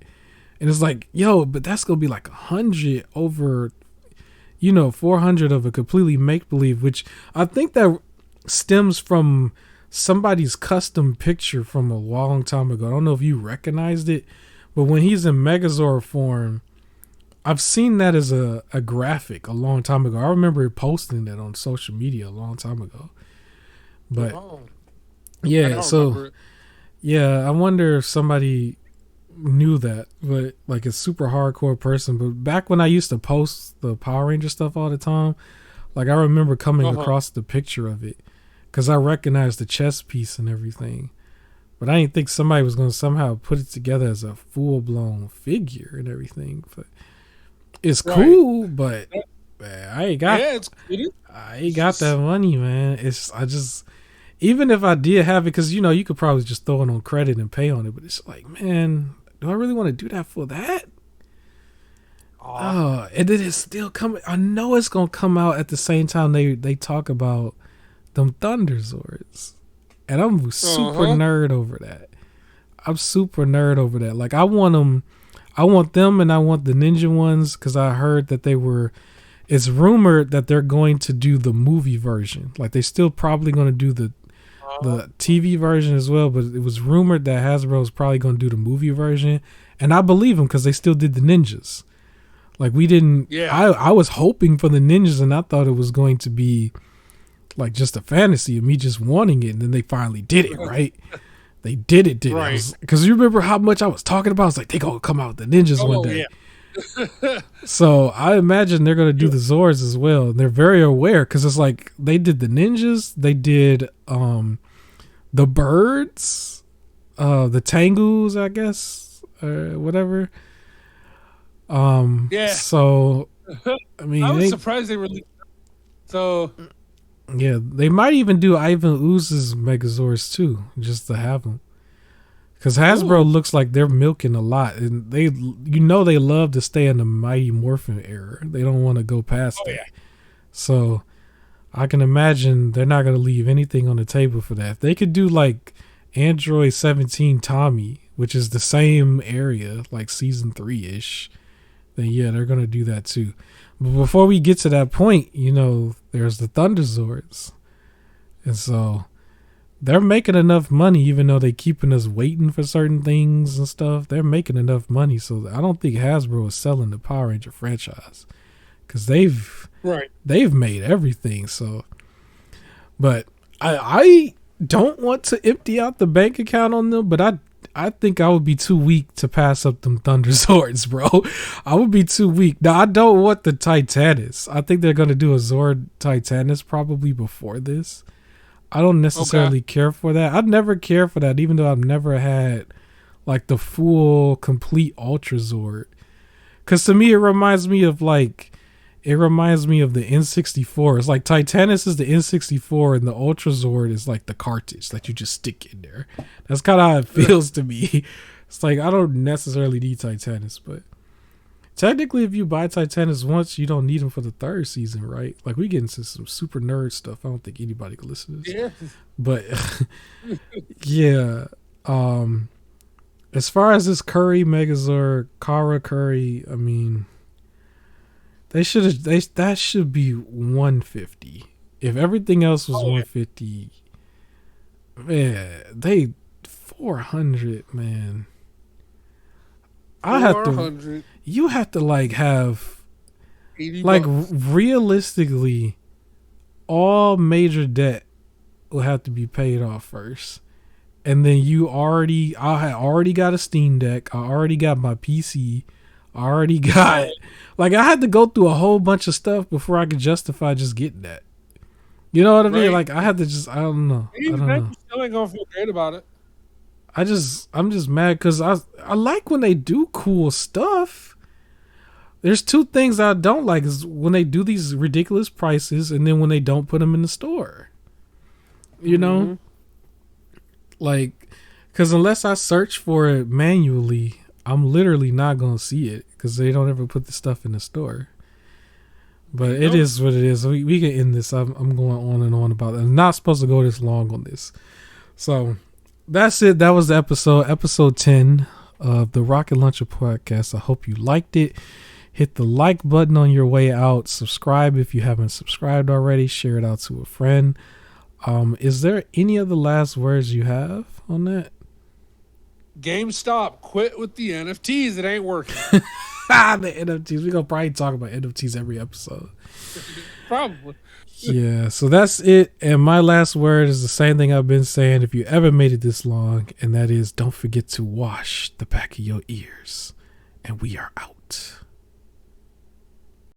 And it's like, but that's going to be like 100 over, 400 of a completely make-believe, which I think that stems from somebody's custom picture from a long time ago. I don't know if you recognized it, but when he's in Megazord form, I've seen that as a graphic a long time ago. I remember posting that on social media a long time ago. But yeah, so yeah, I wonder if somebody knew that, but like a super hardcore person. But back when I used to post the Power Ranger stuff all the time, like I remember coming across the picture of it because I recognized the chess piece and everything. But I didn't think somebody was going to somehow put it together as a full blown figure and everything. But it's cool, but man, I ain't got. Yeah, I ain't got that money, man. I just, even if I did have it, because you could probably just throw it on credit and pay on it. But it's like, man, do I really want to do that for that? Oh, and then it's still coming. I know it's gonna come out at the same time they talk about them Thunder Zords. And I'm super nerd over that. I'm super nerd over that. Like I want them, and I want the ninja ones because I heard that it's rumored that they're going to do the movie version. Like they still probably going to do the TV version as well, but it was rumored that Hasbro is probably going to do the movie version, and I believe them because they still did the ninjas. Like we didn't. Yeah. I was hoping for the ninjas, and I thought it was going to be like just a fantasy of me just wanting it, and then they finally did it, right? They did it, right? Because you remember how much I was talking about. I was like, they gonna come out with the ninjas one day. Yeah. So I imagine they're gonna do the Zords as well. And they're very aware because it's like they did the ninjas, they did the birds, the Tengus, I guess, whatever. Yeah. So I mean, I was surprised they released. So. Yeah, they might even do Ivan Ooze's Megazords too, just to have them. Because Hasbro looks like they're milking a lot, and they love to stay in the Mighty Morphin era. They don't want to go past that. Yeah. So I can imagine they're not going to leave anything on the table for that. If they could do like Android 17 Tommy, which is the same area, like season 3-ish, then yeah, they're going to do that too. But before we get to that point, there's the Thunder Zords. And so they're making enough money, even though they're keeping us waiting for certain things and stuff. They're making enough money. So I don't think Hasbro is selling the Power Ranger franchise because they've made everything. So, but I don't want to empty out the bank account on them, but I think I would be too weak to pass up them Thunder Zords, bro. I would be too weak. Now, I don't want the Titanus. I think they're going to do a Zord Titanus probably before this. I don't necessarily care for that. I'd never care for that, even though I've never had like the full, complete Ultra Zord. Because to me, it reminds me of the N64. It's like Titanus is the N64 and the Ultra Zord is like the cartridge that you just stick in there. That's kind of how it feels to me. It's like I don't necessarily need Titanus, but technically if you buy Titanus once, you don't need him for the third season, right? Like we get into some super nerd stuff. I don't think anybody can listen to this. Yeah. But yeah. As far as this Curry Megazord, Kara Curry, I mean, that should be 150. If everything else was 150, man, 400, man. You have to like have like realistically all major debt will have to be paid off first. And then I had already got a Steam Deck. I already got my PC. I already got, like, I had to go through a whole bunch of stuff before I could justify just getting that. You know what I mean? Like, I had to I don't know. You still ain't gonna feel great about it. I'm just mad because I like when they do cool stuff. There's two things I don't like is when they do these ridiculous prices and then when they don't put them in the store. You know? Like, because unless I search for it manually, I'm literally not going to see it because they don't ever put the stuff in the store. But it is what it is. We can end this. I'm going on and on about it. I'm not supposed to go this long on this. So that's it. That was the episode 10 of the Rocket Launcher podcast. I hope you liked it. Hit the like button on your way out. Subscribe if you haven't subscribed already. Share it out to a friend. Is there any other last words you have on that? GameStop, quit with the NFTs. It ain't working. The NFTs. We're gonna probably talk about NFTs every episode. Probably. Yeah, so that's it. And my last word is the same thing I've been saying if you ever made it this long, and that is don't forget to wash the back of your ears. And we are out.